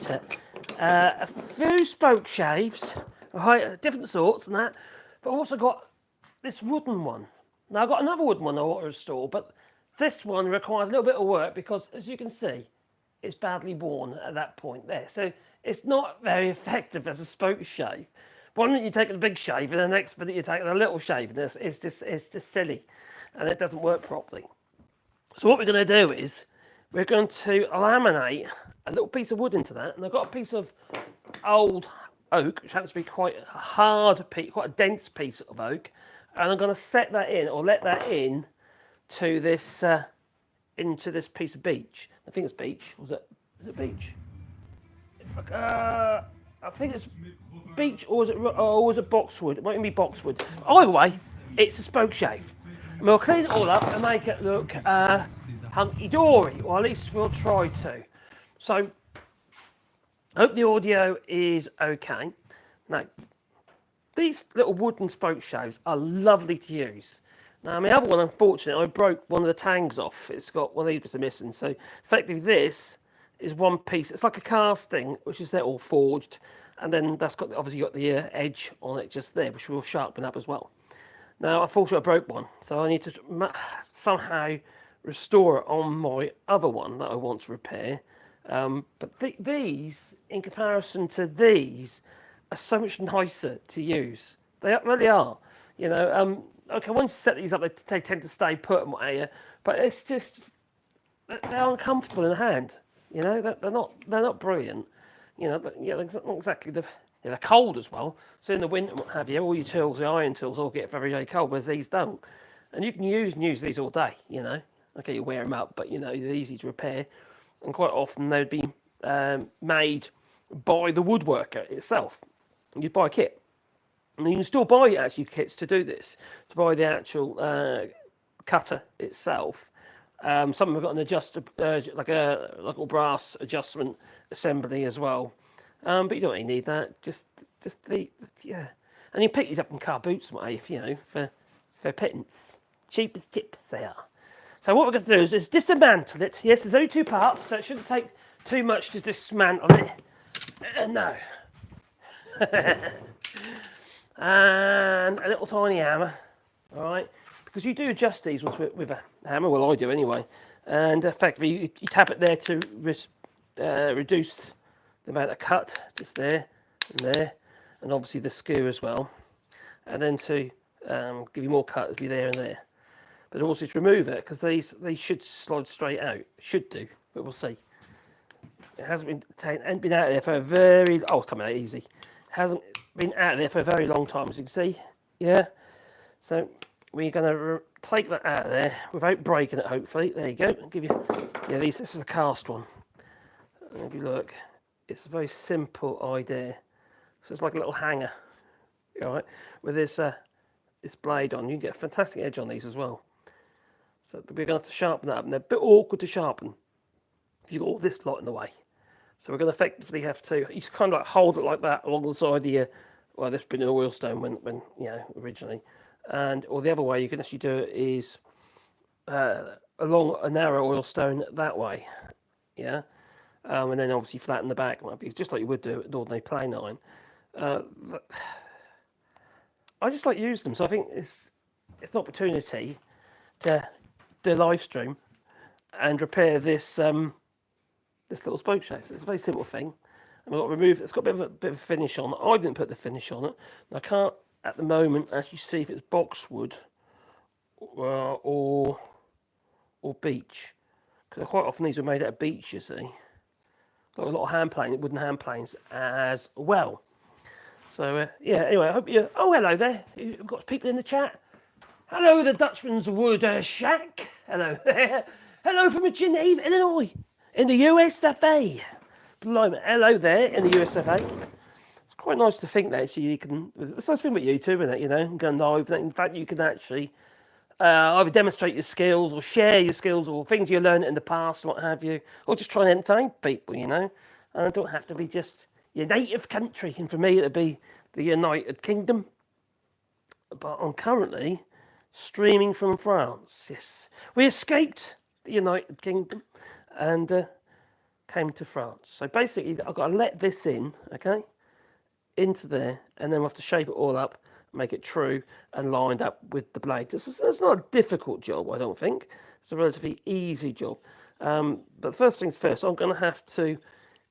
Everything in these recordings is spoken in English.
set. A few spoke shaves, right, different sorts and that, but I've also got this wooden one. Now I've got another wooden one I want to restore, but this one requires a little bit of work because, as you can see, it's badly worn at that point there. So it's not very effective as a spoke shave. One minute you take a big shave, and the next minute you take a little shave, and it's just silly, and it doesn't work properly. So what we're going to do is we're going to laminate a little piece of wood into that, and I've got a piece of old oak, which happens to be quite a hard piece, quite a dense piece of oak, and I'm going to set that in, or let that in, to this into this piece of beech. I think it's beech. Is it beech? I think it's beech, or is it boxwood? It might be boxwood. Either way, it's a spoke shave. And we'll clean it all up and make it look hunky-dory, or at least we'll try to. So, I hope the audio is okay. Now, these little wooden spoke shaves are lovely to use. Now, my other one, unfortunately, I broke one of the tangs off. It's got one of these bits are missing. So, effectively, this is one piece. It's like a casting, which is there all forged. And then that's got, obviously, got the edge on it just there, which we'll sharpen up as well. Now, unfortunately, I broke one. So, I need to somehow restore it on my other one that I want to repair. But these, in comparison to these, are so much nicer to use. They really are. You know, okay, once you set these up, they tend to stay put and what, but it's just they're uncomfortable in the hand. You know, they're not brilliant. You know, they're not exactly they're cold as well. So in the winter, what have you, all your tools, the iron tools, all get very, very cold, whereas these don't. And you can use these all day. You know, okay, you wear them up, but you know they're easy to repair, and quite often they'd be made by the woodworker itself. You buy a kit. And you can still buy actually kits to do this, to buy the actual cutter itself. Some of them have got an adjuster, like a little brass adjustment assembly as well. But you don't really need that. Just yeah. And you pick these up in car boots, if you know, for pittance, cheap as chips they are. So what we're going to do is dismantle it. Yes, there's only two parts, so it shouldn't take too much to dismantle it. No. And a little tiny hammer, all right? Because you do adjust these ones with a hammer, well I do anyway, and effectively you tap it there to reduce the amount of cut, just there and there, and obviously the skew as well, and then to give you more cut, it'll be there and there. But also to remove it, because they should slide straight out, should do, but we'll see. It hasn't been out there for a very, it's coming out easy. Hasn't been out there for a very long time, as you can see. Yeah. So we're going to take that out of there without breaking it. Hopefully, there you go. I'll give you, this is a cast one. And if you look, it's a very simple idea. So it's like a little hanger, all right, with this blade on. You can get a fantastic edge on these as well. So we're going to have to sharpen that up, and they're a bit awkward to sharpen. You've got all this lot in the way. So we're going to effectively have to, you kind of like hold it like that along the side of your, well, this has been an oil stone when originally. Or the other way you can actually do it is along a narrow oil stone that way. Yeah. And then obviously flatten the back, might be just like you would do with an ordinary plane iron. I just like to use them, so I think it's an opportunity to do a live stream and repair this this little spoke shave. So it's a very simple thing. And I've got to remove it. It's got a bit of a finish on it. I didn't put the finish on it. And I can't at the moment actually see if it's boxwood or beech. Because quite often these are made out of beech, you see. Got a lot of wooden hand planes as well. So anyway, I hope you. Oh, hello there. We've got people in the chat. Hello, the Dutchman's Wood Shack. Hello there. Hello from Geneva, Illinois, in the USA. Blimey, hello there in the USA. It's quite nice to think that actually you can. It's a nice thing about YouTube, isn't it? You know, go live. In fact, you can actually either demonstrate your skills or share your skills or things you learned in the past, what have you, or just try and entertain people. You know, and it don't have to be just your native country. And for me, it'd be the United Kingdom. But I'm currently streaming from France. Yes, we escaped the United Kingdom, and came to France. So basically, I've got to let this in, okay, into there, and then we'll have to shape it all up, make it true and lined up with the blades. It's not a difficult job, I don't think. It's a relatively easy job. But first things first, I'm going to have to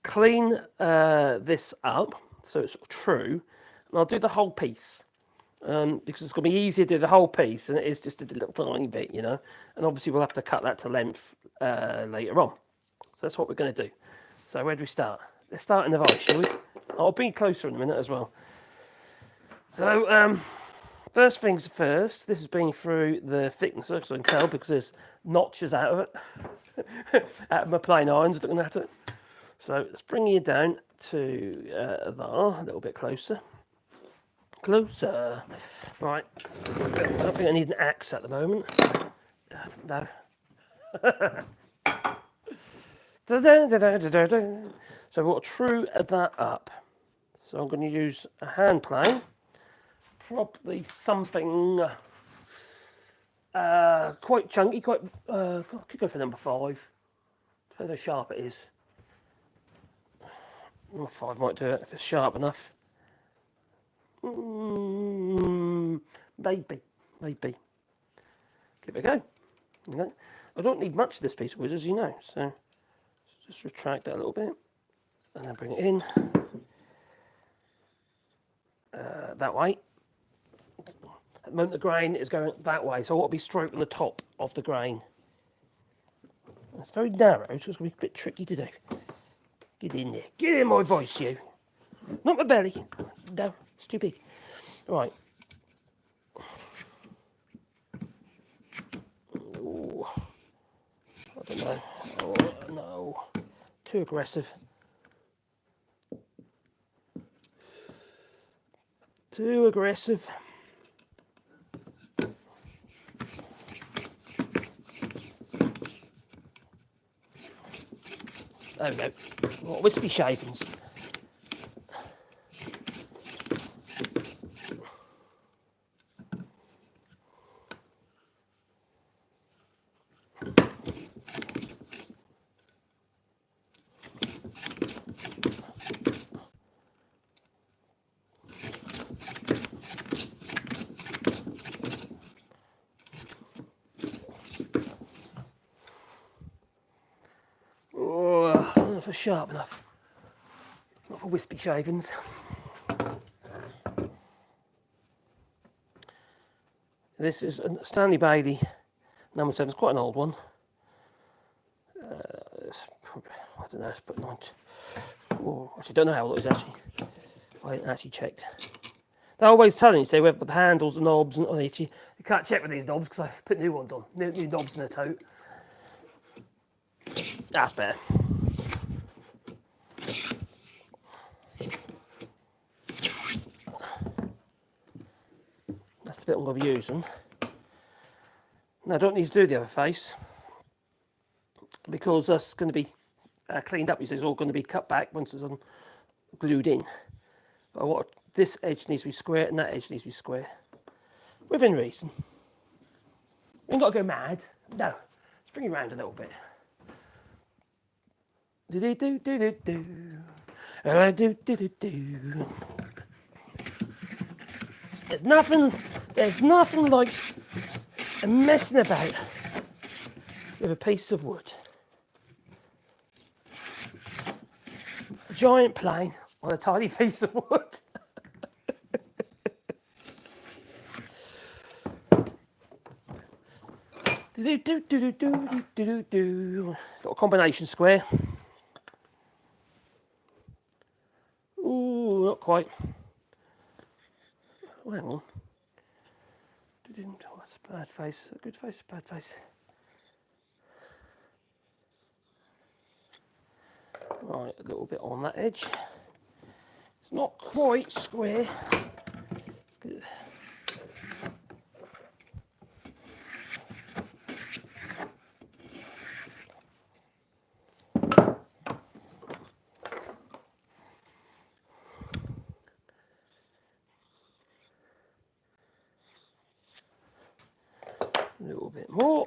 clean this up so it's true, and I'll do the whole piece. Because it's going to be easier to do the whole piece than it is just to do a little tiny bit, you know. And obviously we'll have to cut that to length later on. So that's what we're going to do. So where do we start? Let's start in the vise, shall we? I'll be closer in a minute as well. So first things first, this has been through the thicknesser, because I can tell because there's notches out of it, out of my plain irons looking at it. So let's bring you down to there, a little bit closer. Closer. Right. I don't think I need an axe at the moment. No. So we've got to true that up. So I'm going to use a hand plane. Probably something quite chunky, quite could go for number 5. Depends how sharp it is. Number 5 might do it if it's sharp enough. Maybe. Give it a go. Okay. I don't need much of this piece of wood, as you know, so just retract that a little bit and then bring it in that way. At the moment the grain is going that way, so I want to be stroking the top of the grain. It's very narrow, so it's going to be a bit tricky to do. Get in there. Get in my voice, you. Not my belly. No, it's too big. Right. Ooh. I don't know. Oh, no. Too aggressive. Too aggressive. There we go. Oh, wispy shavings. Not for sharp enough. Not for wispy shavings. This is a Stanley Bailey number 7. It's quite an old one. It's probably, I don't know, it's put 90. Oh, actually, don't know how old it is actually. I haven't actually checked. They're always telling you, say, with the handles, the knobs, and oh, you can't check with these knobs because I put new ones on, new knobs in a tote. That's better. That's the bit I'm going to be using. Now, I don't need to do the other face because that's going to be cleaned up. It's all going to be cut back once it's glued in. But I want this edge needs to be square and that edge needs to be square, within reason. We ain't got to go mad. No, let's bring it round a little bit. Do do do do do do. Do do do do. There's nothing like messing about with a piece of wood. A giant plane on a tiny piece of wood. Do do do do do do do do. Got a combination square. Ooh, not quite. Oh, hang on. What's a bad face? A good face, a bad face. Right, a little bit on that edge. It's not quite square. It's good. A little bit more.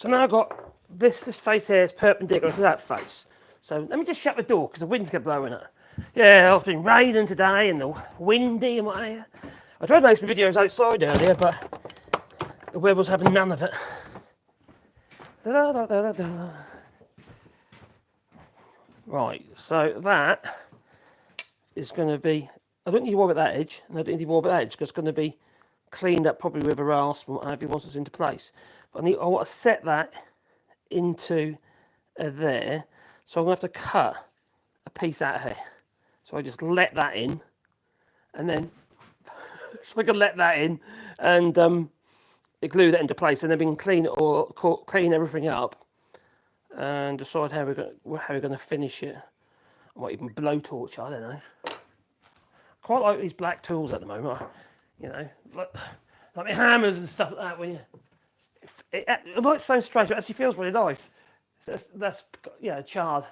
So now I've got this face here is perpendicular to that face. So let me just shut the door because the wind's going to blow in it. Yeah, it's been raining today and the windy and what have you. I tried to make some videos outside earlier, but the weather was having none of it. Right, so that is going to be, I don't need to worry about that edge, and I don't need to worry about that edge because it's going to be cleaned up probably with a rasp and whatever once it's into place. But I want to set that into there, so I'm going to have to cut a piece out of here. So I just let that in, and then so I can let that in and glue that into place, and then we can clean it or clean everything up and decide how we're going to finish it. I might even blowtorch. I don't know. Quite like these black tools at the moment. You know, like the hammers and stuff like that. When you, it might sound strange, but it actually feels really nice. That's yeah, charred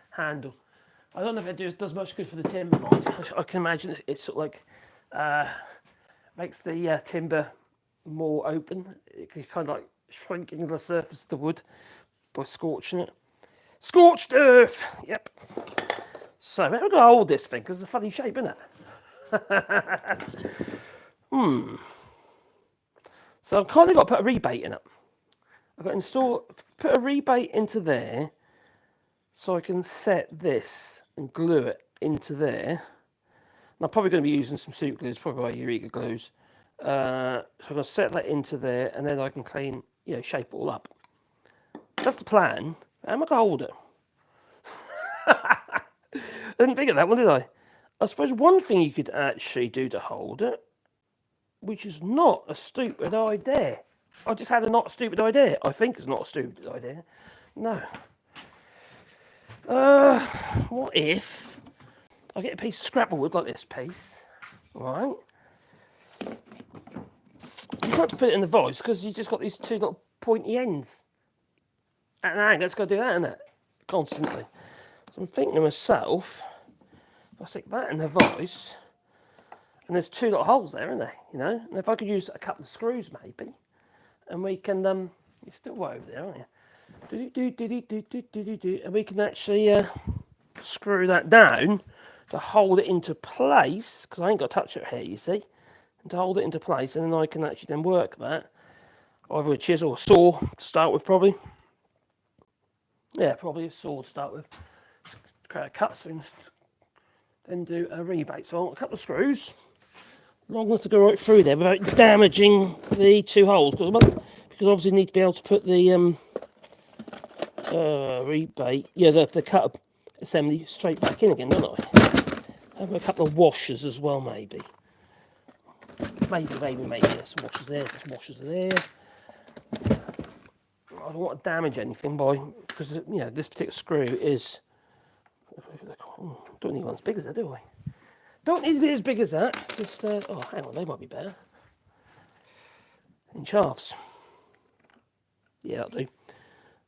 handle. I don't know if it does much good for the timber. I can imagine it's sort of like makes the timber more open. It's kind of like shrinking the surface of the wood by scorching it. Scorched earth. Yep. So we're going to hold this thing because it's a funny shape, isn't it? So I've kind of got to put a rebate in it. I've got to put a rebate into there so I can set this and glue it into there. And I'm probably going to be using some super glues, probably like Eureka glues. So I'm going to set that into there and then I can clean, shape it all up. That's the plan. How am I going to hold it? I didn't think of that one, did I? I suppose one thing you could actually do to hold it, which is not a stupid idea. I just had a not stupid idea. I think it's not a stupid idea. No. What if I get a piece of scrap wood like this piece, right? You've got to put it in the vise because you've just got these two little pointy ends. And hang, it's got to do that, isn't it? Constantly. So I'm thinking to myself, if I stick that in the vise, and there's two little holes there, isn't there? And if I could use a couple of screws maybe, and we can, you're still way over there, aren't you? And we can actually screw that down to hold it into place, because I ain't got to touch it here, you see, and to hold it into place, and then I can actually then work that, either a chisel or a saw to start with probably. Yeah, probably a saw to start with. Create a cut through, then do a rebate. So I want a couple of screws, long enough to go right through there without damaging the two holes, because obviously you need to be able to put the rebate, the cut assembly straight back in again, don't I? Have a couple of washers as well, maybe. Maybe there's some washers there, there's washers there. I don't want to damage anything because this particular screw is, don't need one as big as that, do I? Don't need to be as big as that, just, oh hang on, they might be better. Inch halves. Yeah, that'll do.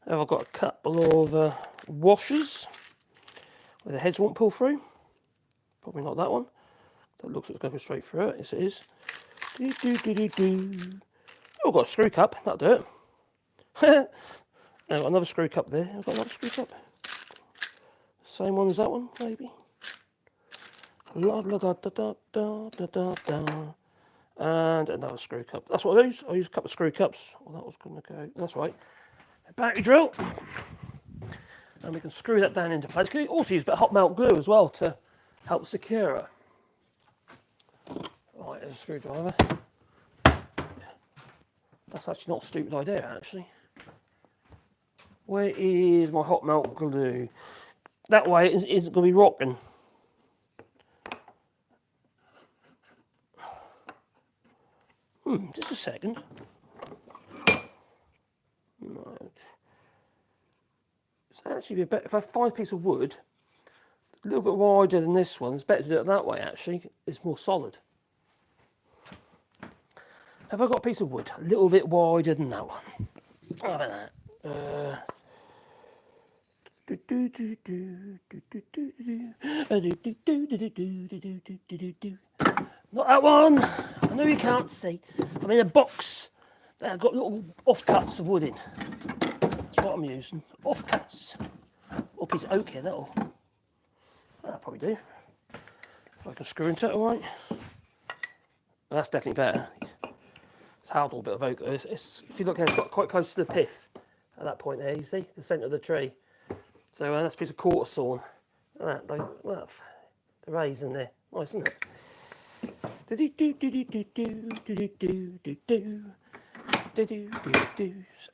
Now I've got a couple of washers where the heads won't pull through. Probably not that one. That looks like it's going to go straight through it. Yes, it is. Oh, I've got a screw cup. That'll do it. I've got another screw cup there. I've got another screw cup. Same one as that one, maybe. La da da da da da da da. And another screw cup. That's what I use. I use a couple of screw cups. Well, that was going to go. That's right. A battery drill. And we can screw that down into place. You can also use a bit of hot melt glue as well to help secure it. Right, there's a screwdriver. That's actually not a stupid idea, actually. Where is my hot melt glue? That way it isn't going to be rocking. Just a second. Right. It's actually be better if I find a piece of wood a little bit wider than this one. It's better to do it that way, actually. It's more solid. Have I got a piece of wood a little bit wider than that one? How about that? Not that one. I know you can't see. I'm in a box I've got little offcuts of wood in. That's what I'm using. Offcuts. Or a piece of oak here, that'll probably do. If I can screw into it, all right. That's definitely better. It's hard, a little bit of oak though. If you look here, it's got quite close to the pith at that point there, you see? The centre of the tree. So that's a piece of quarter sawn. Like that, the rays in there. Nice, isn't it?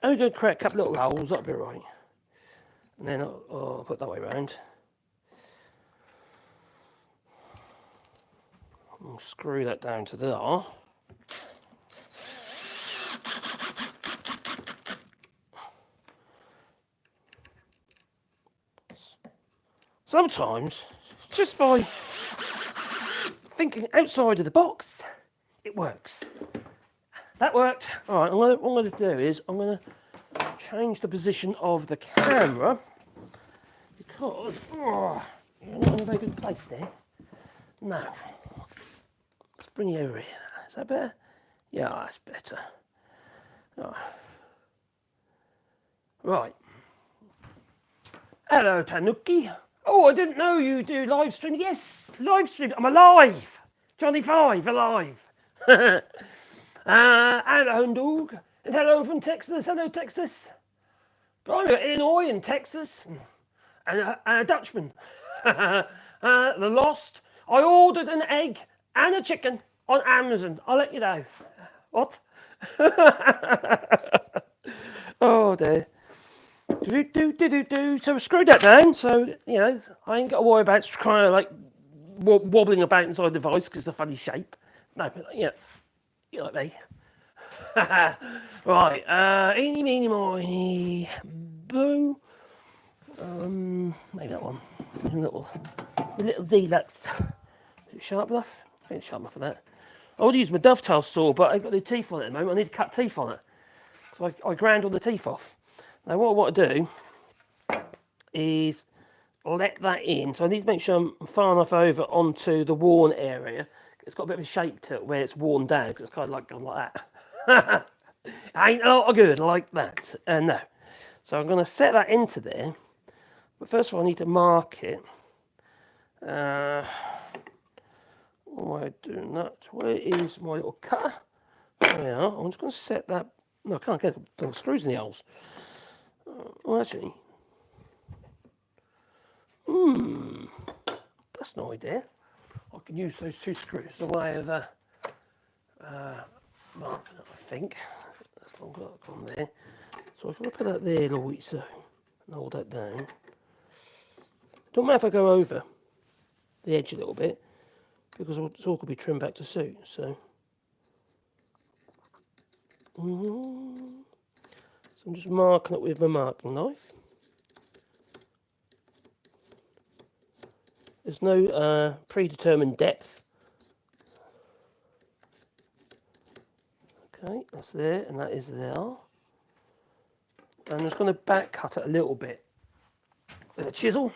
I'm going to create a couple little holes, that'll be right. And then I'll put that way around. I'll screw that down to there. Sometimes, just by thinking outside of the box, it works. That worked. All right, what I'm going to do is I'm going to change the position of the camera because you're not in a very good place there. No. Let's bring you over here. Is that better? Yeah, that's better. Right. Hello, Tanuki. Oh, I didn't know you do live stream. Yes, live stream. I'm alive. Johnny 5, alive. Hello, home dog. And hello from Texas. Hello, Texas. I'm in Illinois and Texas. And a Dutchman. The Lost. I ordered an egg and a chicken on Amazon. I'll let you know. What? Oh, dear. So I screwed that down, so, you know, I ain't got to worry about kind of like wobbling about inside the vice because it's a funny shape. No, but, yeah, you like me. Right, eeny, meeny, miny, boo. Maybe that one. A little Z-Lux. Is it sharp enough? I think it's sharp enough for that. I would use my dovetail saw, but I've got the teeth on it at the moment. I need to cut teeth on it. So I ground all the teeth off. Now what I want to do is let that in. So I need to make sure I'm far enough over onto the worn area. It's got a bit of a shape to it where it's worn down because it's kind of like going like that. Ain't a lot of good like that. No. So I'm going to set that into there. But first of all, I need to mark it. Why am I doing that? Where is my little cutter? There we are. I'm just going to set that. No, I can't get the screws in the holes. Well, actually, that's an idea. I can use those two screws as a way of marking it, I think. That's long got on there. So I'm going to put that there like so, and hold that down. Don't matter if I go over the edge a little bit, because it's all could be trimmed back to suit. So, so I'm just marking it with my marking knife. There's no predetermined depth. Okay, that's there, and that is there. And I'm just going to back cut it a little bit with a chisel.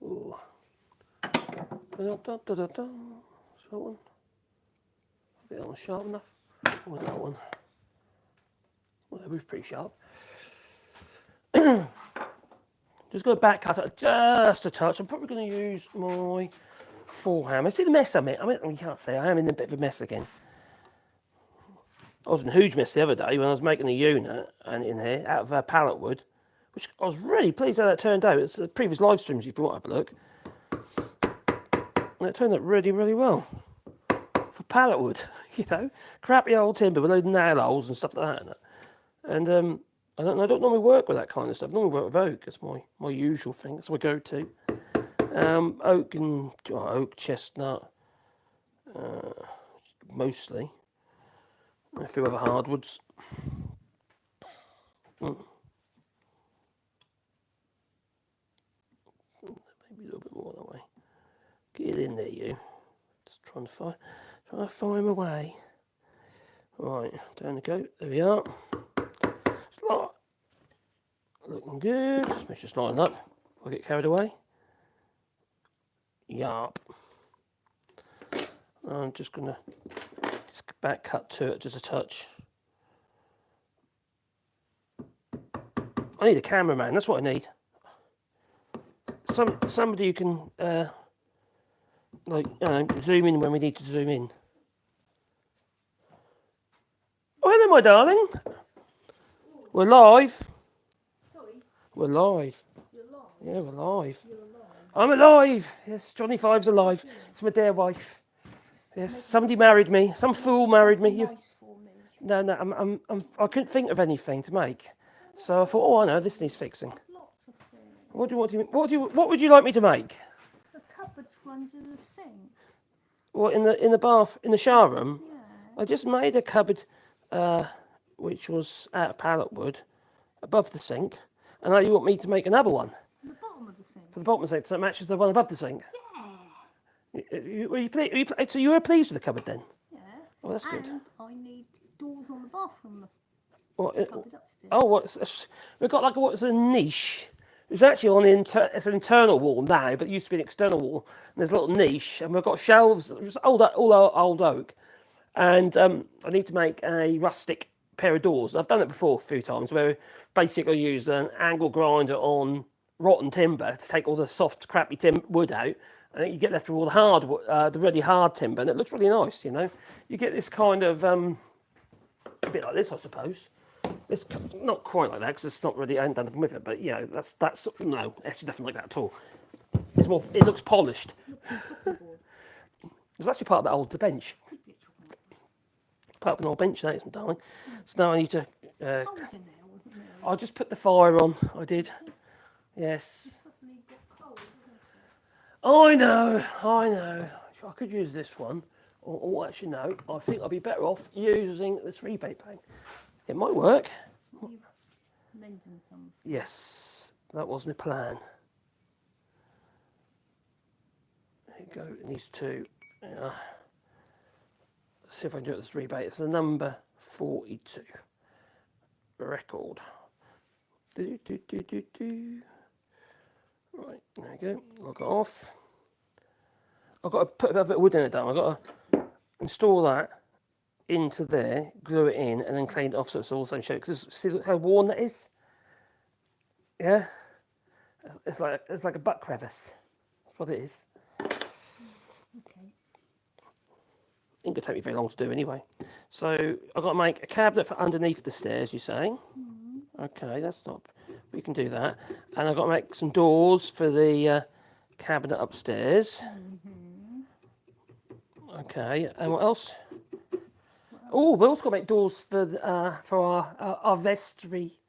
Ooh. So one. I think that one's sharp enough. Or that one. Well, they're both pretty sharp. Just going to back cut it just a touch. I'm probably going to use my forehammer. See the mess I'm in? I mean, you can't say I am in a bit of a mess again. I was in a huge mess the other day when I was making a unit and in here out of pallet wood, which I was really pleased how that turned out. It's the previous live streams if you want to have a look. And it turned out really, really well for pallet wood, you know, crappy old timber with loads of nail holes and stuff like that. And I don't normally work with that kind of stuff. I normally work with oak. That's my usual thing. That's my go-to. Oak, chestnut, mostly. And a few other hardwoods. Maybe a little bit more that way. Get it in there, you. Just trying to find my way. Right, down the go. There we are. Slot. Looking good. Let's just line up. If I get carried away. Yarp. I'm just going to back cut to it just a touch. I need a cameraman, that's what I need. Somebody who can zoom in when we need to zoom in. Oh, hello, my darling. We're live. Sorry? We're live. You're live? Yeah, we're live. You're alive? I'm alive. Yes, Johnny Five's alive. It's my dear wife. Yes, somebody married me. Some fool married me. Nice for me. No, I couldn't think of anything to make, so I thought, oh, I know, this needs fixing. Lots of things. What would you like me to make? The cupboard front of the sink. What, in the bath, in the shower room? Yeah. I just made a cupboard, which was out of pallet wood, above the sink, and now you want me to make another one The bottom of the sink. for the bottom of the sink, so it matches the one above the sink. Yeah. So you were pleased with the cupboard then? Yeah. Oh, that's good. And I need doors on the bathroom. What, Cupboard upstairs. oh, we've got like what's a niche. It's actually on the it's an internal wall now, but it used to be an external wall. And there's a little niche, and we've got shelves, just all old oak. And I need to make a rustic pair of doors. I've done it before a few times, where basically I used an angle grinder on rotten timber to take all the soft, crappy wood out, and you get left with all the hard, the really hard timber, and it looks really nice. You know, you get this kind of a bit like this, I suppose. It's not quite like that because it's not really, I haven't done anything with it, but yeah, that's no, actually nothing like that at all. It's more, it looks polished. It's actually part of that old bench. Part of an old bench, that is, my darling. So now I need to. Cold in there, wasn't it? I just put the fire on. I did. Yes. You suddenly got cold, wasn't it? I know. I could use this one, or actually no. I think I'd be better off using this rebate paint. It might work. You mending some. Yes, that was my plan. There you go. It needs to. See if I can do it this rebate. It's the number 42 record. Right, there you go. Log it off. I've got to put a bit of wood in it down. I've got to install that into there, glue it in, and then clean it off so it's all the same shape. Because see how worn that is? Yeah? It's like a butt crevice. That's what it is. Okay. Ain't gonna take me very long to do anyway. So I've got to make a cabinet for underneath the stairs, you're saying? Mm-hmm. Okay, that's not. We can do that. And I've got to make some doors for the cabinet upstairs. Mm-hmm. Okay, and what else? Oh, we've also got to make doors for our vestry.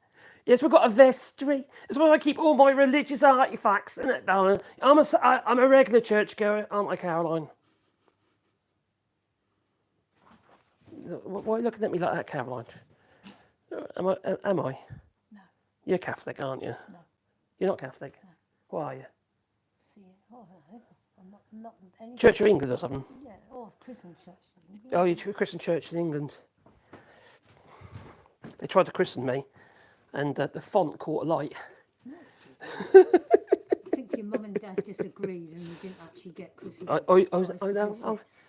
Yes, we've got a vestry. It's where I keep all my religious artefacts, isn't it, darling? I'm a regular churchgoer, aren't I, Caroline? Why are you looking at me like that, Caroline? Am I? No. You're Catholic, aren't you? No. You're not Catholic? No. Why are you? See, oh, no, I'm not any. Church of England or something? Yeah, Christian church. Oh, you're a Christian church in England. They tried to christen me, and the font caught a light. No. I think your mum and dad disagreed and you didn't actually get christened.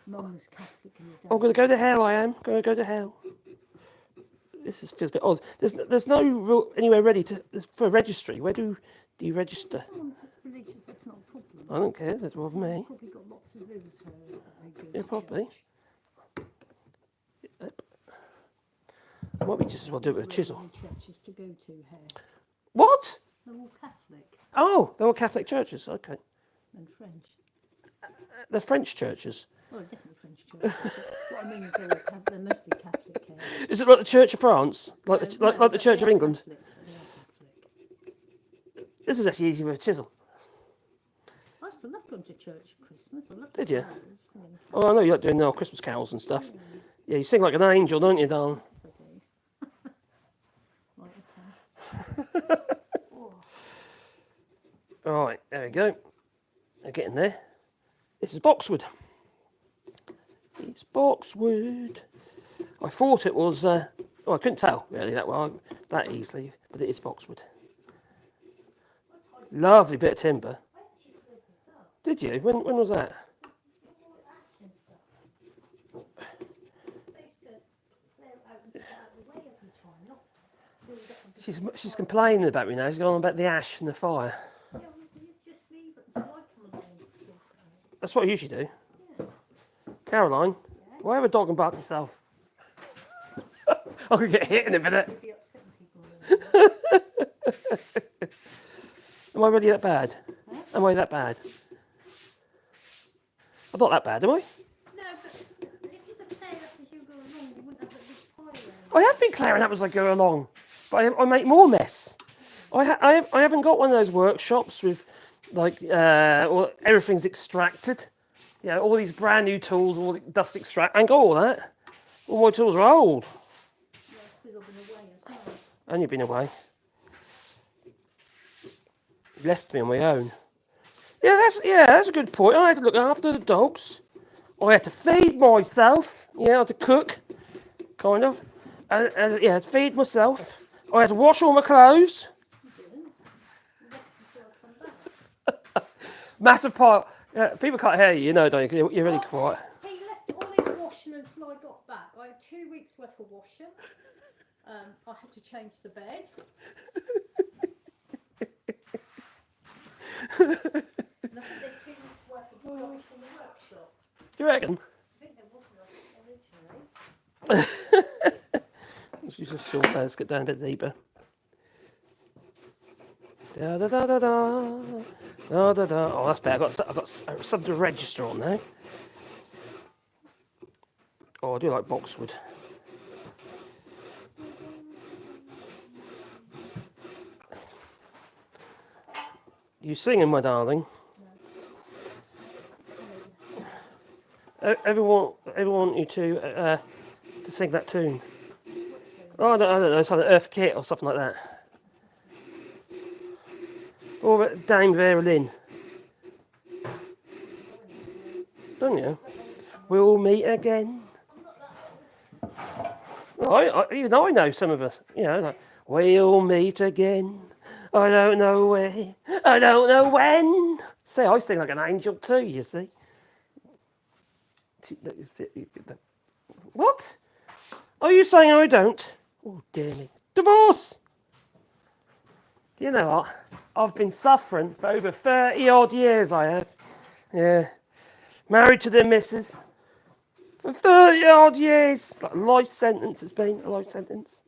Mum's Catholic and your dad. I'm going to go to hell, I am. Going to go to hell. This feels a bit odd. There's no anywhere ready for a registry. Where do you register? If someone's religious, that's not a problem. I don't care. That's more of me. You've probably got lots of rules for how they go Yeah, to probably. church. Yep. Might be just as well do it with a chisel. Churches to go to here. What? They're all Catholic Oh, they're all Catholic churches. Okay. and French. They're French churches. Well, definitely French churches. What I mean is they're mostly Catholic here. Is it like the Church of France? Like the Church of England? Catholic, they are Catholic. This is actually easy with a chisel. I used to love going to church at Christmas. I love Did you? carols, singing Oh, I know you like doing Christmas carols and stuff. Yeah, you sing like an angel, don't you, darling? carols, I do. Right, okay. All right, there we go. They're getting there. This is boxwood. It's boxwood. I thought it was. I couldn't tell really that easily, but it is boxwood. Lovely bit of timber. Did you? When was that? She's complaining about me now. She's going on about the ash and the fire. Yeah, you just leave it. I like them again. That's what I usually do. Yeah. Caroline, why have a dog and bark yourself? I could get hit in a minute. You'd be upsetting people. Am I really that bad? Huh? Am I that bad? I'm not that bad, am I? No, but if you could clear up as you go along, you wouldn't have that big pile around. I have been clearing up as I go along, but I make more mess. I haven't got one of those workshops with like well, everything's extracted. Yeah, all these brand new tools, all the dust extract. I ain't got all that. All my tools are old. Yeah, because I've been away as well. And you've been away. You left me on my own. Yeah, that's a good point. I had to look after the dogs. I had to feed myself. Yeah, I had to cook, kind of. Yeah, I had to feed myself. I had to wash all my clothes. You didn't. You left until I come back. Massive pile. Yeah, people can't hear you, don't you? Because you're really quiet. He left all his washing until I got back. I had 2 weeks worth of washing. I had to change the bed. And I think there's 2 weeks worth of rubbish in the workshop. Do you reckon? I think there wasn't originally. She's just short. Let's get down a bit deeper. Da da da da da. Da da da. Oh, that's better. I've got something to register on now. Oh, I do like boxwood. You singing, my darling? Everyone you to sing that tune. Oh, I don't know, something Earth Kit or something like that. Or Dame Vera Lynn. Don't you? We'll meet again. Even I know some of us. You know, like, we'll meet again. I don't know where. I don't know when. See, I sing like an angel too, you see. What? Are you saying I don't? Oh, dear me. Divorce! Do you know what? I've been suffering for over 30 odd years, I have. Yeah. Married to the missus. For 30 odd years. Like a life sentence, it's been a life sentence.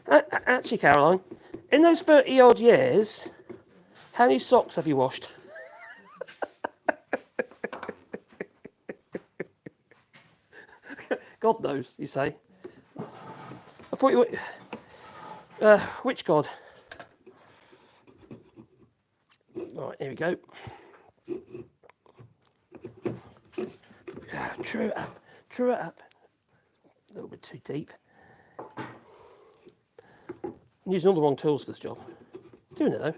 Actually, Caroline, in those 30 odd years, how many socks have you washed? God knows, you say. I thought you were... which God? Right, here we go. True it up. True it up. A little bit too deep. I'm using all the wrong tools for this job. It's doing it though.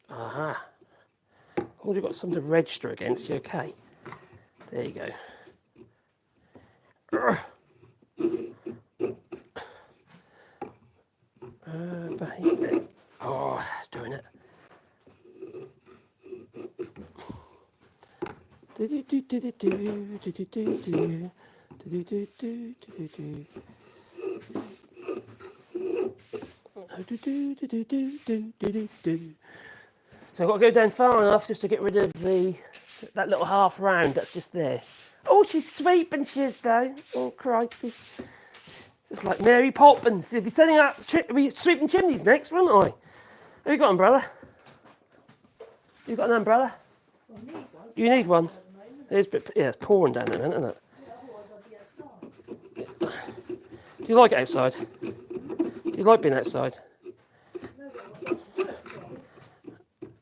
Aha. Oh, you've got something to register against. You okay? There you go. Baby. Oh, that's doing it. So I've got to go down far enough just to get rid of that little half round that's just there. Oh, she's sweeping, she is though. Oh, crikey. Just like Mary Poppins. She'll be setting up, sweeping chimneys next, won't I? Have you got an umbrella? You got an umbrella? I need one. You need one. At the moment. It's a bit, yeah, it's pouring down there, isn't it? Yeah, otherwise I'd be outside. Do you like it outside? Do you like being outside? No, I want to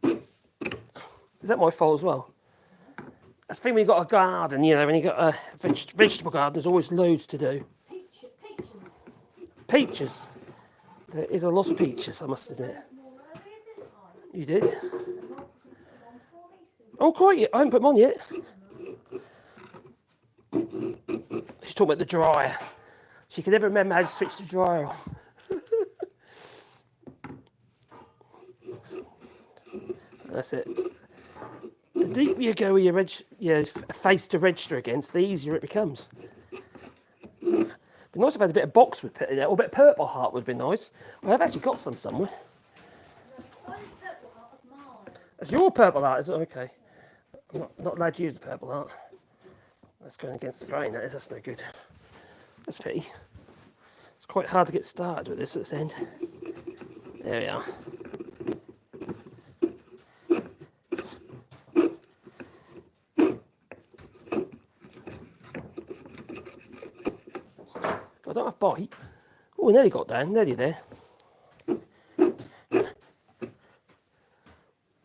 outside. Is that my fault as well? That's the thing when you've got a garden, you know, when you've got a vegetable garden, there's always loads to do. Peaches. Peaches. There is a lot of peaches, I must admit. More earlier, didn't I? You did? And Mark hasn't put them on for me, so Oh, quite. I haven't put them on yet. She's talking about the dryer. She can never remember how to switch the dryer on. That's it. The deeper you go with your face to register against, the easier it becomes. But nice if I had a bit of boxwood put in there, or a bit of purple heart would be nice. Well, I've actually got some somewhere. Oh, purple heart of mine. That's your purple heart, is it? Okay. I'm not allowed to use the purple heart. That's going against the grain, that is. That's no good. That's a pity. It's quite hard to get started with this at this end. There we are. I don't have bite. Oh, nearly got down, nearly there.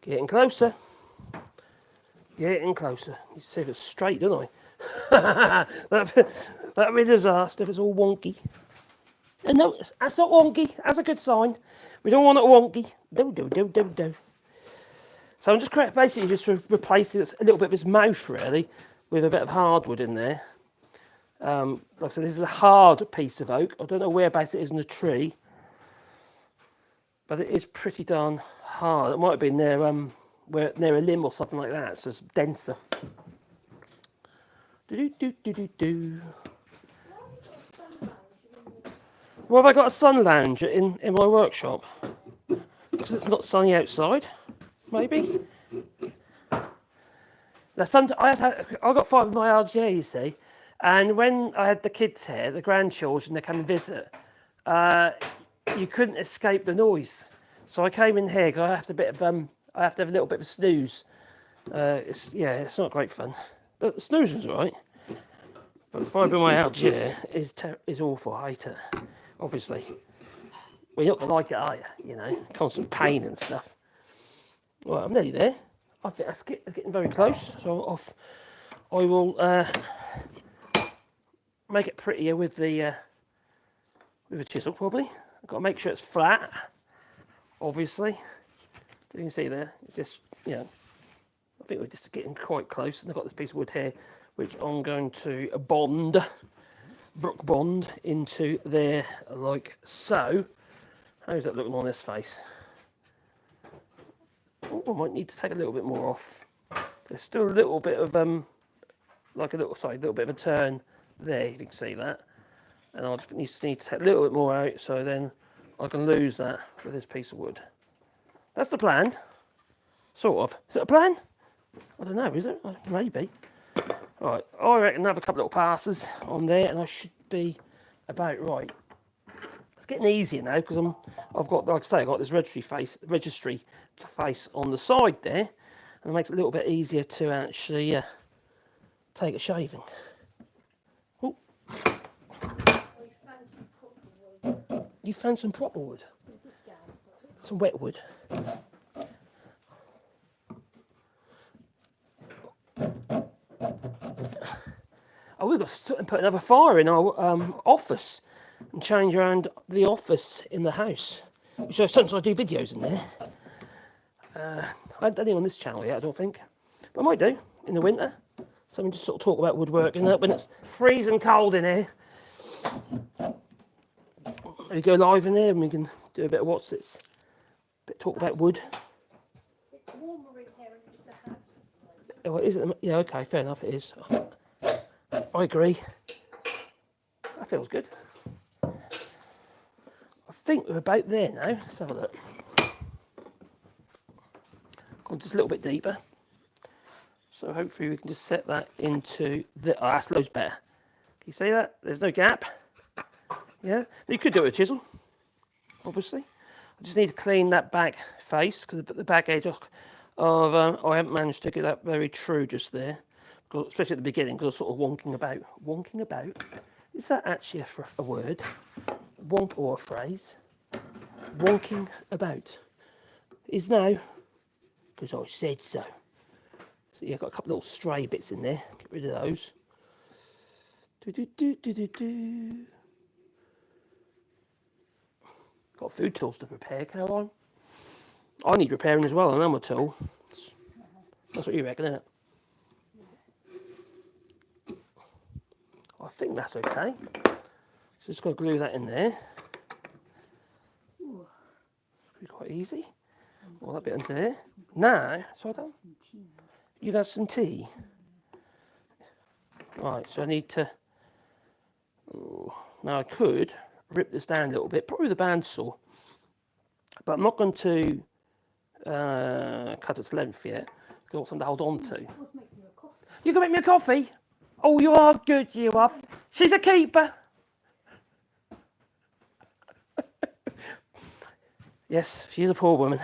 Getting closer. Getting closer. You see if it's straight, don't I? That'd be a disaster if it's all wonky. And no, that's not wonky. That's a good sign. We don't want it wonky. Do. So I'm just basically just replacing a little bit of his mouth, really, with a bit of hardwood in there. Like I said, this is a hard piece of oak. I don't know whereabouts it is in the tree, but it is pretty darn hard. It might have been near near a limb or something like that, so it's denser. Do. Well, have I got a sun lounger in my workshop? Because it's not sunny outside, maybe. Now, I got fibromyalgia, you see, and when I had the kids here, the grandchildren, they come and visit, you couldn't escape the noise. So I came in here because I have to have a little bit of a snooze. It's not great fun. But the snoozing's all right. But fibromyalgia is awful. I hate it. Obviously, well, you're not gonna like it, are you? You know, constant pain and stuff. Well, I'm nearly there. I think that's getting very close. So I will make it prettier with a chisel, probably. I've got to make sure it's flat. Obviously, you can see there. It's just, I think we're just getting quite close. And I've got this piece of wood here, which I'm going to bond into there like so. How's that looking on this face? Oh, I might need to take a little bit more off. There's still a little bit of a little bit of a turn there, if you can see that. And I'll just need to take a little bit more out, so then I can lose that with this piece of wood. That's the plan, sort of. Is it a plan? I don't know, is it? Maybe. Right, I reckon have a couple little passes on there, and I should be about right. It's getting easier now because I've got, like I say, I've got this registry face on the side there, and it makes it a little bit easier to actually take a shaving. Oh. You found some proper wood? Some wet wood? Oh, we've got to put another fire in our office and change around the office in the house, which sometimes I do videos in there. I haven't done it on this channel yet, I don't think, but I might do in the winter. Something just sort of talk about woodworking when it's freezing cold in here. We go live in there and we can do a bit of talk about wood. It's warmer in here and it's the house. Oh, is it? Yeah, okay, fair enough, it is. I agree. That feels good. I think we're about there now. Let's have a look. Gone just a little bit deeper. So hopefully we can just set that into the... Oh, that's loads better. Can you see that? There's no gap. Yeah, you could do it with a chisel, obviously. I just need to clean that back face because the back edge of I haven't managed to get that very true just there, especially at the beginning because I was sort of wonking about. Wonking about? Is that actually a word? Wonk or a phrase? Wonking about is now because I said so. So yeah, I've got a couple little stray bits in there. Get rid of those. Got food tools to prepare, Caroline. I need repairing as well, and I'm a tool. That's what you reckon, isn't it? I think that's okay. So just got to glue that in there. Ooh, be quite easy. All that bit into there. Now, so I don't. You'd have some tea. Right, so I need to. Oh, Now I could rip this down a little bit, probably with a bandsaw, but I'm not going to cut its length yet. I've got something to hold on to. You can make me a coffee? Oh, you are good, you are. She's a keeper. Yes, she's a poor woman.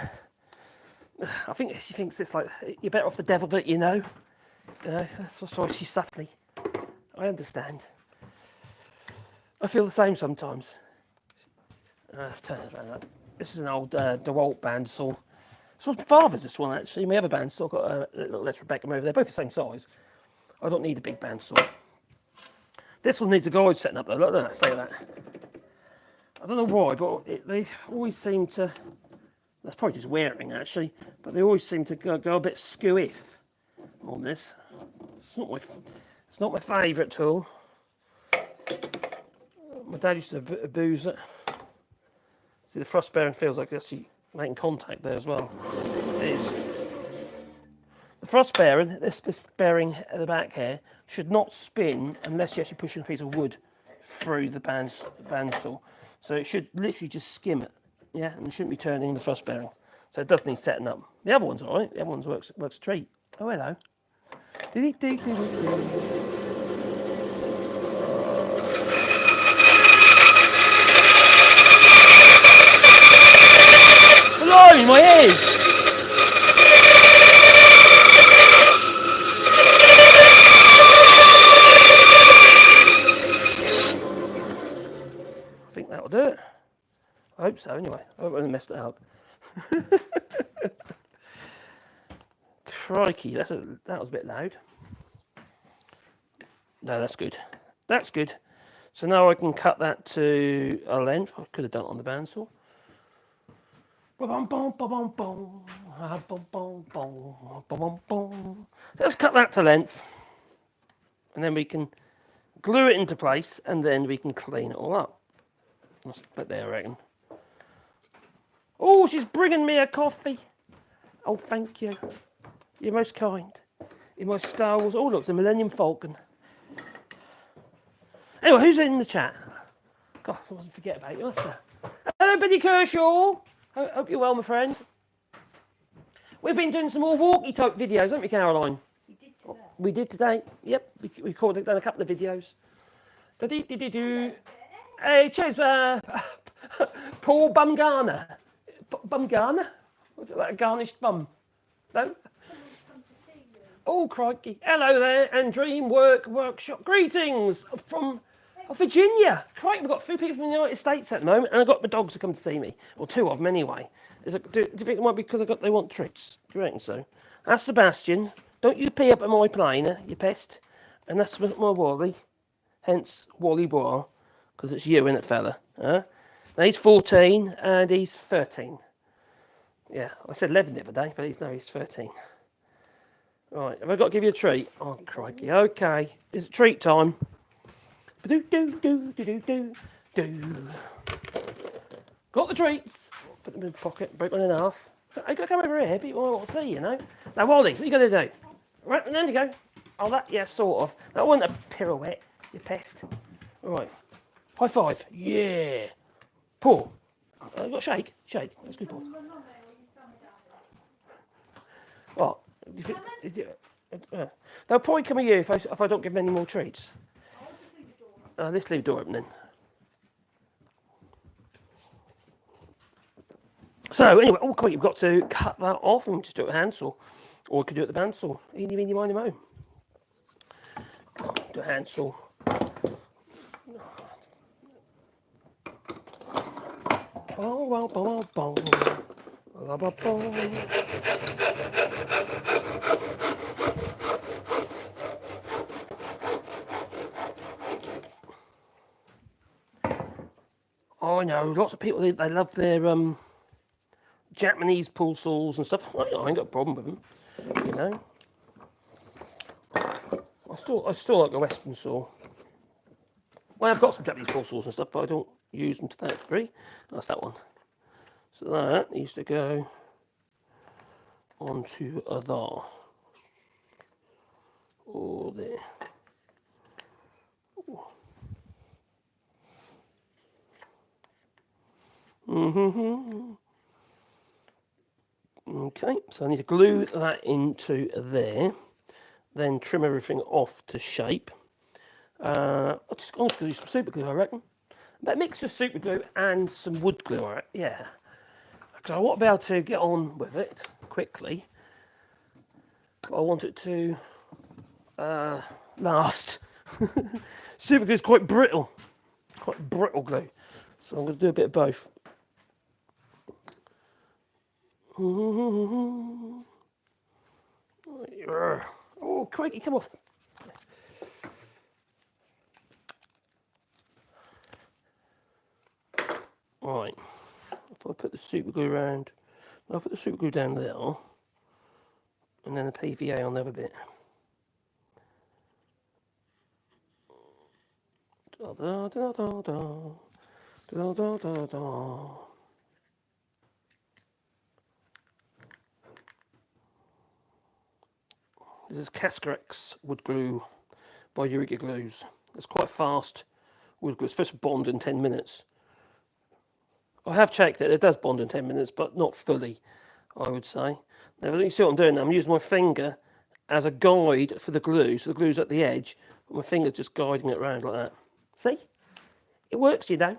I think she thinks it's like, you're better off the devil that you know. That's why she suffered me. I understand. I feel the same sometimes. Let's turn it around. This is an old DeWalt bandsaw. It's from father's, this one actually. My other bandsaw got a little electric Beckham over there, both the same size. I don't need a big bandsaw. This one needs a guide setting up though, look at that, say that. I don't know why, but they always seem to, that's probably just wearing actually, but they always seem to go a bit skew-if on this. It's not my favourite tool. My dad used to abuse it. See, the thrust bearing feels like it's actually making contact there as well. It is. The thrust bearing, this bearing at the back here, should not spin unless you're actually pushing a piece of wood through the bandsaw. So it should literally just skim it, yeah, and it shouldn't be turning the thrust bearing. So it does need setting up. The other one's all right. The other one's works a treat. Oh, hello. Blimey, my ears! I think that'll do it. I hope so, anyway. I hope I haven't messed it up. Crikey, that was a bit loud. No, that's good. That's good. So now I can cut that to a length. I could have done it on the bandsaw. Let's cut that to length. And then we can glue it into place and then we can clean it all up. That's about there, I reckon. Oh, she's bringing me a coffee. Oh, thank you. You're most kind. You're most Star Wars. Oh, look, it's a Millennium Falcon. Anyway, who's in the chat? God, I wasn't forget about you. Hello, Billy Kershaw. Hope you're well, my friend. We've been doing some more walkie-talkie videos, haven't we, Caroline? We did today. We did today. Yep, we done a couple of videos. Hey, cheers, Paul Bumgarner. Bumgarner? Was it like a garnished bum? No? Oh, crikey. Hello there, and Dream Workshop. Greetings from Virginia. Crikey, we've got a few people from the United States at the moment, and I've got my dogs to come to see me. Or two of them, anyway. Do you think it might be because they want treats? Do you reckon so? That's Sebastian. Don't you pee up at my planer, you pest. And that's my Wally. Hence, Wallybois. Because it's you, innit, fella? Huh? Now, he's 14, and he's 13. Yeah, I said 11 the other day, but he's 13. Right, have I got to give you a treat? Oh, crikey. Okay, it's treat time. Do-do-do-do-do-do-do. Got the treats. Put them in the pocket, break one in half. I got to come over here, people want to see, you know. Now, Wally, what are you going to do? Right, and there you go. Oh, that, yeah, sort of. That wasn't a pirouette, you pest. All right. High five. Yeah. Paul. Got a shake. Shake. That's good, Paul. What? They'll probably come at you if I don't give them any more treats. Let's leave the door open then. So anyway, oh, come on, you've got to cut that off and just do it with a handsaw, or we could do it with the bandsaw. Eeny, meeny, miny, mo. Do a handsaw. Bow, bow, bow, bow, bow, bow, bow. Oh, I know, lots of people, they love their Japanese pool saws and stuff. I ain't got a problem with them, you know. I still like a Western saw. Well, I've got some Japanese pool saws and stuff, but I don't use them to that degree. That's that one. So that needs to go onto a there. Oh, there. Ooh. Okay, so I need to glue that into there, then trim everything off to shape. I'm just going to do some super glue, I reckon. But mix of super glue and some wood glue, all right? Yeah. Because I want to be able to get on with it quickly. But I want it to last. Super glue is quite brittle glue. So I'm going to do a bit of both. Oh, crikey, come off. Right, if I put the super glue around, I'll put the super glue down there, and then the PVA on the other bit. Da, da, da, da, da. Da, da, da, da. This is Cascarex wood glue by Eureka Glues. It's quite fast wood glue. It's supposed to bond in 10 minutes. I have checked it. It does bond in 10 minutes, but not fully, I would say. Now, you see what I'm doing now? I'm using my finger as a guide for the glue. So the glue's at the edge, but my finger's just guiding it around like that. See? It works, you know.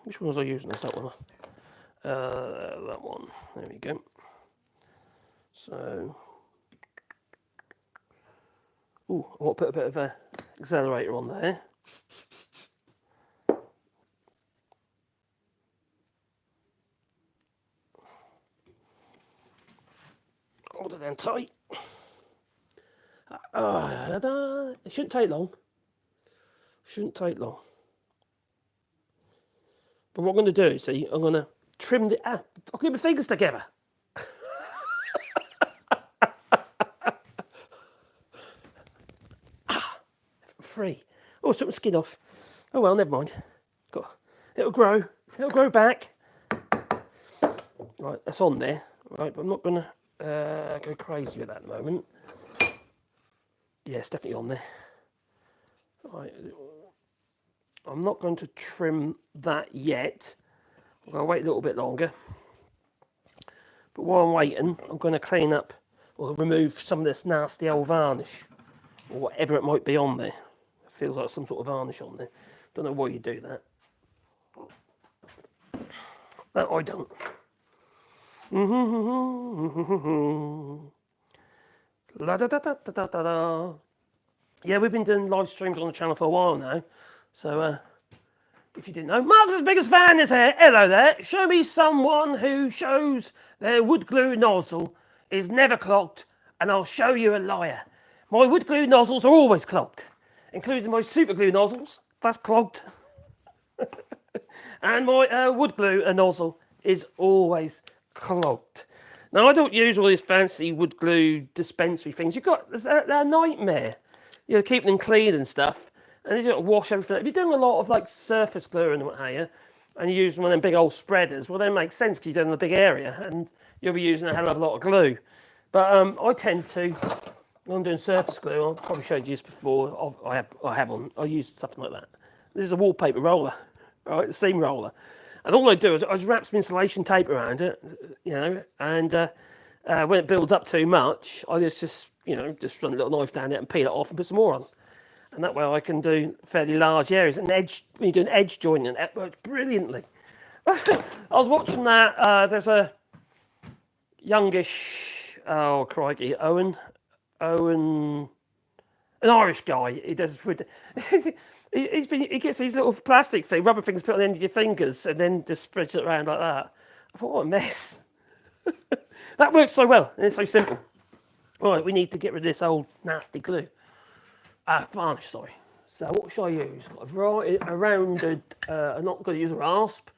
Which one was I using? That one. That one. There we go. So, I want to put a bit of an accelerator on there. Hold it down tight. It shouldn't take long. But what I'm going to do, see, I'm going to trim the... I'll keep my fingers together. Free. Oh, took my skin off. Oh well, never mind. It'll grow back. Right, that's on there. Right, but I'm not going to go crazy with that at the moment. Yeah, it's definitely on there. Right. I'm not going to trim that yet. I'm going to wait a little bit longer. But while I'm waiting, I'm going to clean up or remove some of this nasty old varnish or whatever it might be on there. It feels like some sort of varnish on there. Don't know why you do that. That I don't. La da da da da da da. Yeah, we've been doing live streams on the channel for a while now. So, if you didn't know, Mark's biggest fan is here. Hello there. Show me someone who shows their wood glue nozzle is never clogged, and I'll show you a liar. My wood glue nozzles are always clogged, including my super glue nozzles. That's clogged. And my wood glue nozzle is always clogged. Now, I don't use all these fancy wood glue dispensary things. They're a nightmare. You know, keeping them clean and stuff. And you don't wash everything. If you're doing a lot of like surface glue and what have you, and you use one of them big old spreaders, well, then it makes sense because you're doing a big area and you'll be using a hell of a lot of glue. But I tend to, when I'm doing surface glue, I've probably showed you this before. I use something like that. This is a wallpaper roller, right? The seam roller. And all I do is I just wrap some insulation tape around it, you know, and when it builds up too much, I just run a little knife down it and peel it off and put some more on. And that way I can do fairly large areas. And when you do an edge joining, it works brilliantly. I was watching that. There's a youngish, oh crikey, Owen, an Irish guy. He does. He gets these little plastic rubber things put on the end of your fingers, and then just spreads it around like that. I thought, what a mess. That works so well, and it's so simple. Right, we need to get rid of this old nasty glue. Varnish, sorry. So what should I use? I've a rounded, I'm not going to use a rasp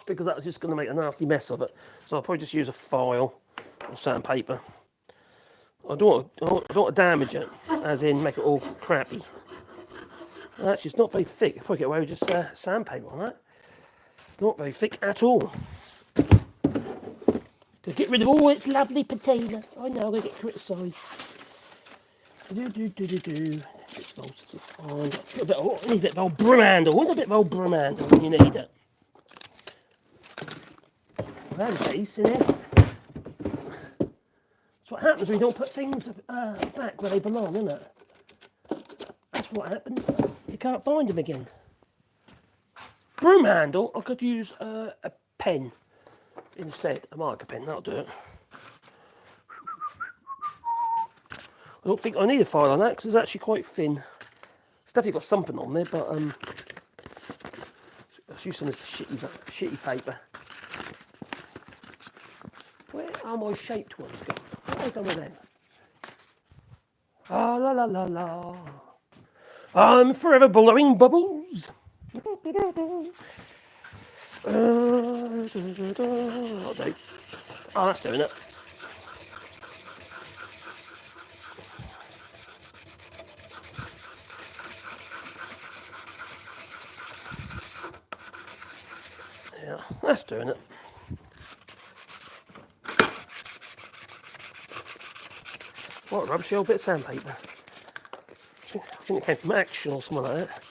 because that's just going to make a nasty mess of it. So I'll probably just use a file or sandpaper. I don't want to damage it, as in make it all crappy. Actually, it's not very thick. I'll probably get away with just sandpaper on that. It's not very thick at all. To get rid of all its lovely patina. I know, I'm going to get criticised. I need a bit of old broom handle. What's a bit of old broom handle when you need it? Well, piece in here. That's what happens when you don't put things back where they belong, isn't it? That's what happens. You can't find them again. Broom handle, I could use a pen instead. A marker pen, that'll do it. I don't think I need a file on that because it's actually quite thin. It's definitely got something on there, but let's use some of this shitty paper. Where are my shaped ones gone? What have I done with them? Ah, la la la la. I'm forever blowing bubbles. Oh, that's doing it. Yeah, that's doing it. What a rubbish old bit of sandpaper. I think it came from Action or something like that.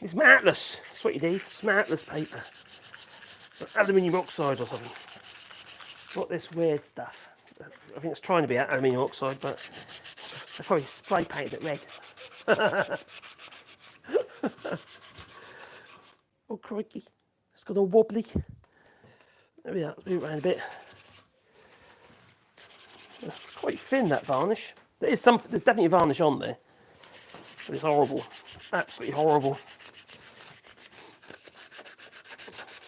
It's matless. That's what you need. It's matless paper. Aluminium oxide or something. Not this weird stuff. I think it's trying to be aluminium oxide, but they probably spray painted it red. Oh crikey. It's got all wobbly. There we are. Let's move it around a bit. It's quite thin, that varnish. There's definitely varnish on there. But it's horrible. Absolutely horrible.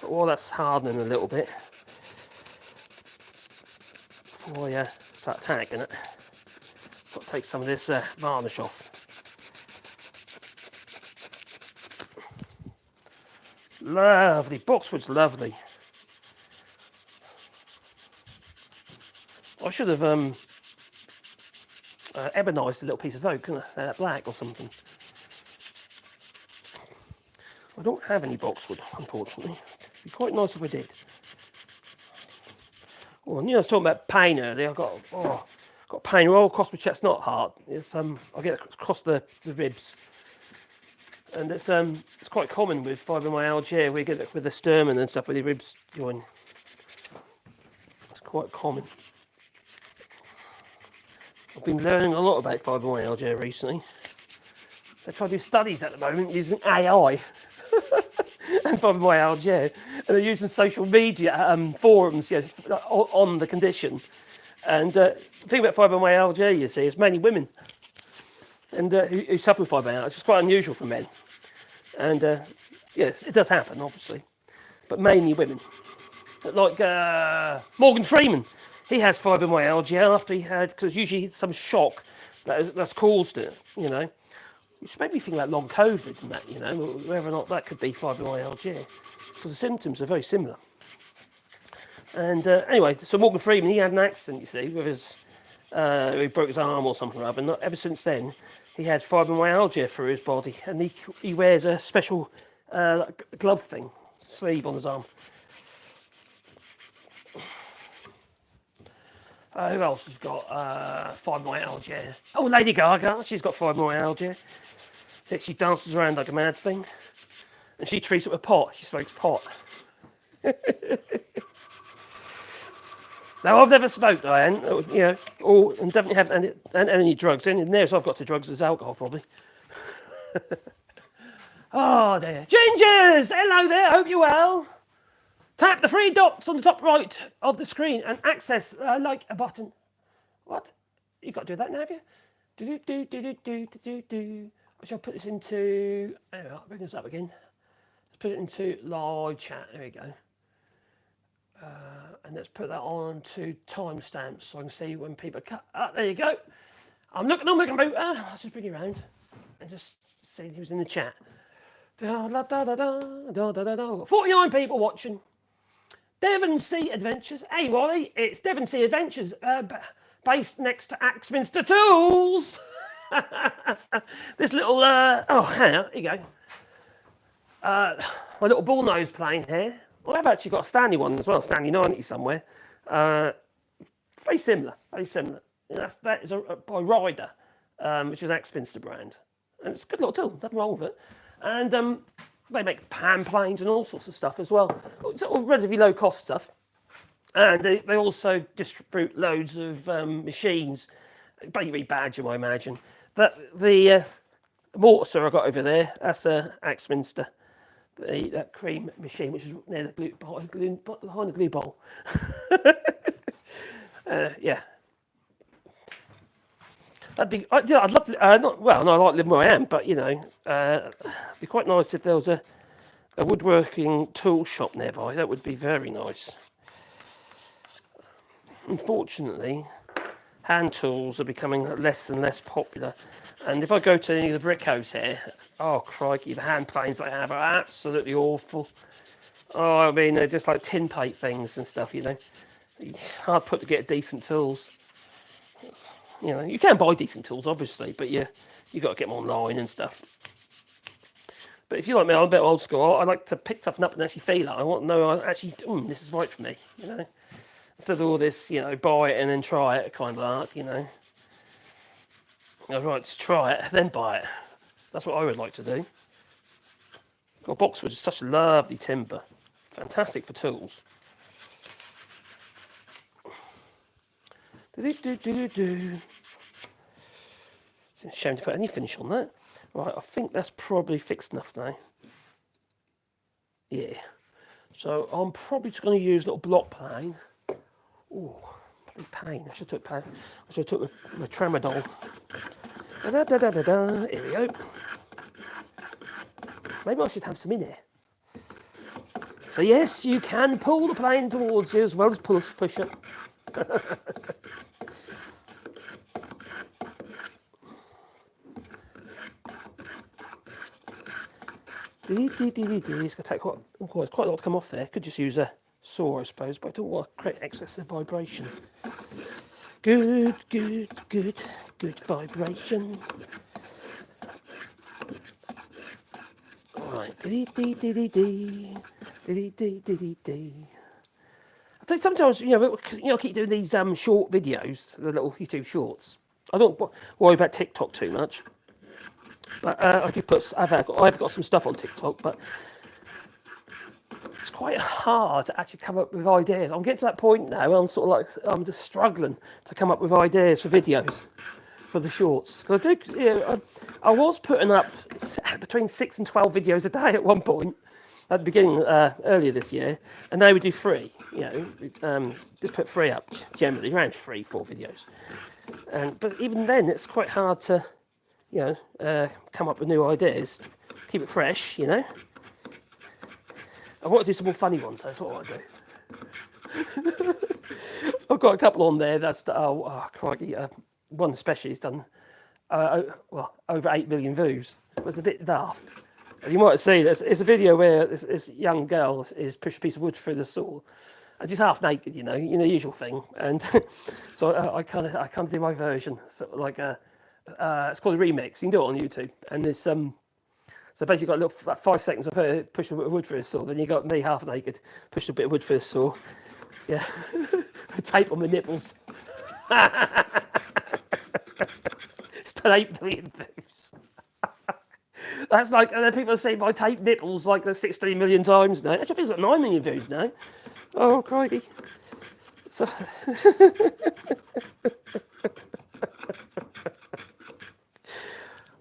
But while that's hardening a little bit, before I start tagging it, I've got to take some of this varnish off. Lovely. Boxwood's lovely. I should have ebonised a little piece of oak, couldn't I? That black or something. I don't have any boxwood, unfortunately. It'd be quite nice if I did. Oh, and I was talking about pain earlier. I've got pain all across my chest, not hard. It's I get it across the ribs, and it's quite common with fibromyalgia. We get it with the sternum and stuff, with your ribs join. It's quite common. I've been learning a lot about fibromyalgia recently. They try to do studies at the moment using AI and fibromyalgia, and they're using social media forums on the condition. And the thing about fibromyalgia, you see, is mainly women and who suffer with fibromyalgia. It's quite unusual for men. And yes, it does happen, obviously, but mainly women. Like Morgan Freeman, he has fibromyalgia after he had, because usually it's some shock that's caused it, you know. Which made me think about long COVID and that, you know, whether or not that could be fibromyalgia, because the symptoms are very similar. And anyway, so Morgan Freeman, he had an accident, you see, with his, he broke his arm or something or other, and ever since then, he had fibromyalgia through his body, and he wears a special glove thing, sleeve on his arm. Who else has got fibromyalgia? Oh, Lady Gaga, she's got fibromyalgia. She dances around like a mad thing. And she treats it with pot. She smokes pot. Now, I've never smoked, Diane, you know, and definitely haven't had any drugs. The nearest I've got to drugs is alcohol, probably. Oh, dear. Gingers! Hello there, hope you're well. Tap the three dots on the top right of the screen and access like a button. What? You've got to do that now, have you? Do. I shall put this into. Anyway, I'll bring this up again. Let's put it into live chat. There we go. And let's put that on to timestamps so I can see when people cut. There you go. I'm looking on my computer. I'll just bring it around and just see who's in the chat. 49 people watching. Devon Sea Adventures. Hey, Wally, it's Devon Sea Adventures, based next to Axminster Tools. This little, hang on, here you go. My little bullnose plane here. I've actually got a Stanley one as well, Stanley 90 somewhere. Very similar, very similar. And that is by Ryder, which is an Axminster brand. And it's a good little tool, nothing wrong with it. And they make pan planes and all sorts of stuff as well. It's all relatively low cost stuff. And they also distribute loads of machines, Bakery Badger, I imagine. But the mortar saw I got over there, that's Axminster. That cream machine, which is near the glue, behind the glue bowl. Yeah. I'd love to. I like living where I am, but it'd be quite nice if there was a woodworking tool shop nearby. That would be very nice. Unfortunately, hand tools are becoming less and less popular. And if I go to any of the brick house here, oh crikey, the hand planes they have are absolutely awful. Oh, I mean, they're just like tin plate things and stuff, Hard put to get decent tools. You can buy decent tools, obviously, but you got to get them online and stuff. But if you're like me, I'm a bit old school. I like to pick something up and actually feel it. I want to know, actually, this is right for me, Instead of all this, buy it and then try it kind of art, Right, just try it, then buy it. That's what I would like to do. Boxwood is such lovely timber. Fantastic for tools. It's a shame to put any finish on that. Right, I think that's probably fixed enough now. Yeah. So I'm probably just going to use a little block plane. Oh, bloody pain. I should have took my tramadol. Here we go. Maybe I should have some in here. So yes, you can pull the plane towards you as well as push it. It's going to take quite a lot to come off there. Could just use a saw, I suppose, but I don't want to create excessive vibration. Good vibration. Alright. I think sometimes, I keep doing these short videos, the little YouTube shorts. I don't worry about TikTok too much. But I do I've got some stuff on TikTok, but it's quite hard to actually come up with ideas. I'm getting to that point now where I'm just struggling to come up with ideas for videos for the shorts. Because I was putting up between 6 and 12 videos a day at one point at the beginning earlier this year, and now we do 3. Just put 3 up generally, around 3-4 videos. But even then, it's quite hard to come up with new ideas, keep it fresh, I want to do some more funny ones, that's what I want to do. I've got a couple on there, that's, crikey, one especially has done, over 8 million views. It was a bit daft. You might have seen, it's a video where this young girl is pushing a piece of wood through the saw, and she's half naked, the usual thing, and so I kind of do my version, sort of like it's called a remix. You can do it on YouTube, and there's so basically got a little 5 seconds of her pushing a bit of wood through a saw. Then you got me half naked pushing a bit of wood through a saw. Yeah, tape on my nipples. It's done 8 million views. That's like, and then people say my tape nipples like 16 million times now. Actually, it's got 9 million views now. Oh, crikey. So.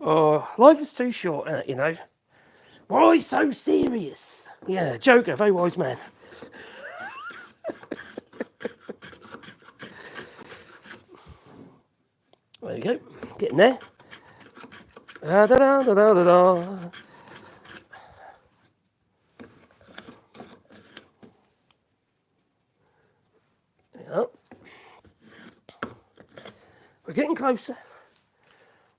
Oh, life is too short, Why so serious? Yeah, Joker, very wise man. There you go, getting there. Da, da, da, da, da, da. Yeah. We're getting closer.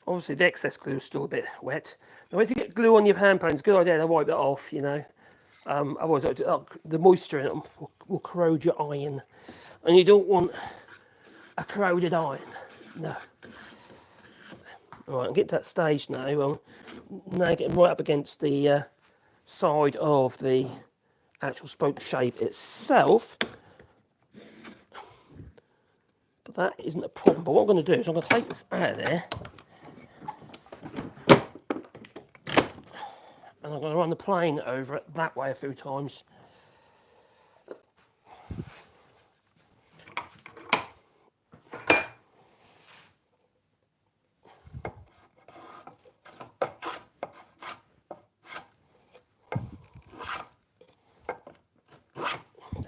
Obviously, the excess glue is still a bit wet. Now, if you get glue on your hand plane, it's a good idea to wipe that off, Otherwise, the moisture in it will corrode your iron. And you don't want a corroded iron. No. All right, I'll get to that stage now. Now getting right up against the side of the actual spoke shave itself. But that isn't a problem. But what I'm going to do is I'm going to take this out of there. And I'm going to run the plane over it that way a few times.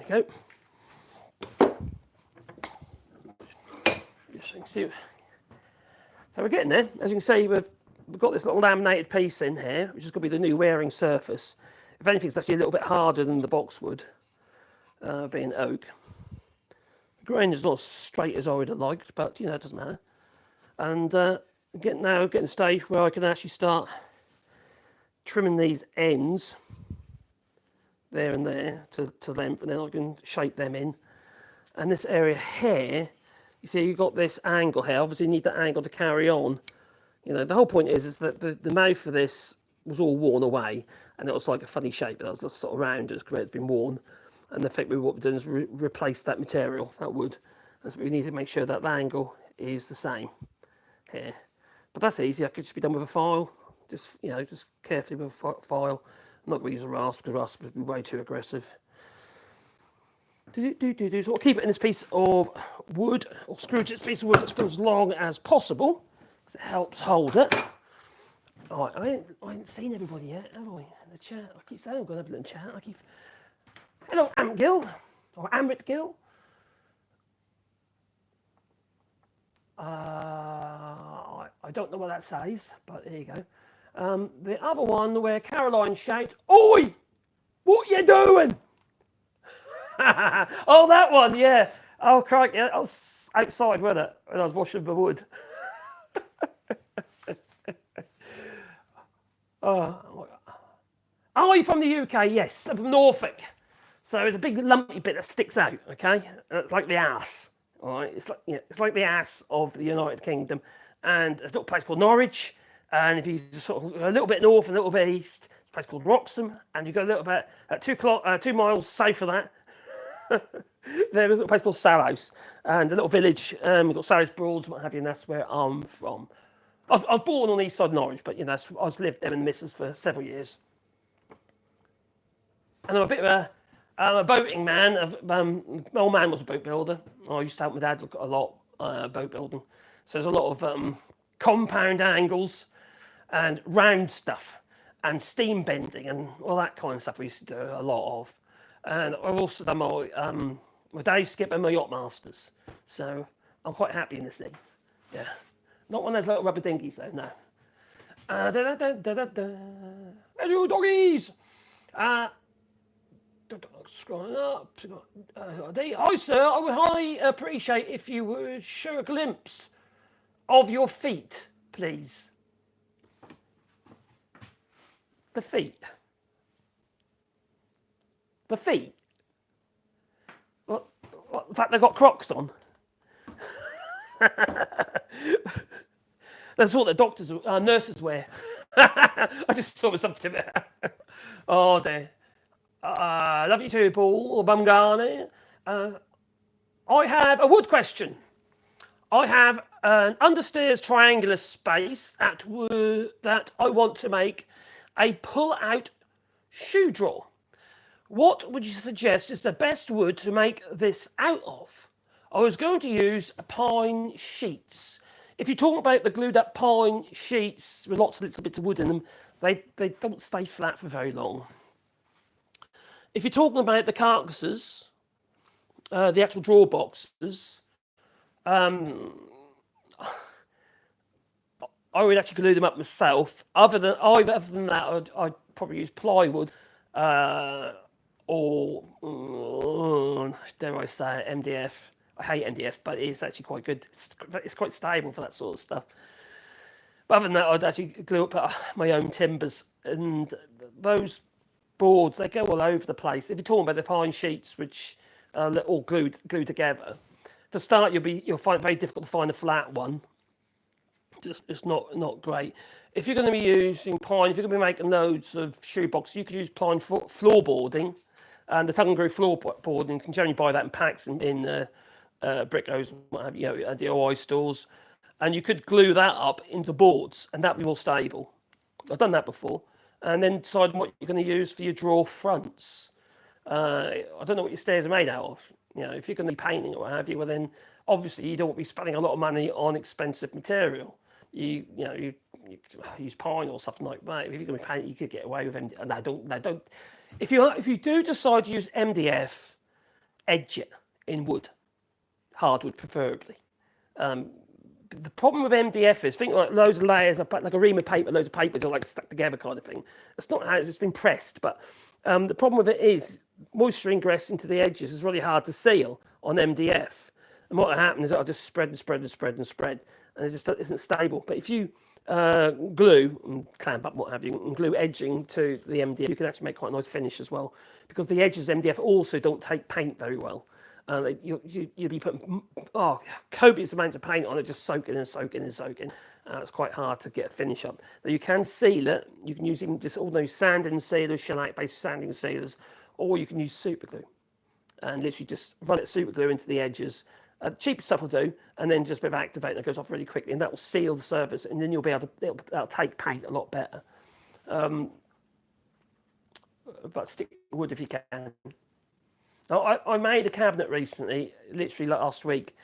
There you go. Just so you can see. So we're getting there. As you can see, we've got this little laminated piece in here, which is going to be the new wearing surface. If anything, it's actually a little bit harder than the boxwood, being oak. The grain is not as straight as I would have liked, but you know, it doesn't matter. And getting to the stage where I can actually start trimming these ends there and there to length, and then I can shape them in. And this area here, you see, you've got this angle here. Obviously, you need that angle to carry on. You know, the whole point is that the mouth of this was all worn away, and it was like a funny shape. That was just sort of rounded because it's been worn. And the thing what we've done is replace that material, that wood. And so we need to make sure that the angle is the same here. But that's easy. That could just be done with a file. Just, you know, just carefully with a file. I'm not going to use a rasp because rasp would be way too aggressive. So I'll keep it in this piece of wood, or screw to this piece of wood that's for as long as possible, because it helps hold it. Right, I ain't seen everybody yet, have I? In the chat. I keep saying I'm going to have a little chat. Hello, Amp Gill, or Amrit Gill. I don't know what that says, but there you go. The other one where Caroline shouts, "Oi! What you doing?" Oh, that one, yeah. Oh, crikey, yeah, I was outside, wasn't it, when I was washing the wood. Oh, you're from the UK? Yes, I'm from Norfolk. So there's a big lumpy bit that sticks out, okay? It's like the ass, all right? It's like, yeah, it's like the ass of the United Kingdom. And there's a little place called Norwich. And if you just sort of a little bit north and a little bit east, there's a place called Wroxham. And you go a little bit, 2 miles south of that, there's a little place called Sallows, and a little village. We've got Sallows Broads, what have you, and that's where I'm from. I was born on the east side of Norwich, but you know, I was lived there in the missus for several years. And I'm a bit of a boating man. My old man was a boat builder. I used to help my dad look at a lot boat building. So there's a lot of compound angles and round stuff and steam bending and all that kind of stuff we used to do a lot of. And I've also done my day skip and my yacht masters. So I'm quite happy in this thing. Yeah. Not one of those little rubber dinghies though, no. Hello doggies! Scrolling up. Hi sir, I would highly appreciate if you would show a glimpse of your feet, please. The feet. The feet? What, in fact, they've got Crocs on. That's what the doctors, nurses wear. I just saw something there. Oh dear. Love you too, Paul, or Bumgarner. I have a wood question. I have an understairs triangular space that I want to make a pull-out shoe drawer. What would you suggest is the best wood to make this out of? I was going to use pine sheets. If you're talking about the glued up pine sheets with lots of little bits of wood in them, they don't stay flat for very long. If you're talking about the carcasses, the actual drawer boxes, I would actually glue them up myself. Other than that, I'd probably use plywood or dare I say it, MDF. I hate MDF, but it's actually quite good. It's quite stable for that sort of stuff. But other than that, I'd actually glue up my own timbers, and those boards, they go all over the place. If you're talking about the pine sheets, which are all glued together, for start you'll find it very difficult to find a flat one. It's not great. If you're going to be using pine, if you're going to be making loads of shoe boxes, you could use pine floorboarding, and the tongue and groove floorboard, and you can generally buy that in packs in Brickos, what have you, at DIY stores, and you could glue that up into boards, and that'd be more stable. I've done that before, and then decide what you're going to use for your drawer fronts. I don't know what your stairs are made out of. If you're going to be painting or what have you, well then obviously you don't want to be spending a lot of money on expensive material. You use pine or something like that. If you're going to be painting, you could get away with MDF. No, don't. If you do decide to use MDF, edge it in wood, hardwood preferably. The problem with MDF is, think like loads of layers, like a ream of paper, loads of papers are like stuck together kind of thing. That's not how it's been pressed, but the problem with it is moisture ingress into the edges is really hard to seal on MDF. And what will happen is it'll just spread and spread and spread and spread, and it just isn't stable. But if you glue and clamp up, what have you, and glue edging to the MDF, you can actually make quite a nice finish as well, because the edges of MDF also don't take paint very well. You'll be putting copious amounts of paint on it, just soaking and soaking and soaking. It's quite hard to get a finish up. Now you can seal it. You can use even just all those sanding sealers, shellac-based sanding sealers, or you can use super glue and literally just run it super glue into the edges. Cheap stuff will do, and then just a bit of activate that goes off really quickly, and that will seal the surface, and then you'll be able to that'll take paint a lot better. But stick to wood if you can. Now, I made a cabinet recently, literally last week,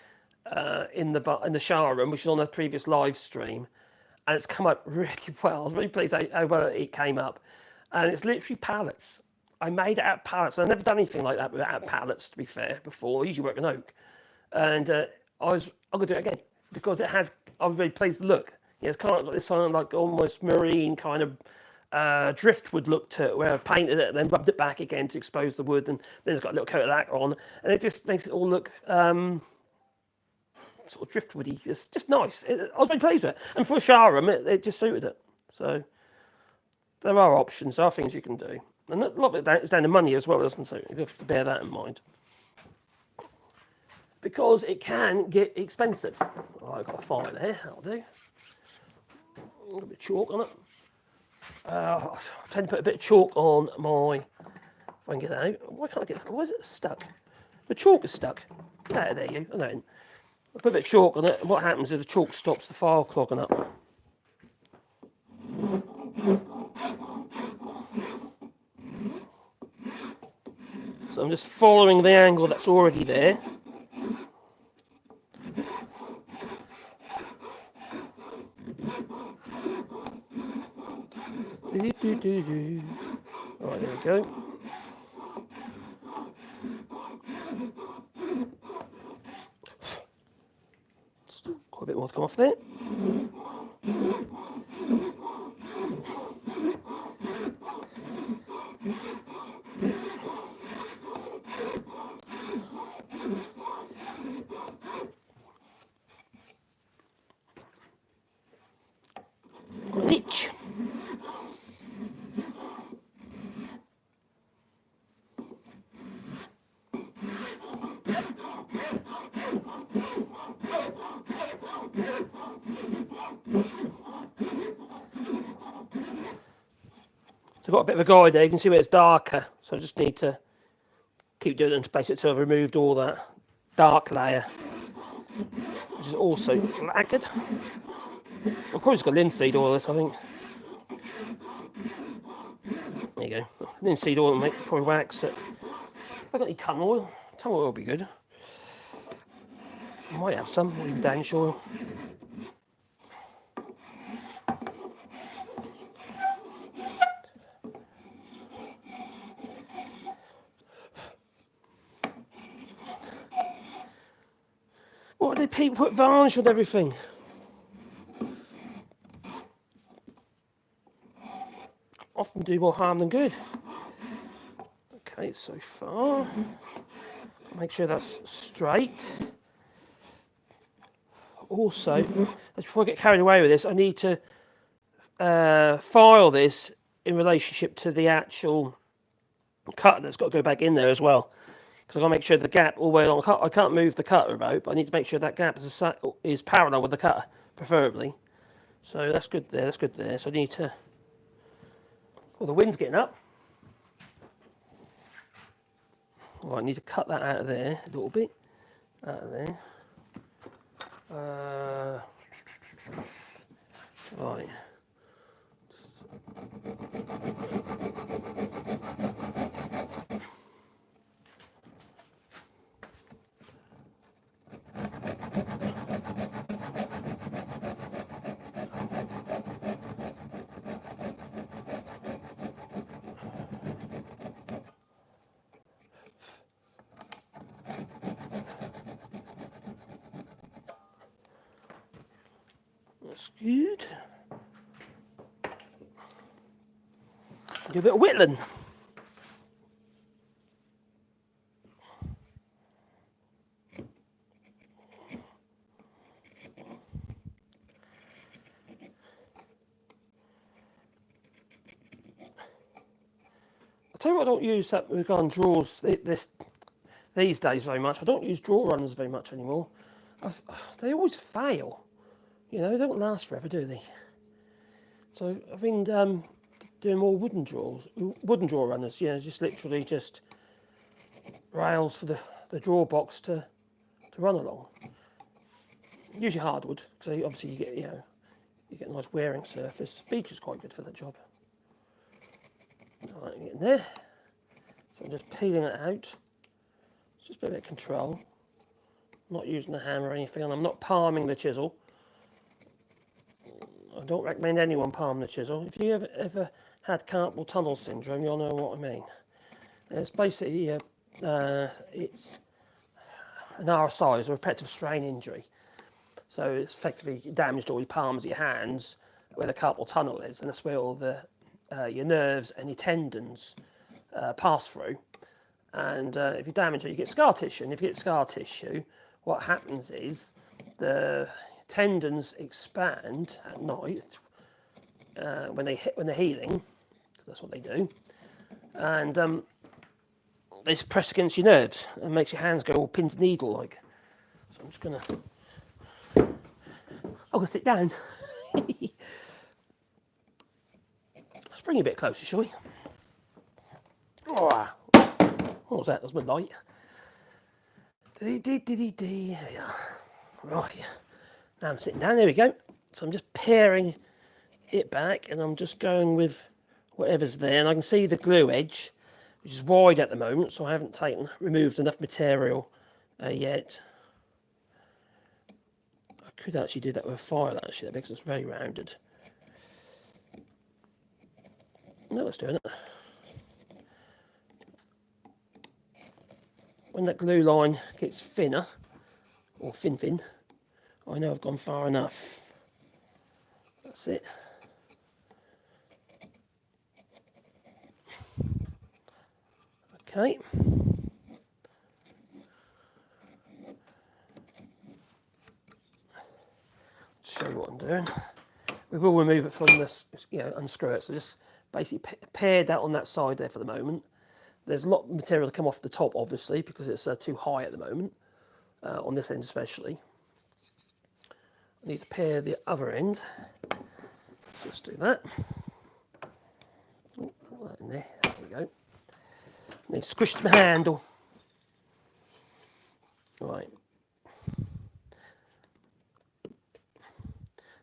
in the shower room, which is on a previous live stream, and it's come up really well. I was really pleased how well it came up, and it's literally pallets. I made it out of pallets. I've never done anything like that without pallets, to be fair, before. I usually work in oak, and I'm going to do it again because it has. I was really pleased with the look. It's kind of like this kind of like almost marine kind of driftwood look to it, where I've painted it and then rubbed it back again to expose the wood, and then it's got a little coat of that on, and it just makes it all look sort of driftwoody. It's just nice. I was very pleased with it, and for a shower room, it just suited it. So there are options, there are things you can do, and a lot of it is down to money as well, isn't it? So you have to bear that in mind, because it can get expensive. I've got a file here. That'll do. A little bit of chalk on it. I tend to put a bit of chalk on my. If I can get that out. Why can't I get? Why is it stuck? The chalk is stuck. Get out of there, you. No. I put a bit of chalk on it, and what happens is the chalk stops the file clogging up. So I'm just following the angle that's already there. Right, there we go. Still quite a bit more to come off there. Reach. So I've got a bit of a guide there, you can see where it's darker, so I just need to keep doing it and space it till I've removed all that dark layer, which is also lacquered. I've probably just got linseed oil this, I think. There you go. Linseed oil will probably wax it. Have I got any tongue oil? Tongue oil will be good. I might have some, or even Danish oil. Why do people put varnish on everything? Often do more harm than good. Okay, so far. Make sure that's straight. Also, before I get carried away with this, I need to file this in relationship to the actual cutter that's got to go back in there as well. Because I've got to make sure the gap all the way along. I can't move the cutter about, but I need to make sure that gap is parallel with the cutter, preferably. So that's good there, that's good there. So I need to... Oh, the wind's getting up. Right, I need to cut that out of there a little bit. Out of there. Right. That's good. Do a bit of whittling. I'll tell you what, I don't use that regarding drawers these days very much. I don't use drawer runners very much anymore. They always fail. You know, they don't last forever, do they? So I've been doing more wooden drawer runners. You know, just literally just rails for the drawer box to run along. Usually hardwood, because obviously you get a nice wearing surface. Beech is quite good for the job. Right, get in there. So I'm just peeling it out. It's just a bit of control. I'm not using the hammer or anything, and I'm not palming the chisel. I don't recommend anyone palm the chisel. If you ever had carpal tunnel syndrome, you'll know what I mean. It's basically it's an RSI, a repetitive strain injury. So it's effectively damaged all your palms of your hands where the carpal tunnel is, and that's where all your nerves and your tendons pass through. And if you damage it, you get scar tissue. And if you get scar tissue, what happens is the tendons expand at night when they're healing, 'cause that's what they do, and they press against your nerves and makes your hands go all pins and needle like. So I'm just gonna sit down. Let's bring you a bit closer, shall we? Oh, what was that? That was my light. There we are. Right. Now I'm sitting down. There we go. So I'm just paring it back, and I'm just going with whatever's there. And I can see the glue edge, which is wide at the moment, so I haven't removed enough material yet. I could actually do that with a file, actually, because it's very rounded. No, it's doing it. When that glue line gets thinner, or thin, I know I've gone far enough. That's it. Okay. Show you what I'm doing. We will remove it from this, unscrew it. So just basically pare that on that side there for the moment. There's a lot of material to come off the top, obviously, because it's too high at the moment, on this end especially. I need to pare the other end. So let's do that. Oh, put that in there. There we go. Then squished my handle. Right.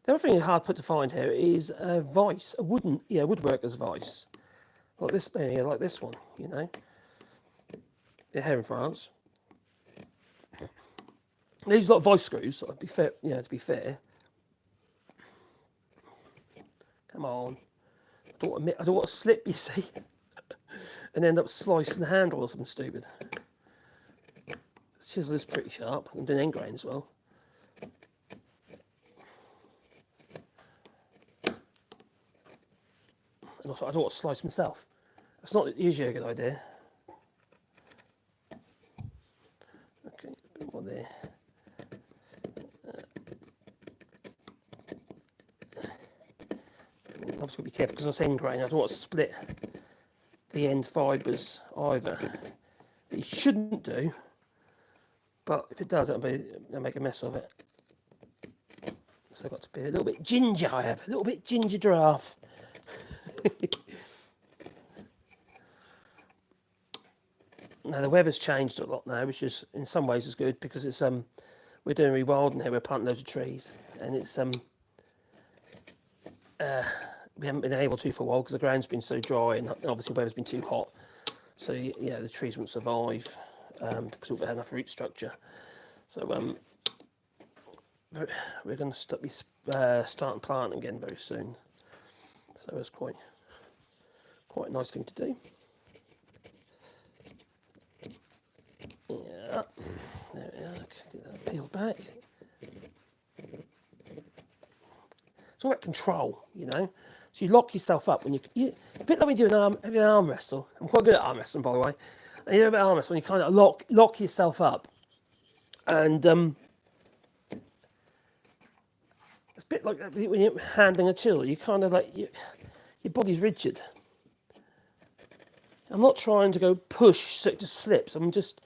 The other thing that's hard to find here is a vise, a woodworker's vise. Like this, like this one, Here in France. These are like vice screws, to be fair, Come on. I don't want to slip, you see, and end up slicing the handle or something stupid. This chisel is pretty sharp. I'm doing end grain as well. And also, I don't want to slice myself. That's not usually a good idea. Okay, a bit more there. Obviously, got to be careful because it's end grain. I don't want to split the end fibres either. It shouldn't do, but if it does, it'll make a mess of it. So I've got to be a little bit ginger. I have a little bit ginger giraffe. Now the weather's changed a lot now, which is in some ways is good because it's we're doing rewilding here. We're planting loads of trees, and it's we haven't been able to for a while because the ground's been so dry and obviously the weather's been too hot. So yeah, the trees won't survive because we don't have enough root structure. So we're going to be starting planting again very soon. So it's quite a nice thing to do. Yeah, there we are. Get that peeled back. It's all about control, you know. So you lock yourself up when you a bit like when you do an arm wrestle. I'm quite good at arm wrestling, by the way. And you do a bit of arm wrestling, you kind of lock yourself up, and it's a bit like when you're handling a tool. You kind of like your body's rigid. I'm not trying to go push so it just slips. I'm just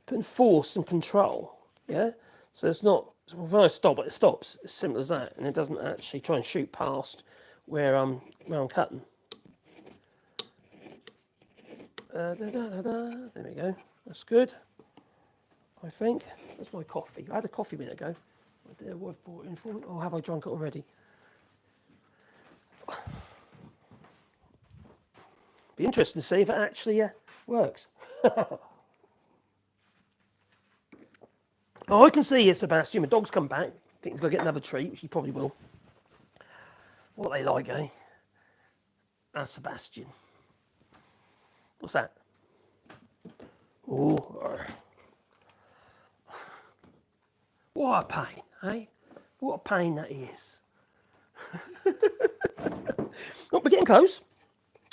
putting force and control. Yeah. So it's not when I stop, it stops. As simple as that, and it doesn't actually try and shoot past where I'm cutting. There we go. That's good. I think. That's my coffee. I had a coffee a minute ago. I did what I've brought in for me. Or have I drunk it already? Be interesting to see if it actually works. Oh, I can see you, Sebastian. My dog's come back. I think he's going to get another treat, which he probably will. What are they like, eh? That's Sebastian. What's that? Oh, what a pain, eh? What a pain that is. Oh, we're getting close.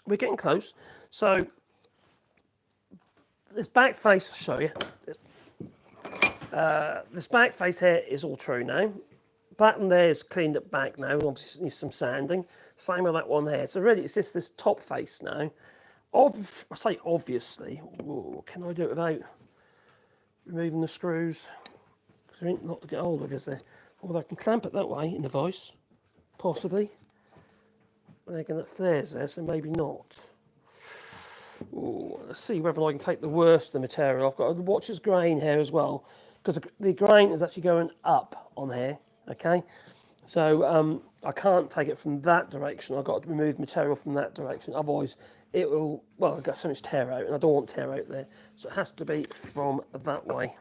We're getting close. So, this back face, I'll show you. This back face here is all true now. That one there is cleaned up back now. Obviously needs some sanding. Same with that one there. So really it's just this top face now. I say obviously. Ooh, can I do it without removing the screws? There ain't a lot to get hold of, is there? Although I can clamp it that way in the vise. Possibly. Again, that flares there, so maybe not. Ooh, let's see whether I can take the worst of the material. I've got to watch this grain here as well, because the grain is actually going up on here, okay? So I can't take it from that direction. I've got to remove material from that direction, otherwise it will, well, I've got so much tear out, and I don't want tear out there. So it has to be from that way.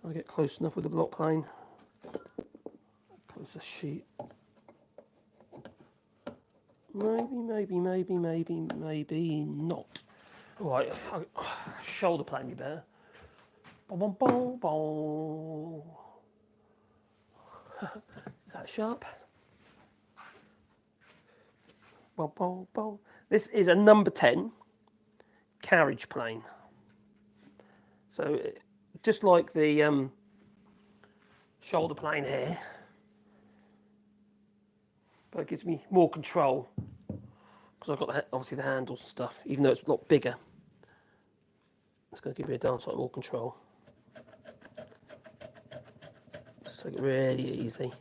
Can I get close enough with the block plane? Close the sheet. Maybe not. All right, shoulder plane you better. Boom, boom, boom, boom. Is that sharp? Boom, boom, boom. This is a number 10 carriage plane. So just like the shoulder plane here, but it gives me more control because I've got obviously the handles and stuff, even though it's a lot bigger. It's going to give me a darn sight more control. Just take it really easy.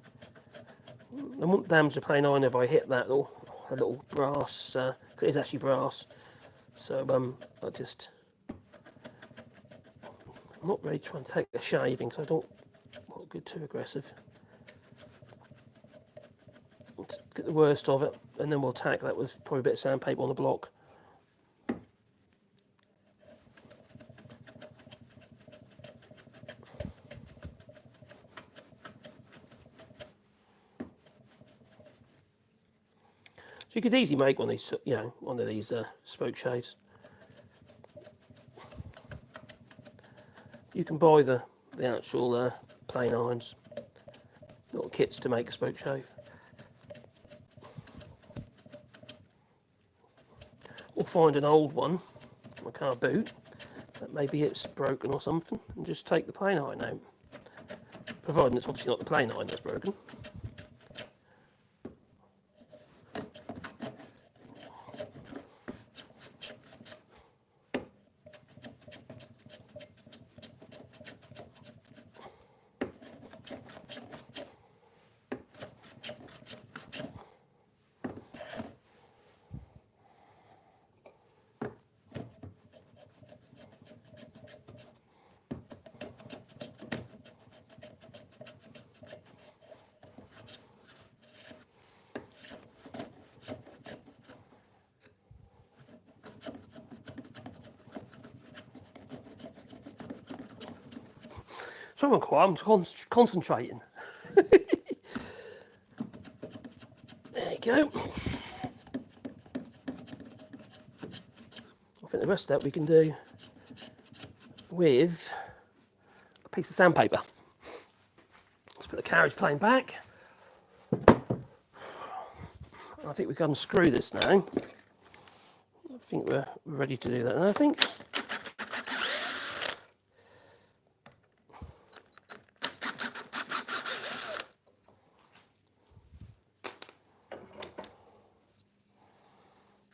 I won't damage the plane either if I hit that little brass, cause it is actually brass. So I just, I'm not really trying to take a shaving because I don't want to go too aggressive. Let's get the worst of it, and then we'll tack that with probably a bit of sandpaper on the block. So you could easily make one of these, one of these spoke shaves. You can buy the actual plane irons, little kits to make a spoke shave. Or find an old one from a car boot that maybe it's broken or something, and just take the plane iron out. Providing it's obviously not the plane iron that's broken. So I'm quiet, I'm concentrating. There you go. I think the rest of that we can do with a piece of sandpaper. Let's put the carriage plane back. I think we can unscrew this now. I think we're ready to do that now, I think.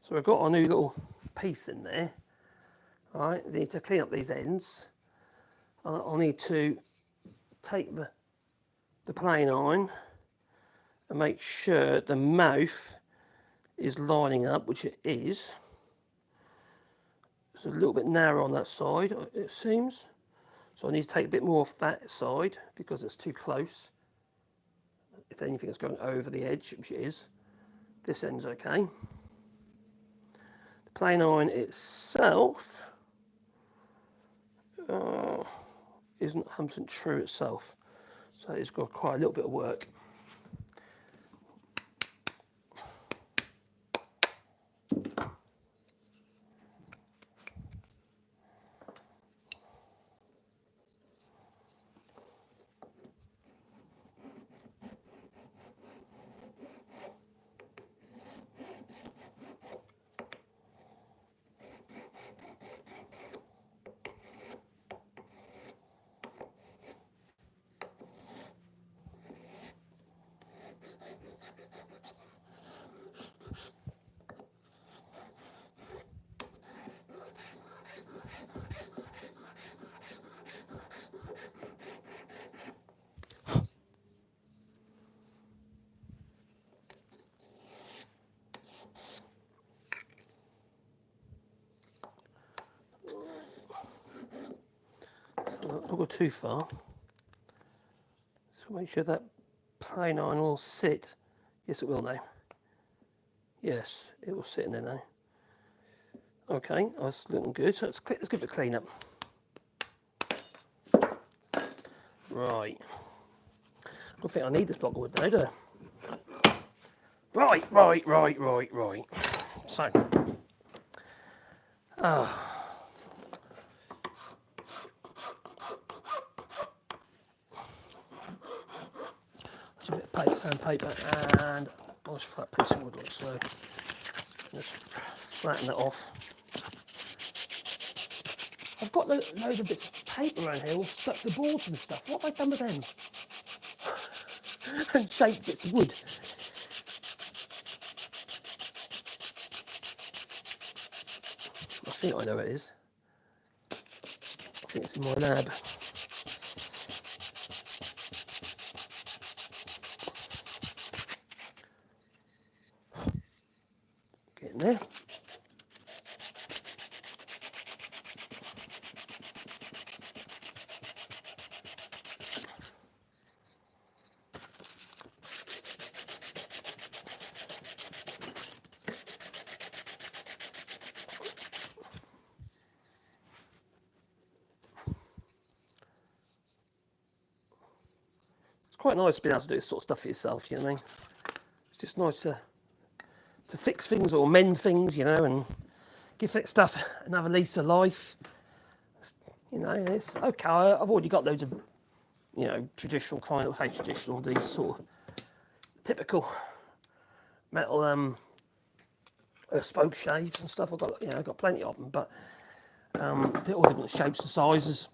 So we've got our new little piece in there. All right, I need to clean up these ends. I'll need to take the plane iron and make sure the mouth is lining up, which it is. It's a little bit narrow on that side, it seems. So I need to take a bit more off that side because it's too close. If anything is going over the edge, which it is, this end's okay. The plane iron itself isn't 100% true itself, so it's got quite a little bit of work. Don't go too far. So make sure that plane iron will sit. Yes, it will now. Yes, it will sit in there now. Okay, that's looking good. So let's give it a clean up. Right. I don't think I need this block of wood now, do I? Right. So. A bit of paper, sandpaper, and a nice flat piece of wood. So let's flatten that off. I've got loads of bits of paper around here, all stuck to the boards and stuff. What have I done with them? And shaped bits of wood. I think I know what it is. I think it's in my lab. Get in there. Quite nice to be able to do this sort of stuff for yourself, you know what I mean? It's just nice to fix things or mend things, you know, and give that stuff another lease of life. You know, it's okay. I've already got loads of, you know, traditional kind, I'll say traditional, these sort of typical metal spoke shaves and stuff. I've got plenty of them, but they're all different shapes and sizes.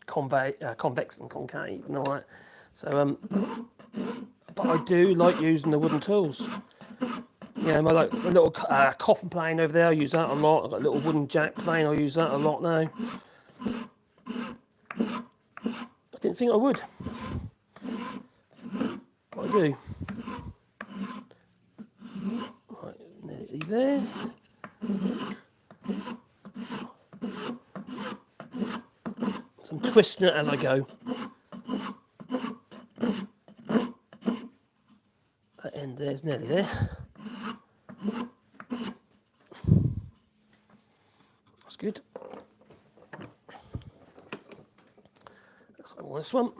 Convex and concave and all that. So, but I do like using the wooden tools. Yeah, my little coffin plane over there, I use that a lot. I've got a little wooden jack plane, I use that a lot now. I didn't think I would, but I do. Right, nearly there. So I'm twisting it as I go. That end there's nearly there. That's good. So this one.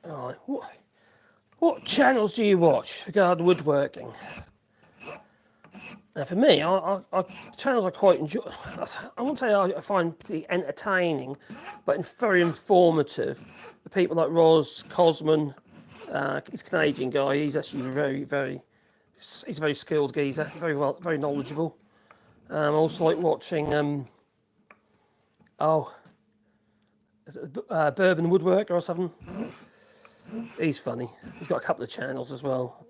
All right. What channels do you watch regarding woodworking? Now, for me, channels I quite enjoy. I won't say I find the entertaining, but very informative. The people like Roz Cosman, he's a Canadian guy. He's actually he's a very skilled geezer, very knowledgeable. I also like watching. Is it Bourbon Woodworker or something? He's funny. He's got a couple of channels as well.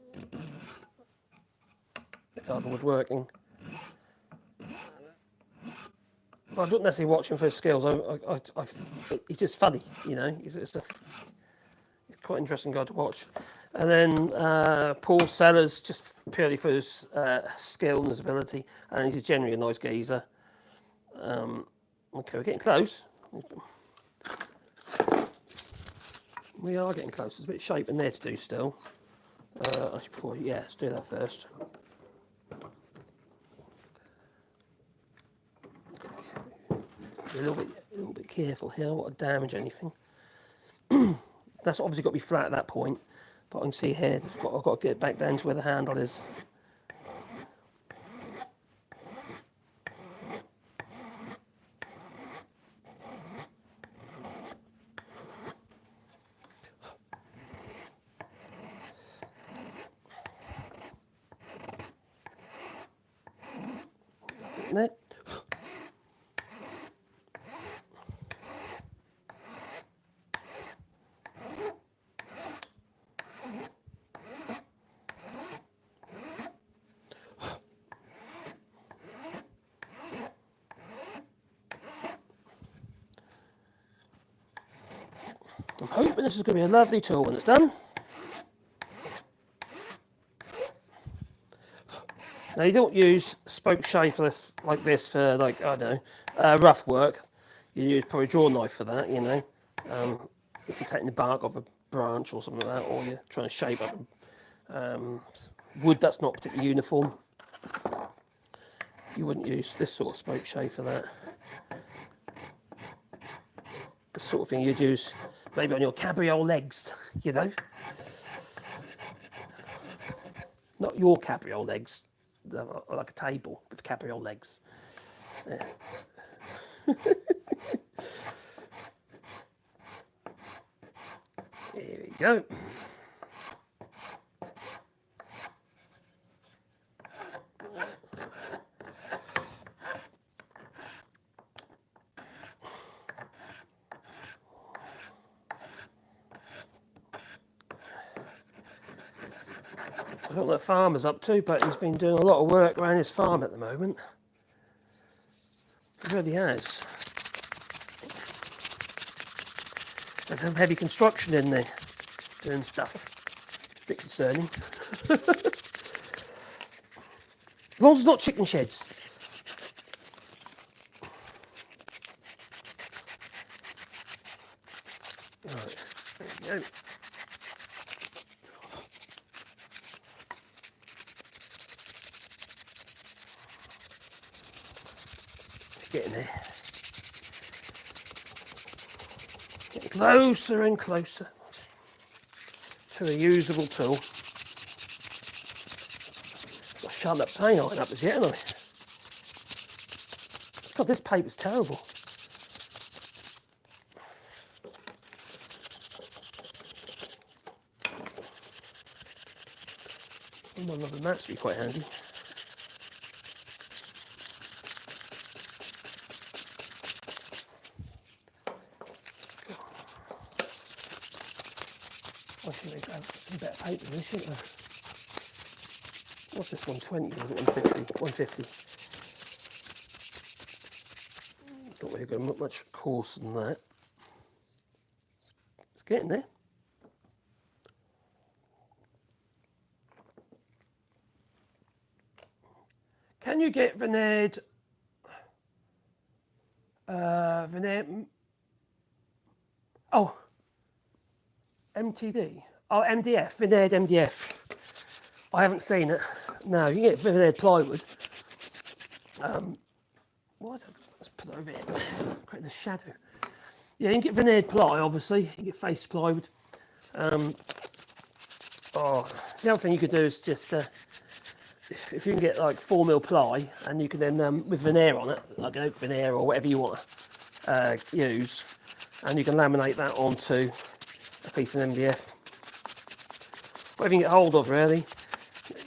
Garden woodworking. Well, I don't necessarily watch him for his skills. He's just funny, you know. He's quite an interesting guy to watch. And then Paul Sellers, just purely for his skill and his ability, and he's generally a nice geezer. Okay, we're getting close. We are getting close. There's a bit of shape in there to do still. Actually, let's do that first. Be a little bit careful here. I don't want to damage anything. That's obviously got to be flat at that point, but I can see here I've got to get it back down to where the handle is. There. I'm hoping this is going to be a lovely tool when it's done. Now you don't use spoke shave like this for I don't know, rough work. You use probably a draw knife for that, you know. If you're taking the bark off a branch or something like that, or you're trying to shape up wood that's not particularly uniform, you wouldn't use this sort of spoke shave for that. The sort of thing you'd use maybe on your cabriole legs, you know. Not your cabriole legs, like a table with cabriole legs. Yeah. Here we go. I don't know what Farmer's up to, but he's been doing a lot of work around his farm at the moment. He really has. There's some heavy construction in there, doing stuff. A bit concerning. As long as it's not chicken sheds. Right, there we go. Getting there. Getting closer and closer to a usable tool. I sharpened that paint iron up as yet, haven't I? God, this paper's terrible. One of the mats would be quite handy. I should have a better paper than this, shouldn't I? What's this, 120 or is it 150? 150. Not really going much coarser than that. It's getting there. Can you get veneered? Oh, MTD. Oh, MDF, veneered MDF. I haven't seen it. No, you can get veneered plywood. What? Let's put it over here. Create the shadow. Yeah, you can get veneered ply, obviously. You can get face plywood. The other thing you could do is just, if you can get like 4mm ply, and you can then, with veneer on it, like an oak veneer or whatever you want to use, and you can laminate that onto a piece of MDF. Whatever you can get hold of, really.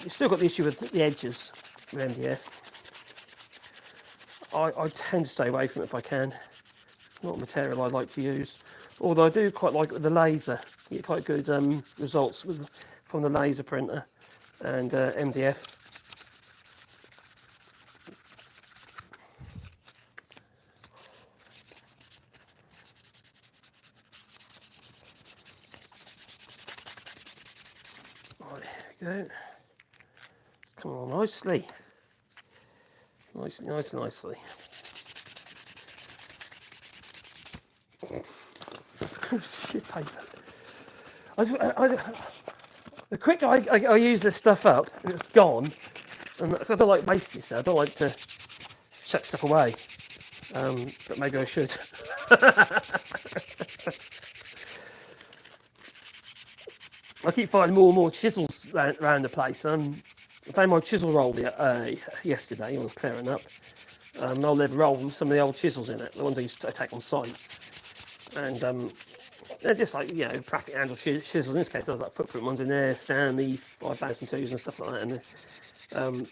You've still got the issue with the edges with MDF. I tend to stay away from it if I can. It's not a material I like to use. Although I do quite like it with the laser. You get quite good results from the laser printer and MDF. Right, there we go. Come on, nicely. Nicely. Shit paper. The quicker I use this stuff up, it's gone. And I don't like wasting stuff. I don't like to chuck stuff away. But maybe I should. I keep finding more and more chisels around the place. I found my chisel roll yesterday when I was clearing up. An old leather roll with some of the old chisels in it, the ones I used to take on site. And they're just like, plastic handle chisels. In this case, there was like footprint ones in there, Stanley 5002s and stuff like that. And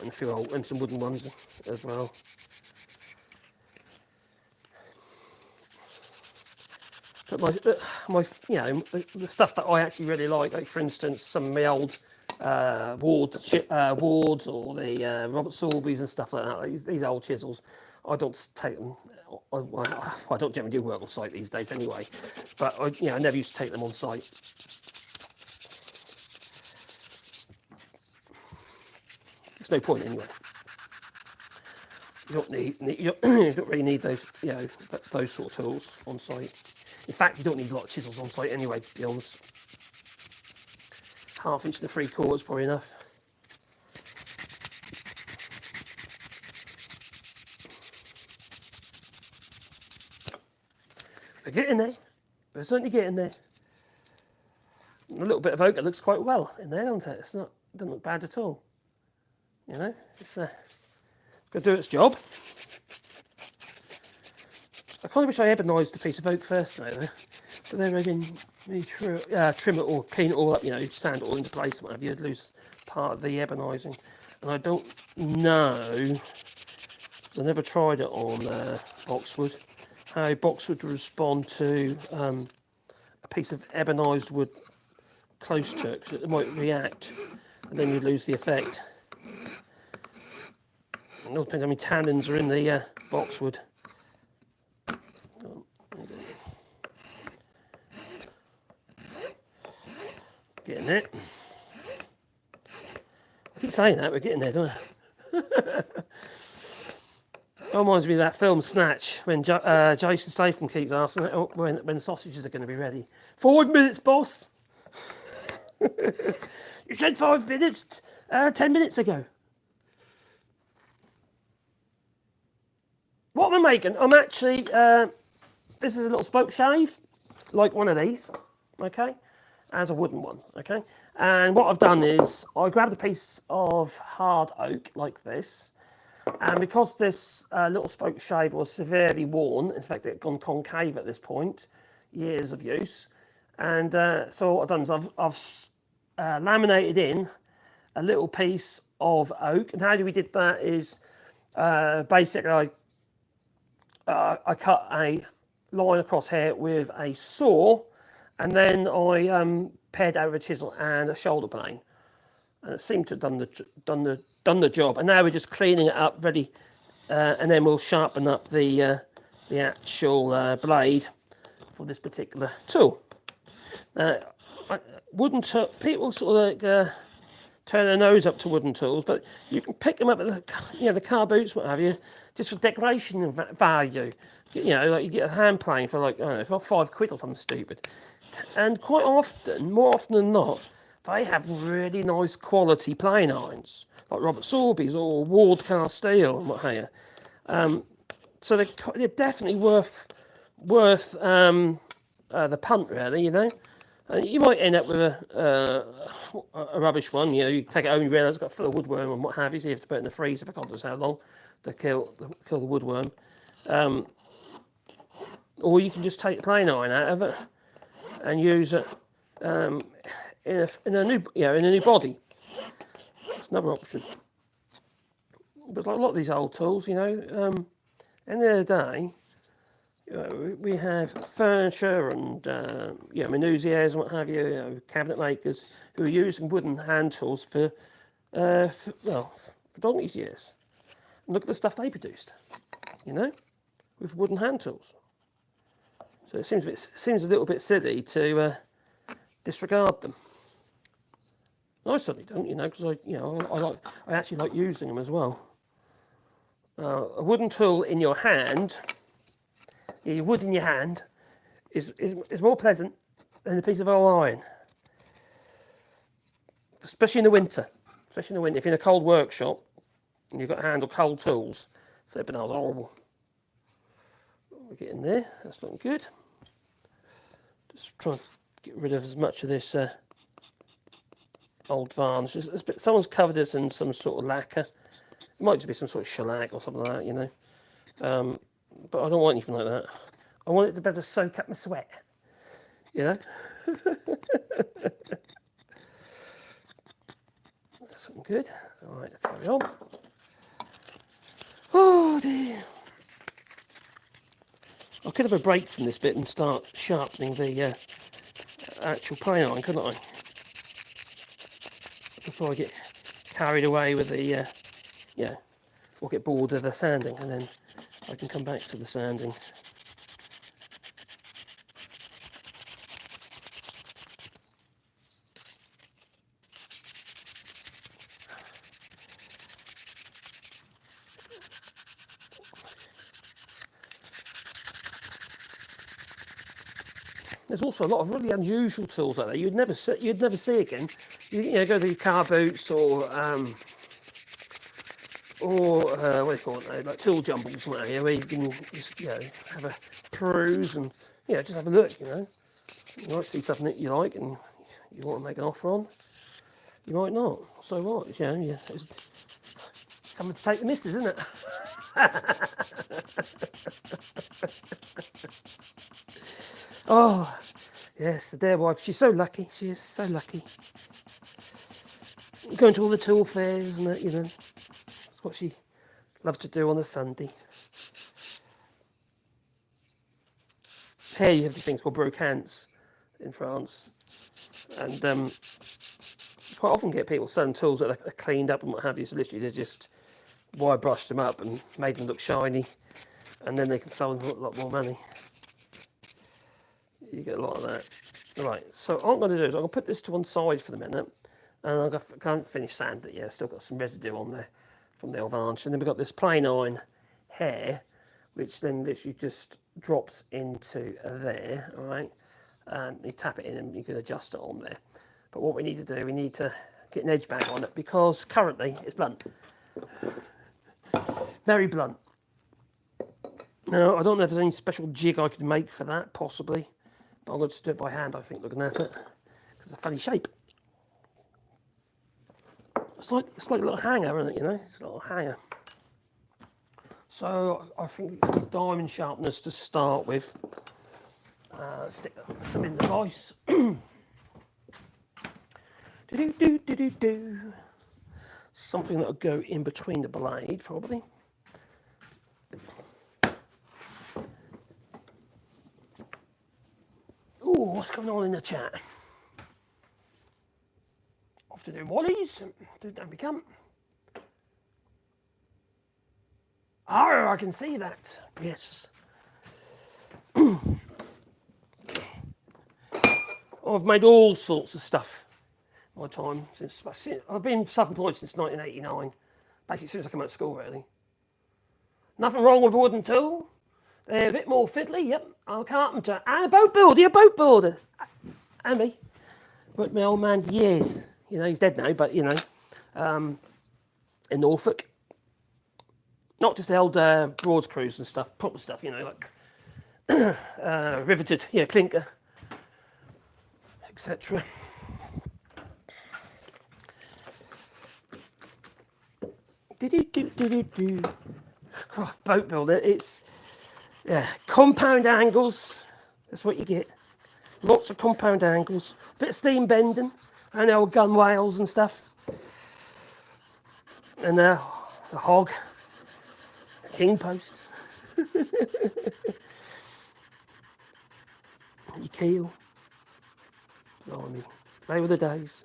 a few old, and some wooden ones as well. But the stuff that I actually really like for instance, some of my old Wards or the Robert Soulbys and stuff like that. These old chisels, I don't take them. I don't generally do work on site these days anyway. But I never used to take them on site. There's no point anyway. You don't really need those those sort of tools on site. In fact, you don't need a lot of chisels on site anyway, to be honest. 1/2 inch to 3/4 is probably enough. We're getting there. We're certainly getting there. A little bit of oak, it looks quite well in there, doesn't it? It doesn't look bad at all. It's going to do its job. I kind of wish I ebonised a piece of oak first, though. But then I can trim it or clean it all up, sand it all into place, whatever. You'd lose part of the ebonising. And I don't know, I never tried it on boxwood, how boxwood would respond to a piece of ebonised wood close to it, 'cause it might react, and then you'd lose the effect. It all depends how many tannins are in the boxwood. Getting it. I keep saying that, we're getting there, don't I? That reminds me of that film Snatch, when Jason Statham keeps asking when the sausages are going to be ready. 5 minutes, boss! You said 5 minutes 10 minutes ago. What am I making? I'm actually, this is a little spoke shave, like one of these, okay? As a wooden one, okay? And what I've done is I grabbed a piece of hard oak like this, and because this little spoke shave was severely worn, in fact it had gone concave at this point, years of use, and so what I've done is I've laminated in a little piece of oak. And how we did that is basically I cut a line across here with a saw, and then I pared out with a chisel and a shoulder plane, and it seemed to have done the job. And now we're just cleaning it up, ready, and then we'll sharpen up the actual blade for this particular tool. Wooden tool, people sort of turn their nose up to wooden tools, but you can pick them up at the car boots, what have you, just for decoration value. Like you get a hand plane for like, I don't know, for £5 or something stupid. And quite often, more often than not, they have really nice quality plane irons, like Robert Sorby's or Ward cast steel and what have you. So they're definitely worth the punt, really, you know. You might end up with a rubbish one. You know, you take it home and you realise it's got full of woodworm and what have you. So you have to put it in the freezer for God knows how long to kill the woodworm. Or you can just take the plane iron out of it and use it in a new body. It's another option. But like a lot of these old tools, you know, in the end of the day, we have furniture and menuisiers and what have you, cabinet makers who are using wooden hand tools for donkey's years. And look at the stuff they produced, you know, with wooden hand tools. So it seems a little bit silly to disregard them. I certainly don't, you know, because I actually like using them as well. A wooden tool in your hand. Your wood in your hand is more pleasant than a piece of old iron. Especially in the winter. If you're in a cold workshop and you've got to handle cold tools, flipping hell's horrible. We get in there, that's looking good. Just try and get rid of as much of this old varnish. Someone's covered this in some sort of lacquer. It might just be some sort of shellac or something like that, you know. But I don't want anything like that. I want it to better soak up my sweat, you know. That's looking good. All right, carry on. Oh dear. I could have a break from this bit and start sharpening the actual plane iron, couldn't I? Before I get carried away with the, or get bored of the sanding, and then I can come back to the sanding. There's also a lot of really unusual tools out there you'd never see again. You go to your car boots or what do you call it, like tool jumbles, where you can just have a peruse and just have a look. You might see something that you like and you want to make an offer on. You might not. So what? It's something to take the missus, isn't it? Oh, yes, the dear wife. She's so lucky. She is so lucky. Going to all the tool fairs and that, that's what she loves to do on a Sunday. Here you have these things called brocants in France, and you quite often get people selling tools that are cleaned up and what have you. So literally, they just wire brushed them up and made them look shiny, and then they can sell them for a lot more money. You get a lot of that. Right, so what I'm going to do is I'm going to put this to one side for the minute, and I can't finish sand it yet. Still got some residue on there from the old varnish, and then we've got this plain iron here, which then literally just drops into there. All right, and you tap it in, and you can adjust it on there. But what we need to do, we need to get an edge bag on it because currently it's blunt, very blunt. Now I don't know if there's any special jig I could make for that, possibly. But I'm going to just do it by hand, I think, looking at it, because it's a funny shape. It's like a little hanger, isn't it? It's a little hanger. So I think it's diamond sharpness to start with. Stick some in the vise. Something that'll go in between the blade, probably. Oh, what's going on in the chat? Afternoon, Wally's. Don't become. Oh, I can see that. Yes. I've made all sorts of stuff in my time since I've been self-employed since 1989. Basically, since I came out of school, really. Nothing wrong with a wooden tool. They're a bit more fiddly, yep. I'm a carpenter and a boat builder. You're a boat builder. And me. Worked with my old man for years. You know, he's dead now, but, you know, in Norfolk. Not just the old Broads cruise and stuff, proper stuff, you know, like riveted, yeah, clinker, etc. Oh, boat builder, it's compound angles. That's what you get. Lots of compound angles, bit of steam bending, and old gunwales and stuff, and the hog, king post, your keel. Blimey, they were the days.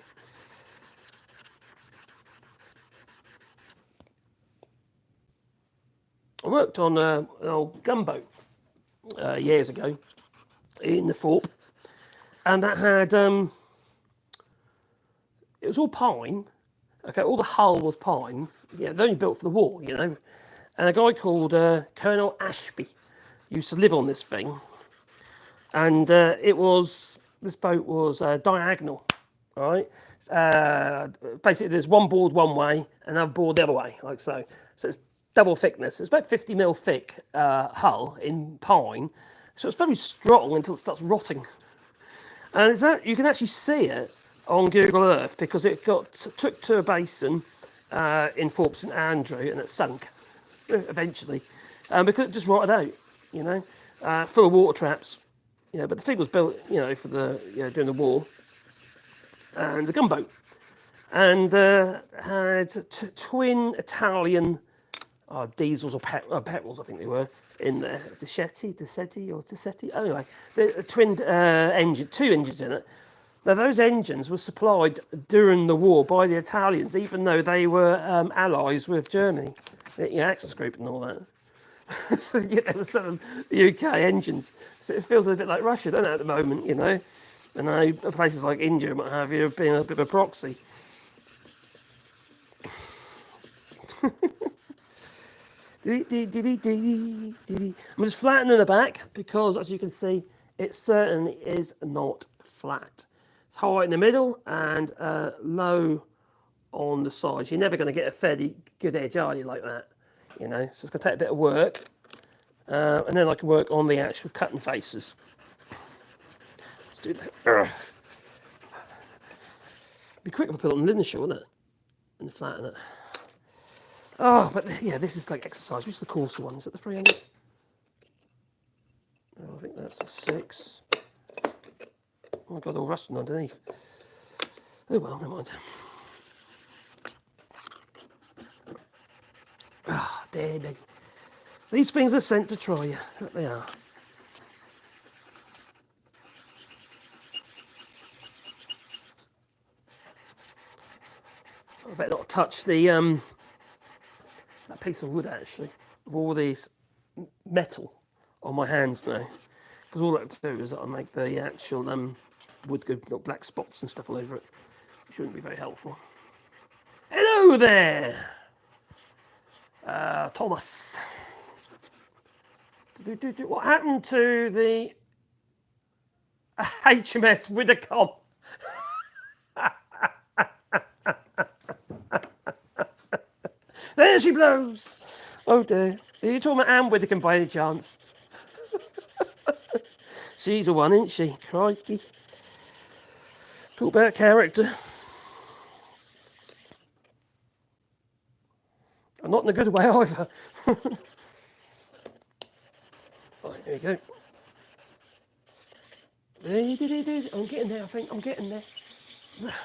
I worked on an old gunboat years ago in the Thorpe, and that had it was all pine. Okay, all the hull was pine. Yeah, they only built for the war, you know. And a guy called Colonel Ashby used to live on this thing, and this boat was diagonal, all right. Basically, there's one board one way, another board the other way, like so. So it's double thickness. It's about 50 mil thick hull in pine, so it's very strong until it starts rotting. And you can actually see it on Google Earth because it took to a basin in Thorpe St Andrew and it sunk eventually because it just rotted out, you know, full of water traps. You know, but the thing was built, you know, for during the war, and a gunboat, and had twin Italian diesels or petrels, I think they were, in there. Dissetti. Anyway, the twin engine, two engines in it. Now those engines were supplied during the war by the Italians, even though they were allies with Germany, the Axis group and all that. So yeah, there were some UK engines. So it feels a bit like Russia, doesn't it, at the moment, you know? And now places like India and what have you have been a bit of a proxy. I'm just flattening the back because, as you can see, it certainly is not flat. It's high in the middle and low on the sides. You're never going to get a fairly good edge, are you, like that? You know, so it's going to take a bit of work. And then I can work on the actual cutting faces. Let's do that. Be quick if I put it on the linear, wouldn't it? And flatten it. Oh, but yeah, this is like exercise. Which is the coarser one? Is it the 300? Oh, I think that's a 6. Oh my god, all rusting underneath. Oh well, never mind. Ah, dear me. These things are sent to try you. They are. I better not touch the that piece of wood actually, with all these metal on my hands now, because all I have to do is I'll make the actual wood go little black spots and stuff all over it. It shouldn't be very helpful. Hello there, Thomas. What happened to the HMS Widdicombe? There she blows. Oh dear. Are you talking about Anne Widdicombe by any chance? She's a one, isn't she? Crikey. Talk about character. And not in a good way either. Right, there you go. I'm getting there, I think. I'm getting there.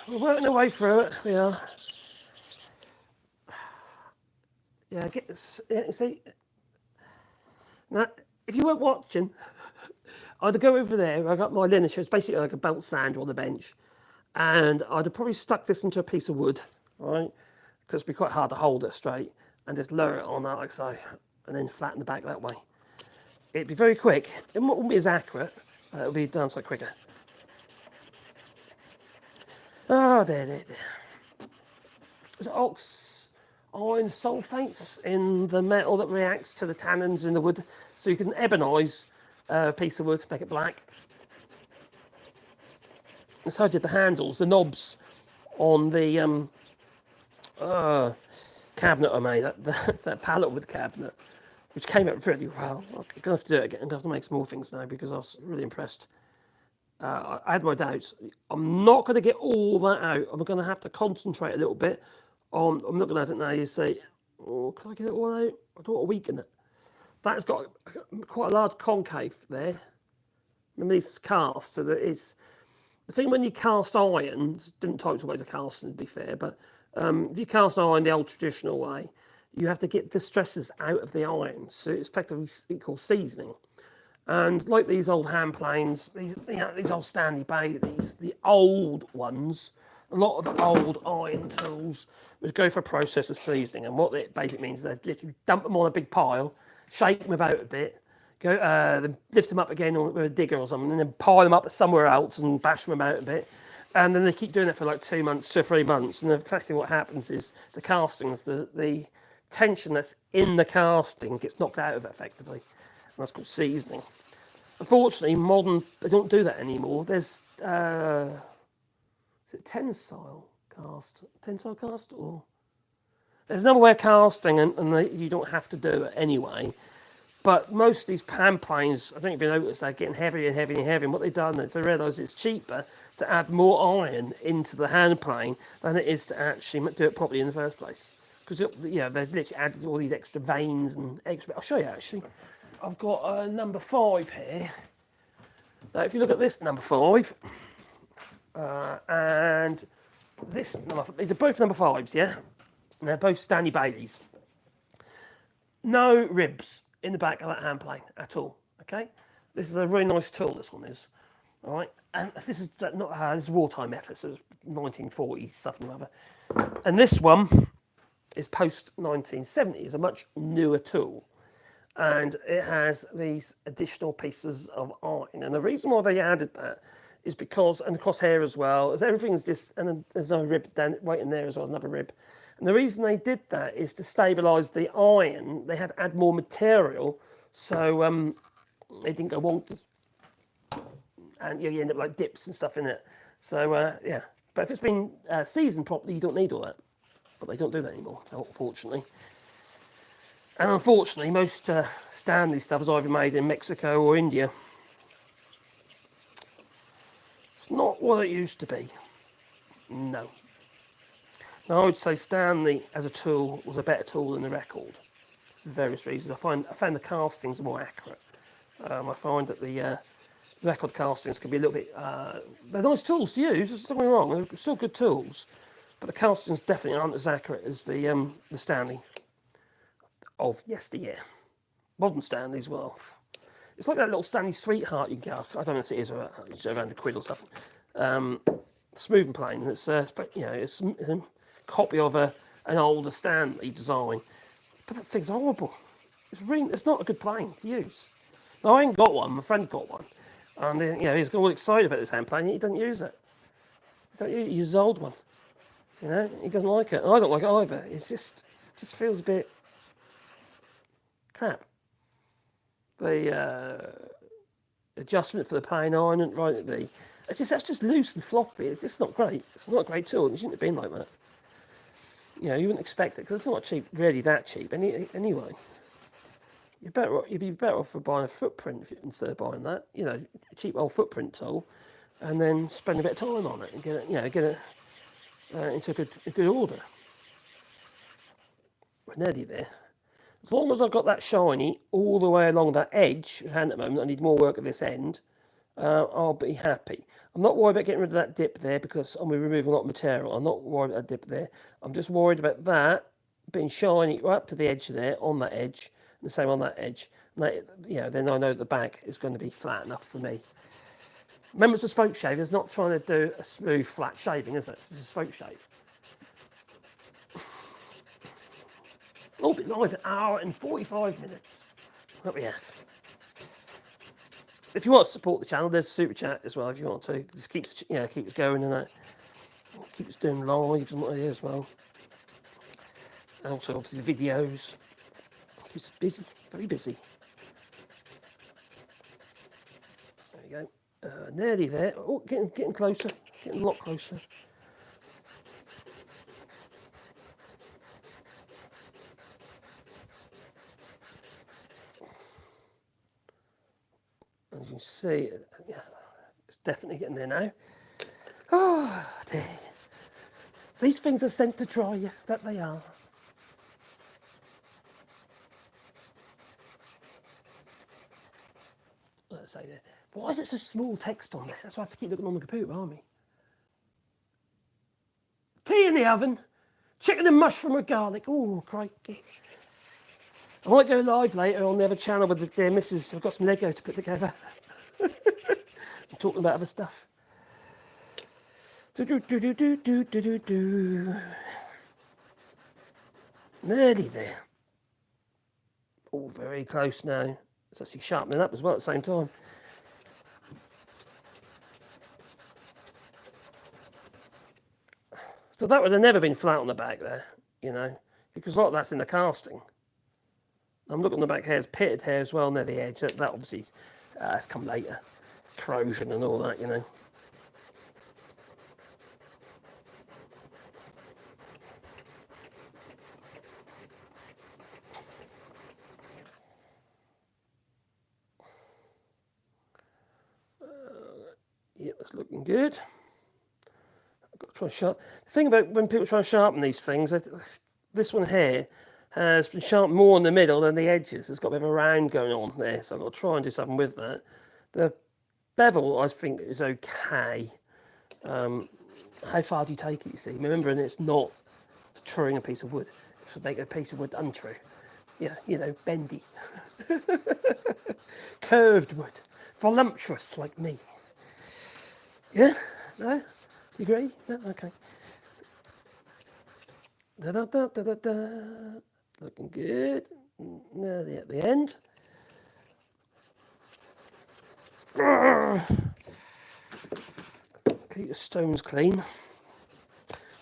We're working our way through it. We are. Yeah, see. Now, if you weren't watching, I'd go over there. I got my linen shirt. It's basically like a belt sander on the bench, and I'd have probably stuck this into a piece of wood, right? Because it'd be quite hard to hold it straight, and just lower it on that like so, and then flatten the back that way. It'd be very quick. It wouldn't be as accurate. It'll be done so quicker. Oh, there. It's iron sulfates in the metal that reacts to the tannins in the wood, so you can ebonize a piece of wood, make it black. That's how I did the handles, the knobs on the cabinet I made, that pallet wood cabinet, which came out really well. I'm going to have to do it again. I'm going to have to make some more things now because I was really impressed. I had my doubts. I'm not going to get all that out. I'm going to have to concentrate a little bit on. I'm not going to have it now. You say, oh, can I get it all out? I don't want to weaken it. That's got quite a large concave there. Remember these casts, so that is the thing when you cast iron. Different types of ways of casting, to be fair, but if you cast iron the old traditional way, you have to get the stresses out of the iron. So it's effectively called seasoning. And like these old hand planes, these old Stanley Baileys, the old ones, a lot of old iron tools would go for a process of seasoning. And what it basically means is they literally dump them on a big pile, shake them about a bit, then lift them up again with a digger or something, and then pile them up somewhere else and bash them about a bit. And then they keep doing it for like 2 months, 2 or 3 months. And effectively what happens is the castings, the tension that's in the casting gets knocked out of it effectively. And that's called seasoning. Unfortunately, modern, they don't do that anymore. There's, is it tensile cast? Or there's another way of casting, and you don't have to do it anyway. But most of these hand planes, I don't even notice, they're getting heavier and heavier and heavier. And what they've done is they realise it's cheaper to add more iron into the hand plane than it is to actually do it properly in the first place. Because they've literally added all these extra veins and extra. I'll show you actually. I've got a number 5 here. Now, if you look at this number 5, and this these are both number 5s, yeah? And they're both Stanley Baileys. No ribs in the back of that hand plane at all, okay? This is a really nice tool, this one is, all right? And this is this is wartime effort, so it's 1940s, something or other. And this one is post-1970s, it's a much newer tool. And it has these additional pieces of iron. And the reason why they added that is because, and the crosshair as well, everything's just, and then there's no rib down right in there as well, another rib. And the reason they did that is to stabilise the iron. They had to add more material, so they didn't go wonky. And you end up like dips and stuff in it. So, yeah. But if it's been seasoned properly, you don't need all that. But they don't do that anymore, unfortunately. And unfortunately, most Stanley stuff is either made in Mexico or India. It's not what it used to be. No. Now, I would say Stanley as a tool was a better tool than the record. For various reasons. I found the castings more accurate. I find that the record castings can be a little bit... they're nice tools to use, there's nothing wrong. They're still good tools. But the castings definitely aren't as accurate as the Stanley of yesteryear. Modern Stanley as well. It's like that little Stanley Sweetheart you can get. I don't know if it is around £1 or something. Smooth and plain. It's it's a copy of an older Stanley design. But that thing's horrible. It's not a good plane to use. Now, I ain't got one. My friend got one, and he's all excited about this hand plane. He doesn't use it. He uses his old one. He doesn't like it. And I don't like it either. It just feels a bit crap. The adjustment for the plane iron isn't right at the. That's just loose and floppy. It's just not great. It's not a great tool. It shouldn't have been like that. You wouldn't expect it because it's not cheap, really that cheap. Anyway, you'd be better off for buying a footprint instead of buying that. A cheap old footprint tool, and then spend a bit of time on it and get it into a good order. We're nearly there. As long as I've got that shiny all the way along that edge, at the moment, I need more work at this end, I'll be happy. I'm not worried about getting rid of that dip there because I'm removing a lot of material. I'm not worried about that dip there. I'm just worried about that being shiny right up to the edge there, on that edge, and the same on that edge. And then I know the back is going to be flat enough for me. Remember, it's a spoke shave. It's not trying to do a smooth, flat shaving, is it? It's a spoke shave. All been live an hour and 45 minutes. What we have. If you want to support the channel, there's a super chat as well if you want to. It just keeps going and that. Keeps doing lives and what it is as well. And also, obviously, videos. It's busy, very busy. There we go. Nearly there. Oh, getting closer. Getting a lot closer. As you can see, it's definitely getting there now. Oh, dear. These things are sent to dry you, that they are. Let's say there. Why is it so small text on there? That's why I have to keep looking on the computer, aren't we? Tea in the oven. Chicken and mushroom with garlic. Oh, crikey. I might go live later on the other channel with the dear missus. I've got some Lego to put together. I'm talking about other stuff. Nearly there. Oh, very close now. It's actually sharpening up as well at the same time. So that would have never been flat on the back there, you know, because a lot of that's in the casting. I'm looking at the back here, it's pitted here as well near the edge. That obviously has come later. Corrosion and all that, you know. Yeah, it's looking good. I've got to try sharp. The thing about when people try and sharpen these things, this one here has been sharpened more in the middle than the edges. It's got a bit of a round going on there, so I've got to try and do something with that. The bevel, I think, is okay. How far do you take it, you see? Remembering it's not for truing a piece of wood. It's to make a piece of wood untrue. Yeah, you know, bendy. Curved wood. Voluptuous like me. Yeah? No? You agree? No? Okay. Da, da, da, da, da, da. Looking good. Nearly at the end. Keep your stones clean.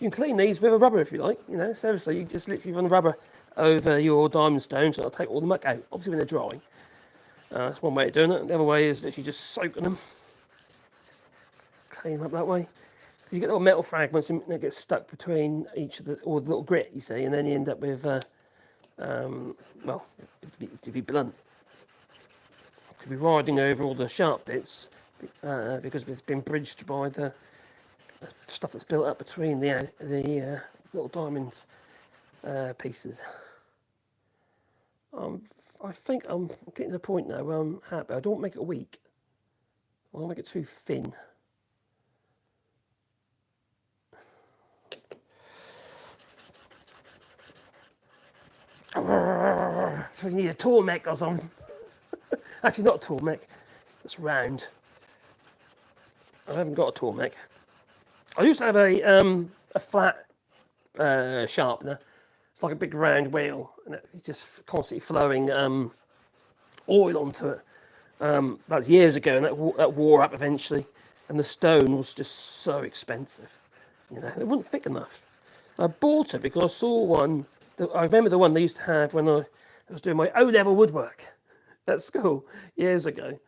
You can clean these with a rubber if you like. You know, seriously, you just literally run the rubber over your diamond stones and it'll take all the muck out. Obviously when they're dry. That's one way of doing it. The other way is literally just soaking them. Clean them up that way. You get little metal fragments and they get stuck between each of the little grit, you see, and then you end up with, well, to be blunt, to be riding over all the sharp bits because it's been bridged by the stuff that's built up between the little diamond pieces. I think I'm getting to the point now where I'm happy. I don't make it weak. I don't make it too thin. So you need a tall mech or something. Actually, not a tall mech. It's round. I haven't got a tall mech. I used to have a flat sharpener. It's like a big round wheel, and it's just constantly flowing oil onto it. That was years ago, and that wore up eventually. And the stone was just so expensive. You know, it wasn't thick enough. I bought it because I saw one. I remember the one they used to have when I was doing my O-level woodwork at school years ago.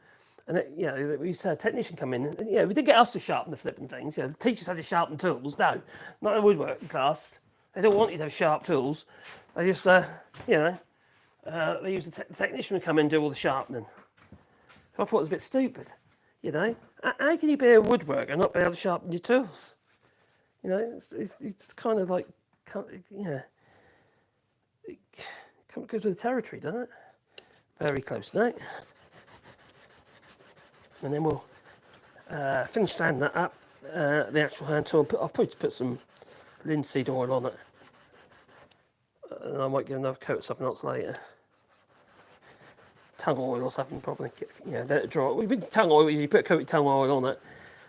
And you know, we used to have a technician come in. And, we didn't get us to sharpen the flipping things. You know, the teachers had to sharpen tools. No, not in a woodworking class. They don't want you to have sharp tools. They just, they used the technician to come in and do all the sharpening. I thought it was a bit stupid. You know, how can you be a woodworker and not be able to sharpen your tools? You know, it's kind of like, yeah. It goes with the territory, doesn't it? Very close now. And then we'll finish sanding that up, the actual hand tool. I'll probably put some linseed oil on it. And I might give another coat of something else later. Tung oil or something, probably. Let it dry. With tung oil, you put a coat of tung oil on it,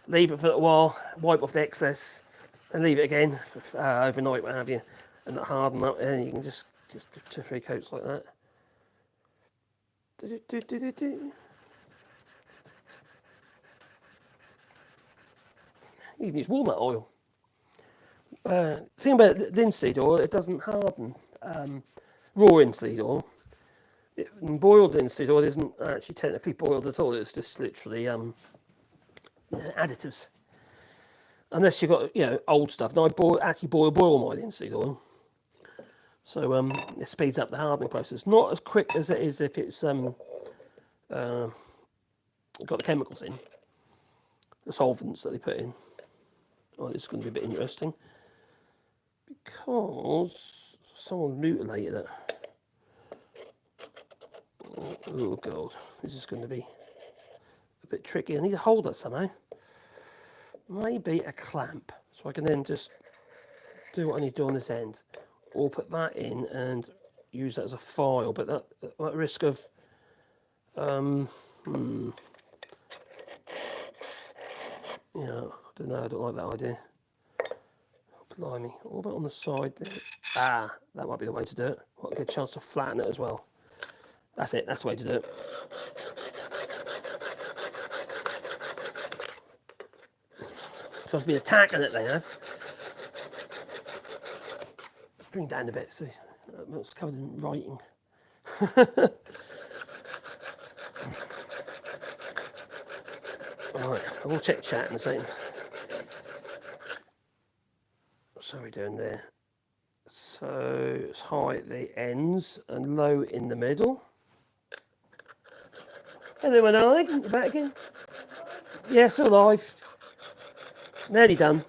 leave it for a while, wipe off the excess, and leave it again for, overnight, what have you, and harden up, and you can just 2 or 3 coats like that. You can use walnut oil. The thing about linseed oil, it doesn't harden raw linseed oil. Boiled linseed oil isn't actually technically boiled at all. It's just literally additives. Unless you've got old stuff. No, I actually boil my linseed oil. So it speeds up the hardening process. Not as quick as it is if it's got the chemicals in, the solvents that they put in. Oh, this is going to be a bit interesting because someone mutilated it. Oh god, this is going to be a bit tricky. I need to hold that somehow. Maybe a clamp, so I can then just do what I need to do on this end, or put that in and use that as a file. But that at risk of yeah, I don't know. I don't like that idea. Blimey, all that on the side there. Ah, that might be the way to do it. I'll get a chance to flatten it as well. That's it. That's the way to do it. So I've been attacking it, they have. Let's bring it down a bit. See, it's covered in writing. Alright, I will check chat in a second. So we're doing there. So it's high at the ends and low in the middle. Hello, Manard, back again. Yes, alive. Nearly done.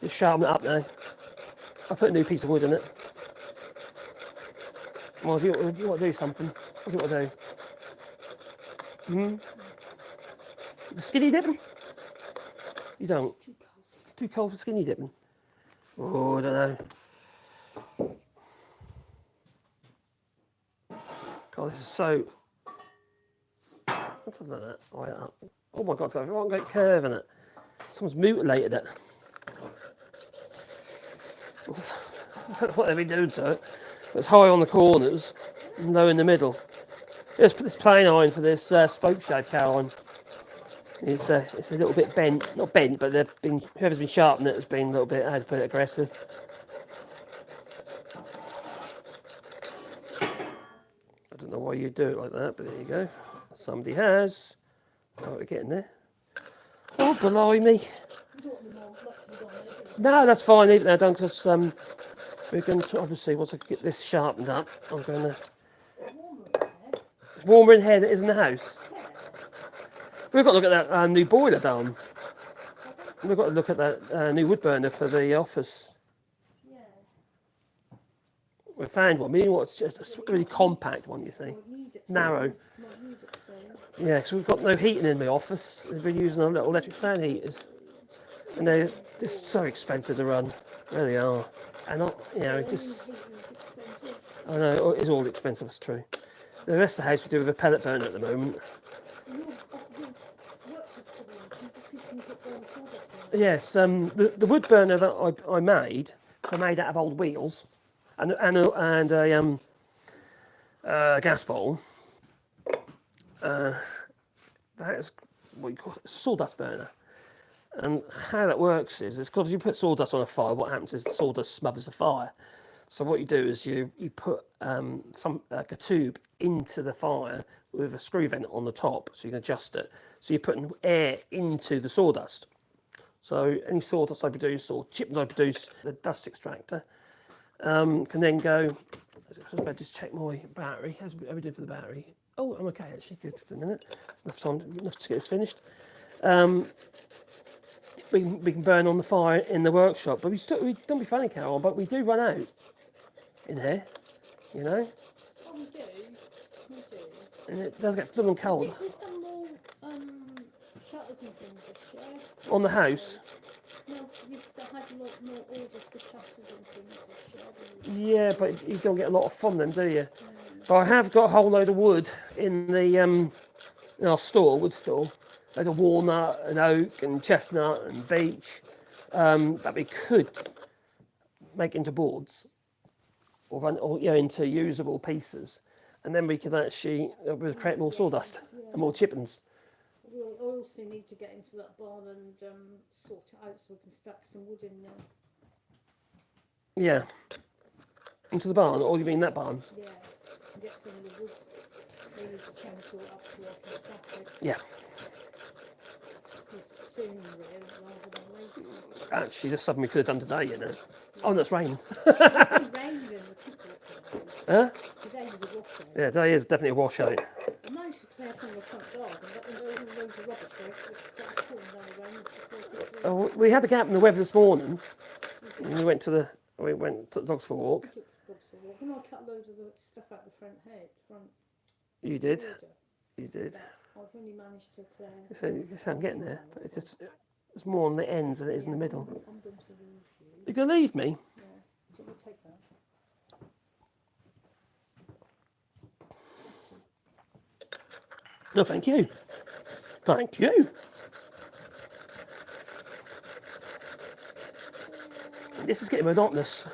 Just sharpen it up now. I'll put a new piece of wood in it. Well, if you want to do something, what do you want to do? Skinny dipping? You don't? Too cold for skinny dipping? Oh, I don't know. God, this is so... What's like that? Oh my God, it's got a wrong great curve in it. Someone's mutilated it. I don't know what they've been doing to it. It's high on the corners and low in the middle. Just put this plain iron for this spoke shave, Caroline. It's a little bit bent, not bent, but whoever's been sharpening it has been a little bit, how to put it, aggressive. I don't know why you do it like that, but there you go. Somebody has. Oh, we're getting there. Oh, blimey. No, that's fine, leave it there, don't, because we're going to, obviously, once I get this sharpened up, I'm going to... It's warmer in here than it is in the house. We've got to look at that new boiler down. We've got to look at that new wood burner for the office. Yeah. We found one. We need what's just a really compact one, you see. Narrow. Yeah, because we've got no heating in the office. We've been using our little electric fan heaters. And they're just so expensive to run. There they are. And not, just... I know, it's all expensive, it's true. The rest of the house we do with a pellet burner at the moment. Yes, the wood burner that I made, I made out of old wheels, and a gas bowl. That's what you call it, a sawdust burner. And how that works is because if you put sawdust on a fire, what happens is the sawdust smothers the fire. So what you do is you put like a tube into the fire with a screw vent on the top, so you can adjust it. So you're putting air into the sawdust. So any sawdust I produce or chips I produce, the dust extractor can then go. I was about to just check my battery. How we do for the battery? Oh, I'm okay actually. Good for a minute. Enough time, enough to get this finished. We can burn on the fire in the workshop, but we don't be funny, Carol, but we do run out in here, you know. Oh, we do. And it does get blooming cold. We've done more shutters and things this year. On the house? No, you've had a lot more orders for shutters and things this year. Yeah, but you don't get a lot from them, do you? But I have got a whole load of wood in the in our store, wood store. There's a walnut and oak and chestnut and beech that we could make into boards or into usable pieces, and then we could actually create more sawdust and more chippings. We'll also need to get into that barn and sort it out so we can stack some wood in there. Yeah. Into the barn, or you mean that barn? Yeah. And get some of the wood. They need to chainsaw it up so I can stack it. Yeah. Because soon really, rather than later. Actually, that's something we could have done today, you know. Oh, that's rain. It's been raining in the cooker today. Huh? Today was a washout. Yeah, today is definitely a washout. I managed to clear some of the front garden, but there was all loads of rubbish there. It's fallen down the rain. Oh, we had a gap in the weather this morning. And we went to the dogs for a walk. Took the dogs for a walk. And I cut loads of the stuff out the front front You did. border. You did. But I've only managed to clear. So I'm getting there, but it's more on the ends than it is in the middle. I'm going to leave you. You gonna leave me? Yeah. So we'll take that. No, thank you. Thank you. This is getting monotonous.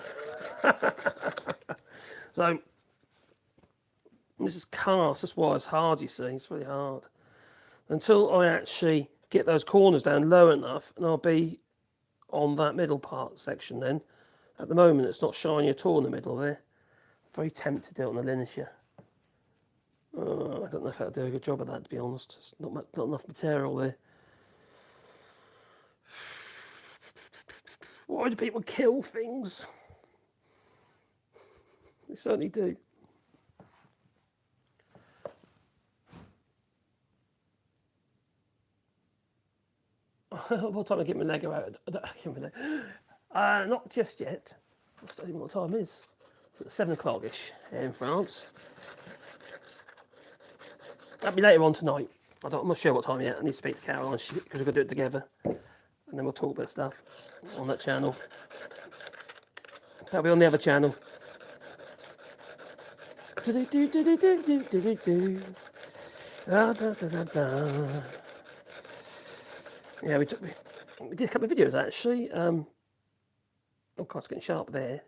So, this is cast, that's why it's hard, you see, it's really hard. Until I actually get those corners down low enough, and I'll be on that middle part section then. At the moment, it's not shiny at all in the middle there. Very tempted to do it on the linear. I don't know if I'll do a good job of that, to be honest. There's not enough material there. Why do people kill things? They certainly do. What time I get my Lego out? Not just yet. I don't know what time it is. It's 7 o'clock-ish here in France. That'll be later on tonight. I'm not sure what time yet. I need to speak to Caroline because we're going to do it together. And then we'll talk about stuff on that channel. That'll be on the other channel. Yeah, we did a couple of videos actually. Oh God, it's getting sharp there,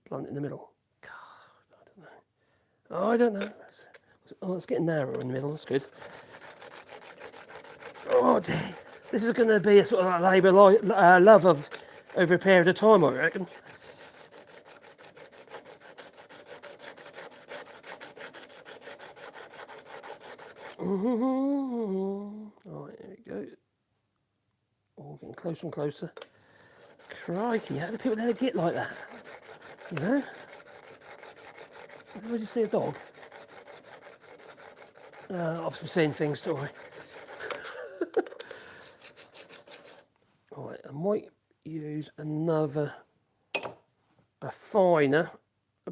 blunt in the middle. God, I don't know. Oh, it's getting narrower in the middle. That's good. Oh dear. This is going to be a sort of labour love of over a period of time, I reckon. Right, there we go. Oh, getting closer and closer. Crikey, how do people let it get like that? You know? Where did you see a dog? Obviously seeing things, don't I? Alright, I might use a finer,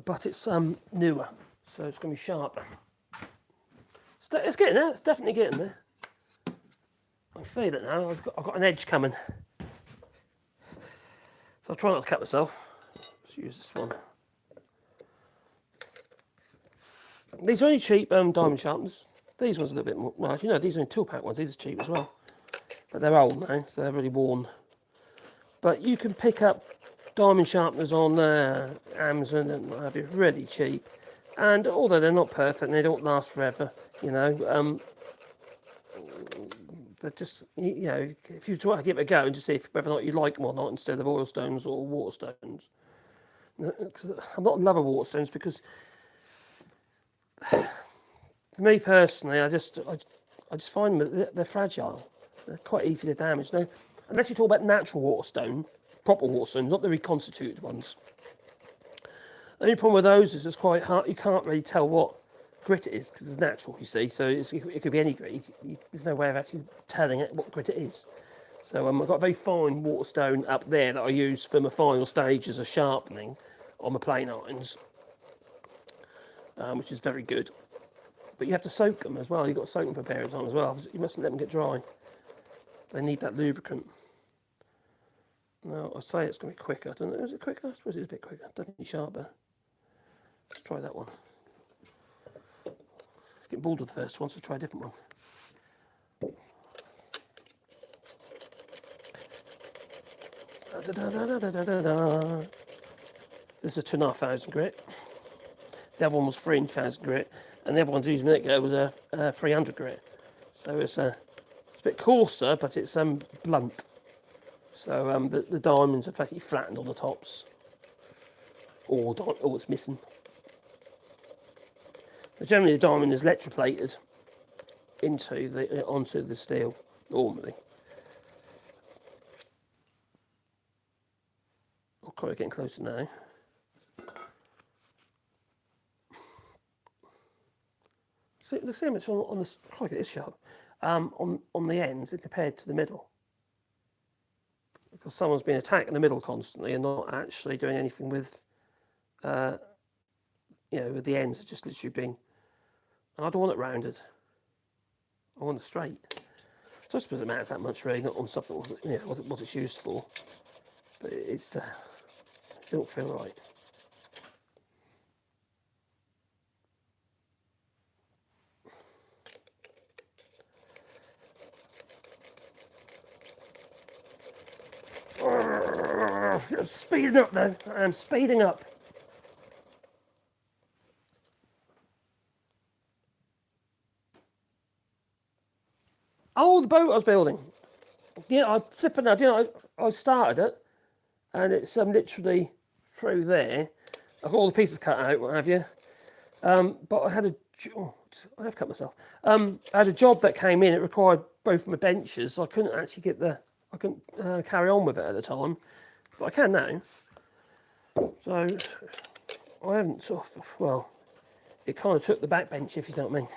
but it's newer, so it's going to be sharper. It's getting there, it's definitely getting there. I feel it now, I've got an edge coming. So I'll try not to cut myself. Let's use this one. These are only cheap diamond sharpeners. These ones are a little bit more, well, actually no, these are only tool pack ones, these are cheap as well. But they're old now, so they're really worn. But you can pick up diamond sharpeners on Amazon and have it really cheap. And although they're not perfect and they don't last forever, you know, they're just, you know, if you try to give it a go and just see whether or not you like them or not instead of oil stones or water stones. I'm not in love with water stones because, for me personally, I just find them, they're fragile. They're quite easy to damage. Now, unless you talk about natural water stone, proper water stones, not the reconstituted ones. The only problem with those is it's quite hard. You can't really tell what grit it is because it's natural, you see. So it could be any grit. There's no way of actually telling it what grit it is. So I've got a very fine water stone up there that I use for my final stage as a sharpening on my plane irons, which is very good. But you have to soak them as well. You've got to soak them for a period of time as well. You mustn't let them get dry. They need that lubricant. No, I say it's going to be quicker. I don't know. Is it quicker? I suppose it's a bit quicker. Definitely sharper. Let's try that one. Getting bored with the first one, so try a different one. This is a 2,500 grit. The other one was 3,000 grit, and the other one I used a minute ago was a 300 grit. So it's a bit coarser, but it's blunt. So the diamonds are basically flattened on the tops. or it's missing. But generally, the diamond is electroplated onto the steel normally. I'm kind of getting closer now. See how much on this. Look at this sharp. On the ends compared to the middle, because someone's been attacking the middle constantly and not actually doing anything with, with the ends. It's just literally being. And I don't want it rounded. I want it straight. So I suppose it matters that much, really, not on something what it's used for. But it don't feel right. Speeding up then. I'm speeding up. Oh, the boat I was building. Yeah, I started it, and it's literally through there. I've got all the pieces cut out, what have you. But I had I have cut myself. I had a job that came in. It required both my benches, so I couldn't actually carry on with it at the time. But I can now. So I haven't it kind of took the back bench, if you know what I mean.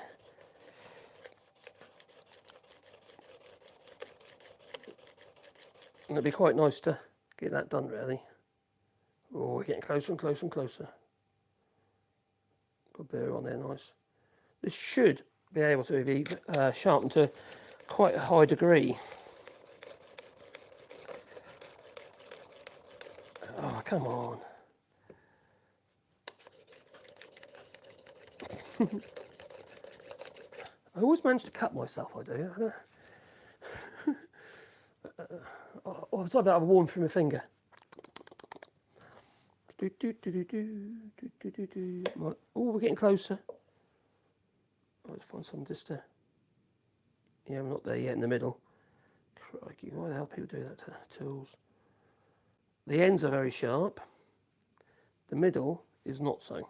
And it'd be quite nice to get that done, really. Oh, we're getting closer and closer and closer. Got a burr on there, nice. This should be able to be sharpened to quite a high degree. Oh, come on. I always manage to cut myself, I do. Or it's like that I've worn through my finger. Oh, we're getting closer. Let's find some just to... Yeah, we're not there yet in the middle. Crikey, why the hell people do that to tools? The ends are very sharp. The middle is not so.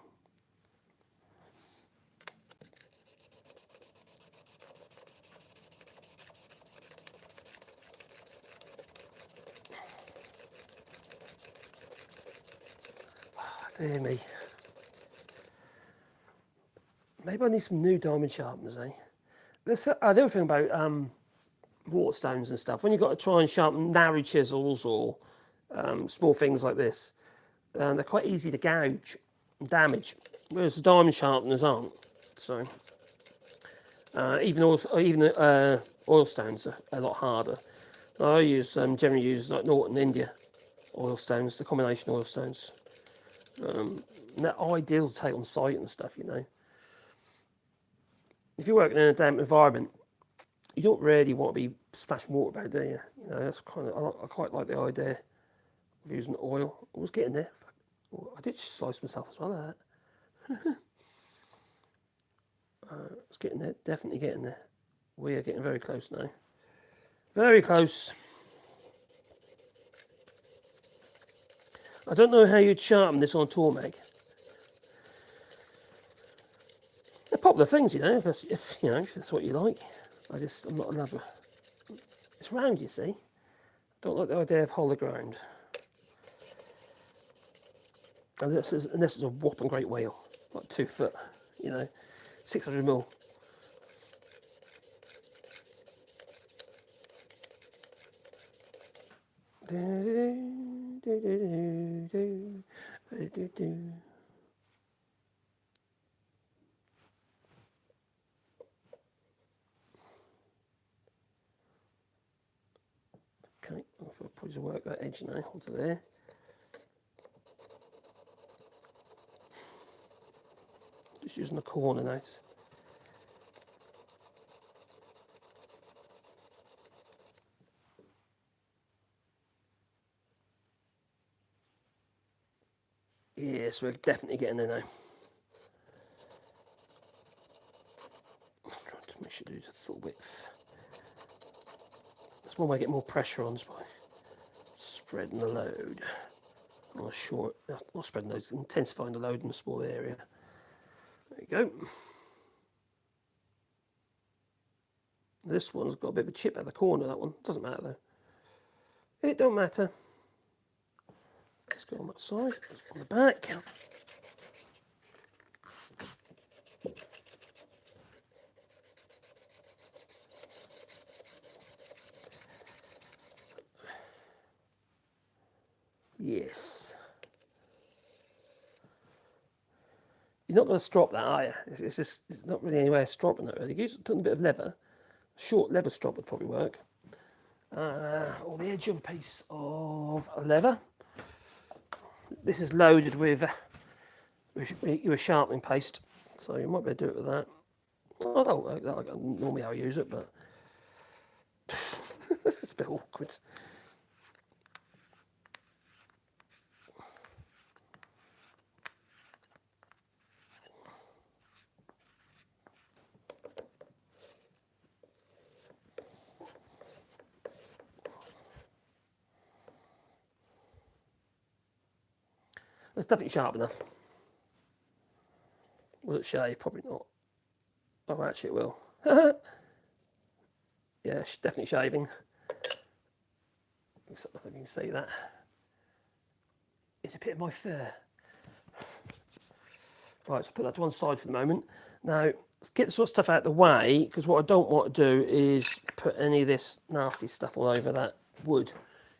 Dear me. Maybe I need some new diamond sharpeners, eh? The other thing about waterstones and stuff, when you've got to try and sharpen narrow chisels or small things like this, they're quite easy to gouge and damage, whereas the diamond sharpeners aren't. So even oil stones are a lot harder. I generally use like Norton India oil stones, the combination oil stones. And they're ideal to take on site and stuff, you know. If you're working in a damp environment, you don't really want to be splashing water about, do you? You know, that's I quite like the idea of using oil. I was getting there. I did slice myself as well at that. It's getting there, definitely getting there. We are getting very close now. Very close. I don't know how you'd sharpen this on a tool mag. They're popular things, you know, if that's what you like. I'm not a lover. It's round, you see. Don't like the idea of hollow ground. Unless it's a whopping great whale, like 2 foot, you know, 600 mil. Okay, I'll probably just work that edge now onto there. Just using the corner now. Yes, we're definitely getting there now. I'm trying to make sure to do the full width. That's one way to get more pressure on, is by spreading the load. on a short, not spreading those, intensifying the load in a small area. There you go. This one's got a bit of a chip at the corner, that one. Doesn't matter though. It don't matter. Let's go on that side, let's go on the back. Yes. You're not going to strop that, are you? It's not really any way of stropping it, really. Use a bit of leather. Short leather strop would probably work. Or the edge of a piece of leather. This is loaded with sharpening paste, so you might be able to do it with that. I don't like that, normally how I use it, but it's a bit awkward. It's definitely sharp enough. Will it shave? Probably not. Oh, actually it will. Yeah, it's definitely shaving. I don't know if you can see that. It's a bit of my fur. Right, so put that to one side for the moment. Now, let's get the sort of stuff out of the way, because what I don't want to do is put any of this nasty stuff all over that wood,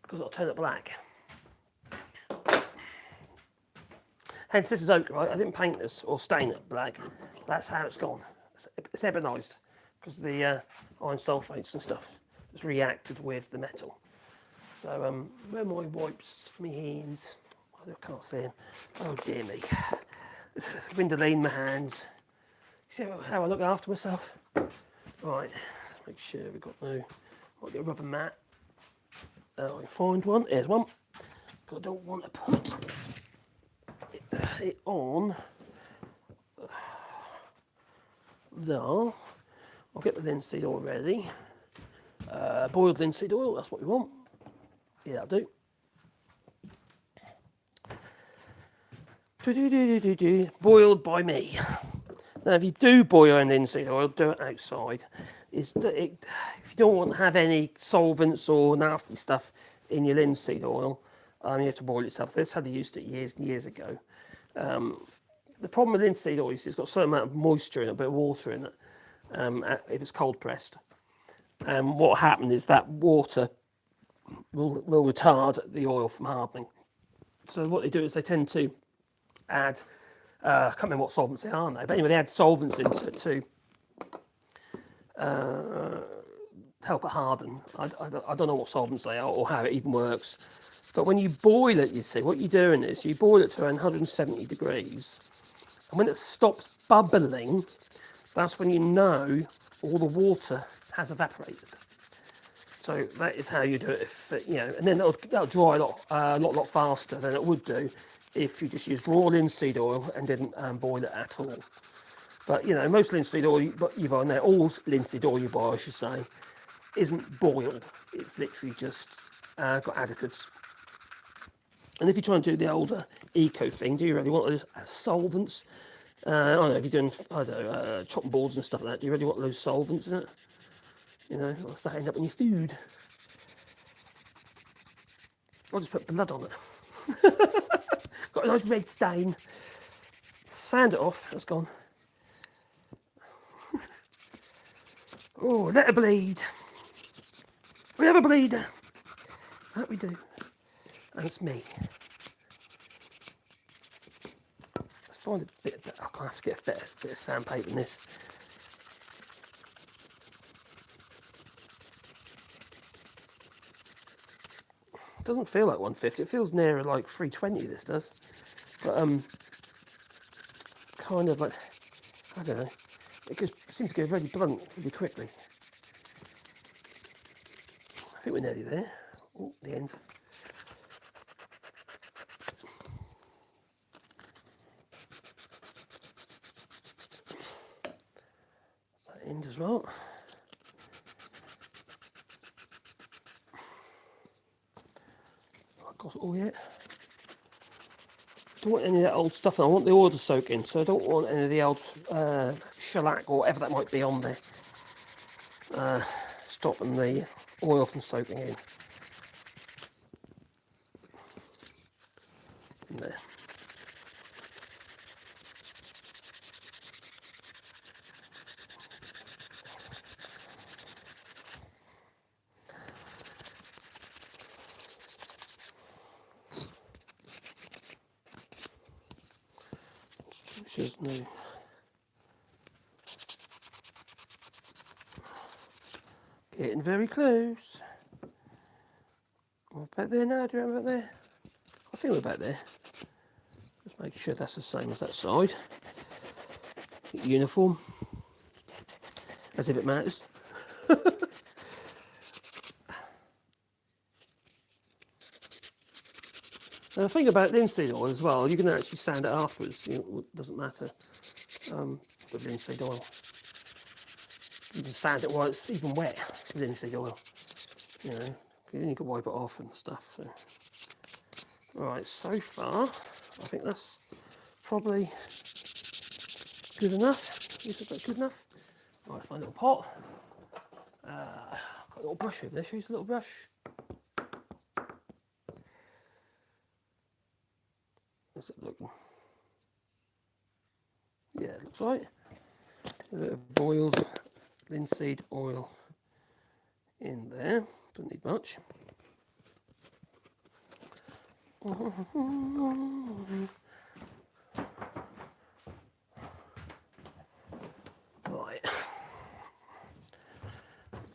because it'll turn it black. Hence, this is oak, right? I didn't paint this or stain it black. That's how it's gone. It's ebonised because of the iron sulphates and stuff has reacted with the metal. So, where are my wipes for my hands? I can't see them. Oh dear me. It's windowline in my hands. See how I look after myself? Right, let's make sure we've got no. Might get a rubber mat. I can find one. Here's one. But I don't want to put it on there. I'll get the linseed oil ready. Boiled linseed oil, that's what we want. Yeah, that'll do. Boiled by me. Now, if you do boil in linseed oil, do it outside. If you don't want to have any solvents or nasty stuff in your linseed oil, you have to boil it yourself. That's how they used it years and years ago. The problem with linseed oil is it's got a certain amount of moisture in it, a bit of water in it, if it's cold pressed. And what happened is that water will retard the oil from hardening. So what they do is they tend to add, I can't remember what solvents they are now, but anyway, they add solvents into it to help it harden. I don't know what solvents they are or how it even works. But when you boil it, you see, what you're doing is you boil it to around 170 degrees. And when it stops bubbling, that's when you know all the water has evaporated. So that is how you do it. If and then that'll dry a lot faster than it would do if you just used raw linseed oil and didn't boil it at all. But most linseed oil you buy now, all linseed oil you buy, I should say, isn't boiled. It's literally just got additives. And if you try and do the older eco thing, do you really want those solvents? I don't know, if you're doing, chopping boards and stuff like that, do you really want those solvents in it? What's that end up in your food? I'll just put blood on it. Got a nice red stain. Sand it off, that's gone. Oh, let it bleed. We have a bleeder. That we do. And it's me. Let's find a bit of, I'm going to have to get a bit of sandpaper in this. It doesn't feel like 150, it feels nearer like 320, this does. But kind of like, I don't know, it seems to go really blunt really quickly. I think we're nearly there. Oh, the end. That end as well. I've got it all yet. don't want any of that old stuff. I want the oil to soak in, so I don't want any of the old shellac or whatever that might be on there, stopping the oil from soaking in. There. She's new. Getting very close. We're about there now, do you remember about there? I think we're about there. Just make sure that's the same as that side. Uniform. As if it matters. And the thing about linseed oil as well, you can actually sand it afterwards. You know, it doesn't matter with linseed oil. You can sand it while it's even wet with linseed oil. You know, then you can wipe it off and stuff. So. Right, so far, I think that's probably good enough. Is that good enough? Right, find a little pot. Got a little brush over there. Show you a little brush. How's it looking? Yeah, it looks right. A bit of boiled linseed oil in there. Don't need much. Right.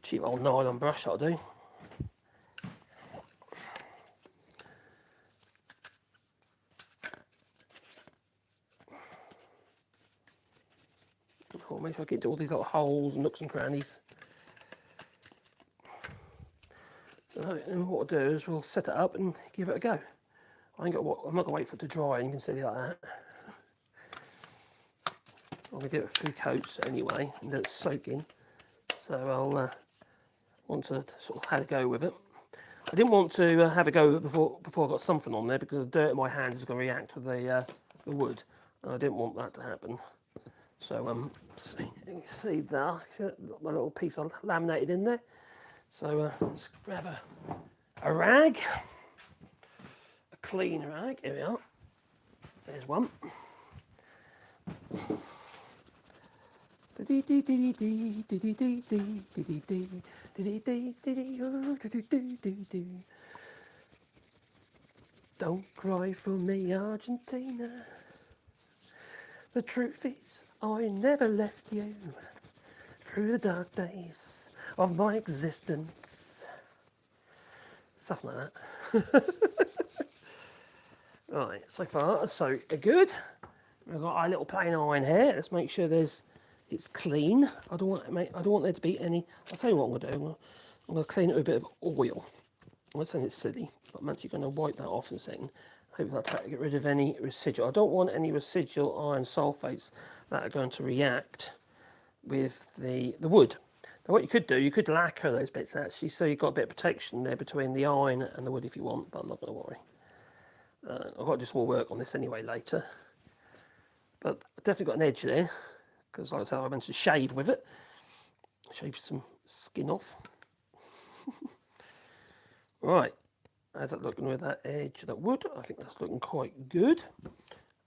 Cheap old nylon brush, that'll do. Make sure I get to all these little holes and nooks and crannies. So what we'll do is we'll set it up and give it a go. I'm not going to wait for it to dry, and you can see it like that. I'm going to give it a few coats anyway, and let it soak in. So I'll want to sort of have a go with it. I didn't want to have a go with it before I got something on there, because the dirt in my hands is going to react with the wood, and I didn't want that to happen. So see there, my little piece of laminated in there. So let's grab a rag, a clean rag. Here we are. There's one. Don't cry for me, Argentina. The truth is, I never left you through the dark days of my existence. Something like that. Right, so far so good. We've got our little plain iron here. Let's make sure it's clean. I don't want there to be any. I'll tell you what I'm going to do. I'm going to clean it with a bit of oil. I'm not saying it's silly, but I'm actually going to wipe that off in a second. Hopefully that'll get rid of any residual. I don't want any residual iron sulfates that are going to react with the wood. Now what you could do, you could lacquer those bits actually, so you've got a bit of protection there between the iron and the wood if you want, but I'm not going to worry. I've got to do some more work on this anyway later. But I've definitely got an edge there, because like I said, I managed to shave with it. Shave some skin off. Right. How's that looking with that edge of that wood? I think that's looking quite good.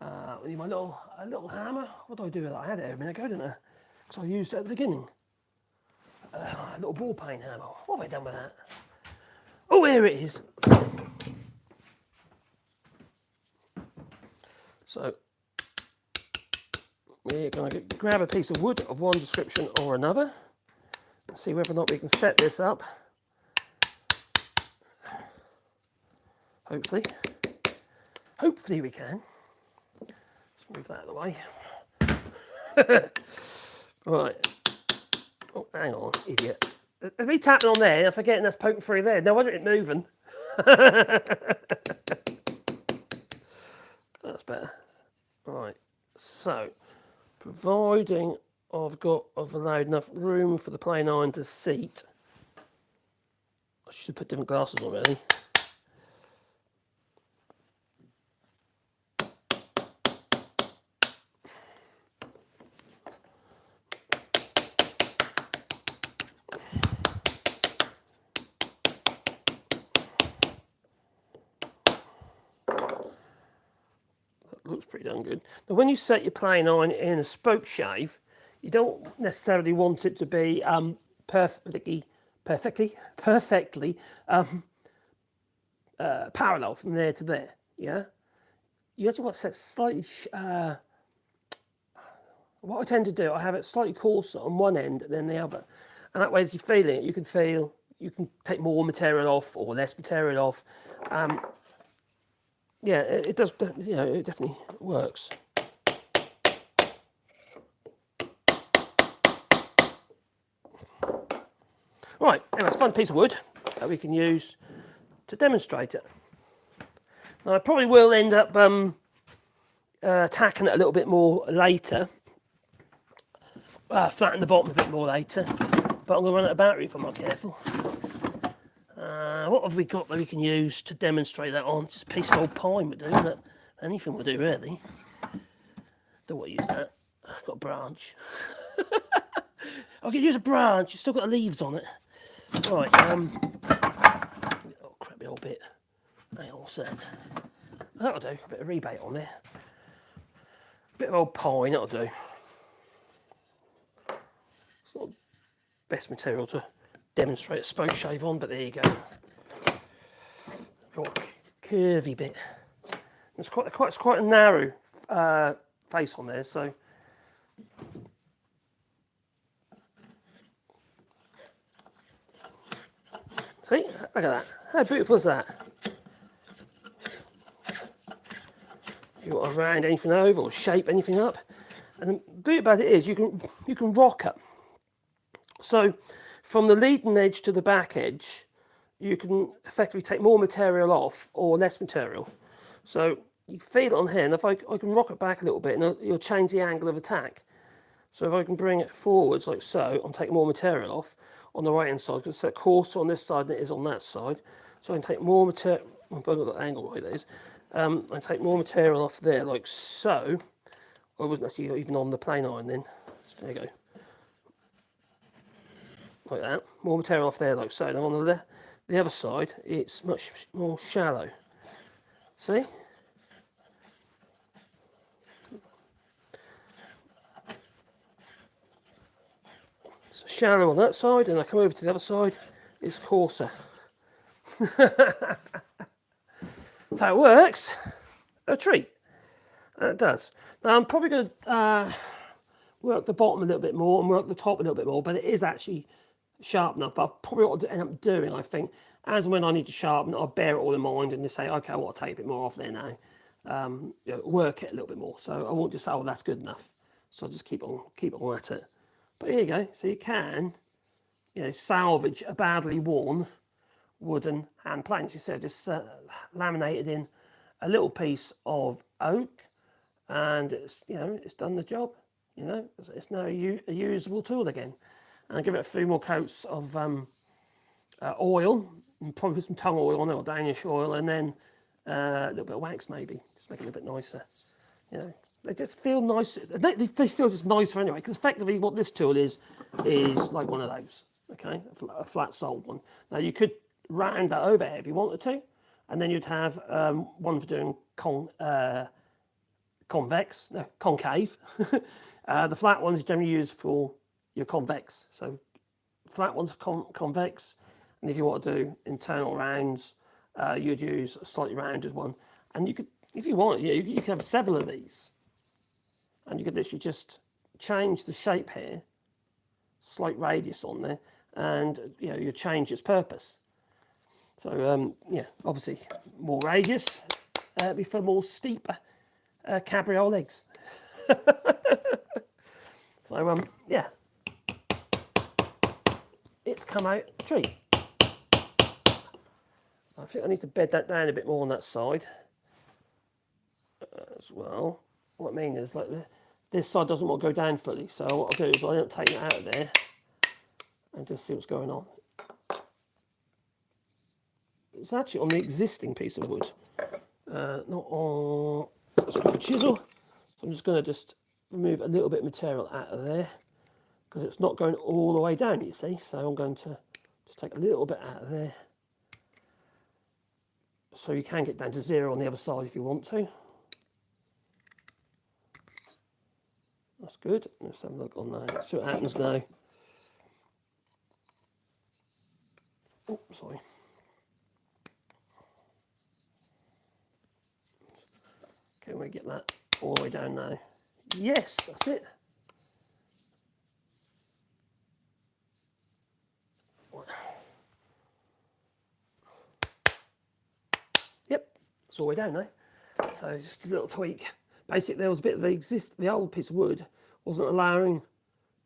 I need my little hammer. What do I do with that? I had it a minute ago, didn't I? Because I used it at the beginning. A little ball peen hammer. What have I done with that? Oh, here it is. So we're going to grab a piece of wood of one description or another and see whether or not we can set this up. Hopefully we can. Let's move that out of the way. Right. Oh, hang on, idiot. There's me tapping on there and I'm forgetting that's poking through there. No wonder it's moving. That's better. Right. So, providing I've allowed enough room for the plain iron to seat. I should have put different glasses on really. done good. Now, when you set your plane iron in a spoke shave, you don't necessarily want it to be perfectly parallel from there to there. Yeah, you actually want to set slightly. What I tend to do, I have it slightly coarser on one end than the other, and that way, as you're feeling it, you can take more material off or less material off. Yeah, it does. You know, it definitely works. Right, anyway, it's a fun piece of wood that we can use to demonstrate it. Now, I probably will end up tacking it a little bit more later, flatten the bottom a bit more later, but I'm going to run out of battery if I'm not careful. What have we got that we can use to demonstrate that on? Just a piece of old pine would do, isn't it? Anything will do, really. Don't want to use that. I've got a branch. I could use a branch, it's still got the leaves on it. Right, oh, crappy old bit. Hang on, what's that? That'll do, a bit of rebate on there. Bit of old pine, that'll do. It's not the best material to demonstrate a spoke shave on, but there you go. Got a curvy bit. It's quite a narrow face on there, so. See, look at that. How beautiful is that? You want to round anything over or shape anything up, and the beauty about it is you can rock it. So, from the leading edge to the back edge, you can effectively take more material off or less material. So you feel it on here, and if I can rock it back a little bit, and you'll change the angle of attack. So if I can bring it forwards like so, I'm taking more material off on the right hand side, because it's set coarser on this side than it is on that side. So I can take more material, I've got the angle right, that is. I take more material off there like so. I wasn't actually even on the plane iron then. So there you go. Like that. More material off there like so. And on the other side, it's much more shallow. See? It's shallow on that side, and I come over to the other side, it's coarser. So it works. A treat. It does. Now I'm probably going to work the bottom a little bit more and work the top a little bit more, but it is actually sharp enough. But probably what I'll end up doing, I think, as and when I need to sharpen, I'll bear it all in mind and just say, okay, well, I'll take a bit more off there now. You know, work it a little bit more. So I won't just say, oh, that's good enough. So I'll just keep on at it. But here you go. So you can, you know, salvage a badly worn wooden hand plane. As you said, just laminated in a little piece of oak, and it's, you know, it's done the job. You know, it's now a usable tool again. And give it a few more coats of oil, and probably some tung oil on it, or Danish oil, and then a little bit of wax maybe, just make it a bit nicer. You know, they just feel nice. They feel just nicer anyway, because effectively what this tool is like one of those, okay, a flat soled one. Now you could round that over if you wanted to, and then you'd have one for doing concave. The flat ones generally used for your convex. So flat ones are convex, and if you want to do internal rounds, you'd use a slightly rounded one. And you could, if you want, you could have several of these, and you could literally just change the shape here, slight radius on there, and you know, you change its purpose. So yeah, obviously more radius, for more steep cabriole legs. So yeah, it's come out a treat. I think I need to bed that down a bit more on that side as well. What I mean is, like, this side doesn't want to go down fully, so what I'll do is I'll end up taking it out of there and just see what's going on. It's actually on the existing piece of wood, not on a chisel. So I'm just going to just remove a little bit of material out of there, because it's not going all the way down, you see. So I'm going to just take a little bit out of there, so you can get down to zero on the other side if you want to. That's good. Let's have a look on there. See what happens now. Oh, sorry. Can we get that all the way down now? Yes, that's it. Yep, it's all the way down now. So just a little tweak. Basically, there was a bit of the old piece of wood wasn't allowing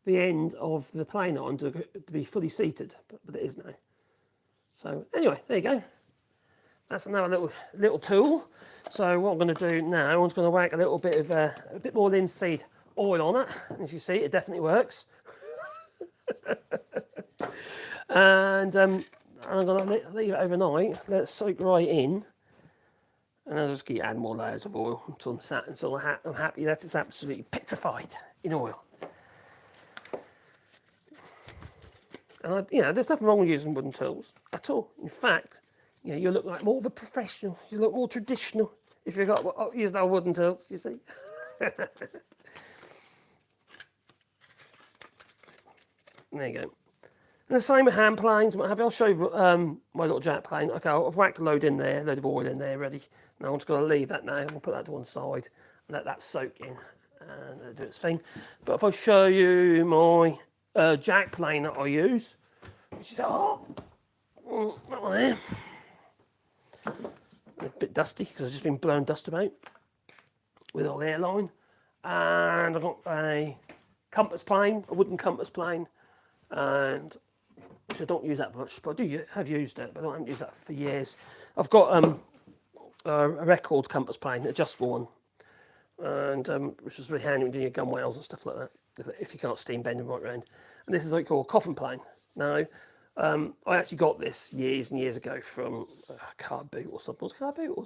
the end of the plane on to be fully seated, but it is now. So anyway, there you go. That's another little tool. So what I'm going to do now, I'm just going to whack a little bit of a bit more linseed oil on it. As you see, it definitely works. And I'm going to leave it overnight. Let it soak right in. And I'll just keep adding more layers of oil until I'm happy that it's absolutely petrified in oil. And there's nothing wrong with using wooden tools at all. In fact, you look like more of a professional. You look more traditional if you've got using our wooden tools. You see. There you go. And the same with hand planes. What have you? I'll show you my little jack plane. Okay, I've whacked a load in there, a load of oil in there ready. Now I'm just going to leave that now. We'll put that to one side and let that soak in and do its thing. But if I show you my jack plane that I use, which is that one there. A bit dusty because I've just been blowing dust about with all the airline. And I've got a compass plane, a wooden compass plane, and which I don't use that much, but I have used it, but I haven't used that for years. I've got a record compass plane, adjustable one, and which is really handy when doing your gun whales and stuff like that, if you can't steam bend them right round. And this is like called a coffin plane. Now, I actually got this years and years ago from a car boot or something. Was it a car boot or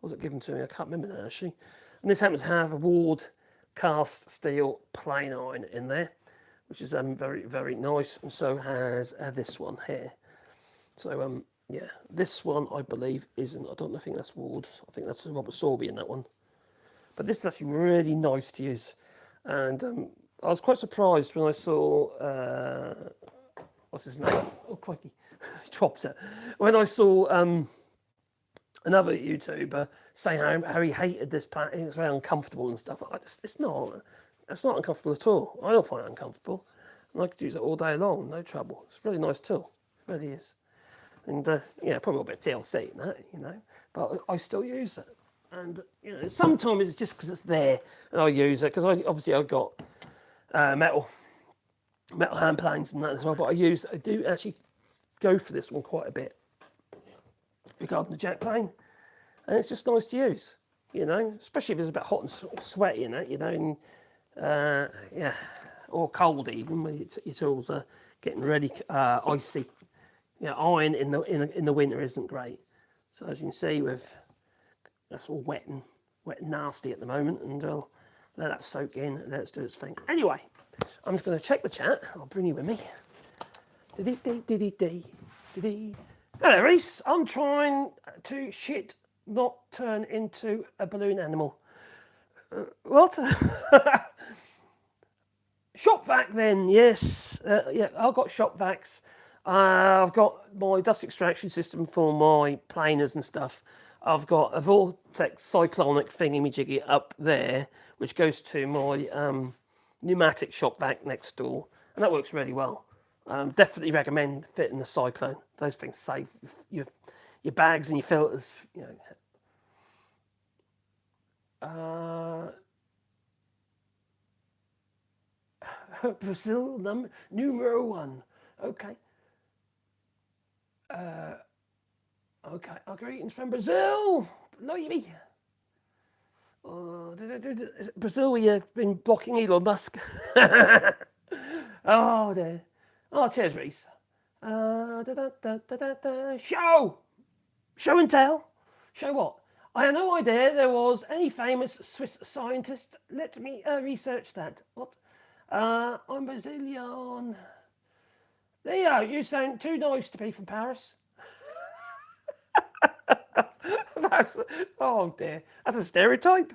was it given to me? I can't remember now actually. And this happens to have a Ward cast steel plane iron in there, which is very, very nice, and so has this one here. So yeah, this one I believe isn't. I don't think that's Ward. I think that's Robert Sorby in that one. But this is actually really nice to use, and I was quite surprised when I saw what's his name? Oh, crikey, he drops it. When I saw another YouTuber say how he hated this plane, it was very uncomfortable and stuff. It's not uncomfortable at all. I don't find it uncomfortable, and I could use it all day long, no trouble. It's a really nice tool, it really is. And probably a bit of TLC in that, but I still use it. And sometimes it's just because it's there and I use it because I've got metal hand planes and that as well. But I do actually go for this one quite a bit regarding the jack plane, and it's just nice to use, especially if it's a bit hot and sweaty in it, and or cold even when your tools are getting ready icy. Iron in the winter isn't great. So as you can see, that's all wet and nasty at the moment, and I'll let that soak in and let it do its thing. Anyway, I'm just going to check the chat. I'll bring you with me. Hello, Reese. I'm trying to not turn into a balloon animal. What? Shop vac then, yes. I've got shop vacs. I've got my dust extraction system for my planers and stuff. I've got a vortex cyclonic thingy-majiggy up there, which goes to my pneumatic shop vac next door, and that works really well. Definitely recommend fitting the cyclone. Those things save your bags and your filters. Brazil numero 1. Okay. Okay. Greetings from Brazil. Blimey. Is it Brazil where you've been blocking Elon Musk? Oh, there. Oh, cheers, Reese. Show and tell. Show what? I had no idea there was any famous Swiss scientist. Let me research that. What? I'm Brazilian. Leo, you sound too nice to be from Paris. Oh dear, that's a stereotype.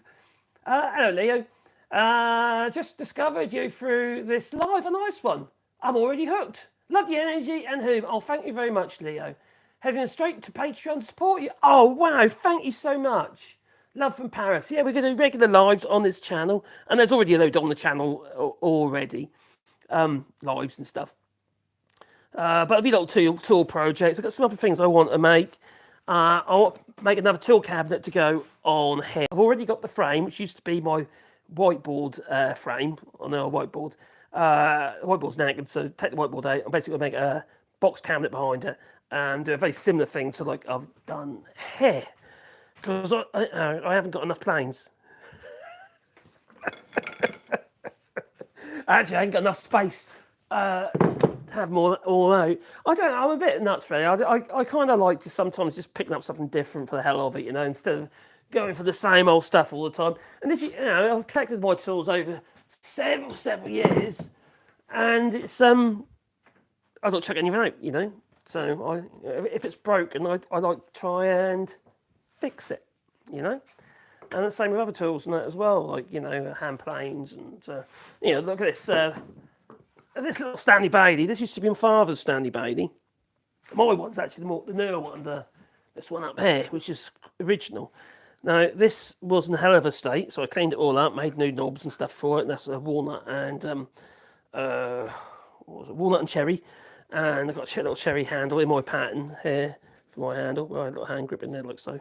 Hello, Leo. Just discovered you through this live, a nice one. I'm already hooked. Love the energy and whom. Oh, thank you very much, Leo. Heading straight to Patreon to support you. Oh, wow, thank you so much. Love from Paris. Yeah, we're going to do regular lives on this channel, and there's already a load on the channel already, lives and stuff. But it'll be little tool projects. I've got some other things I want to make. I want to make another tool cabinet to go on here. I've already got the frame, which used to be my whiteboard frame on our whiteboard. The whiteboard's knackered, so take the whiteboard out. I'm basically going to make a box cabinet behind it and do a very similar thing to like I've done here. Because I haven't got enough planes. Actually, I ain't got enough space to have more all out. I don't know, I'm a bit nuts really. I kind of like to sometimes just picking up something different for the hell of it, you know, instead of going for the same old stuff all the time. And if you know, I've collected my tools over several years, and it's I don't chuck anything out, you know. So if it's broken, I like to try and fix it, you know. And the same with other tools and that as well, like, you know, hand planes and, you know, look at this little Stanley Bailey. This used to be my father's Stanley Bailey. My one's actually the newer one, this one up here, which is original. Now, this was in a hell of a state, so I cleaned it all up, made new knobs and stuff for it, and that's a walnut and, walnut and cherry. And I've got a little cherry handle in my pattern here for my handle, where I have a little hand grip in there like so.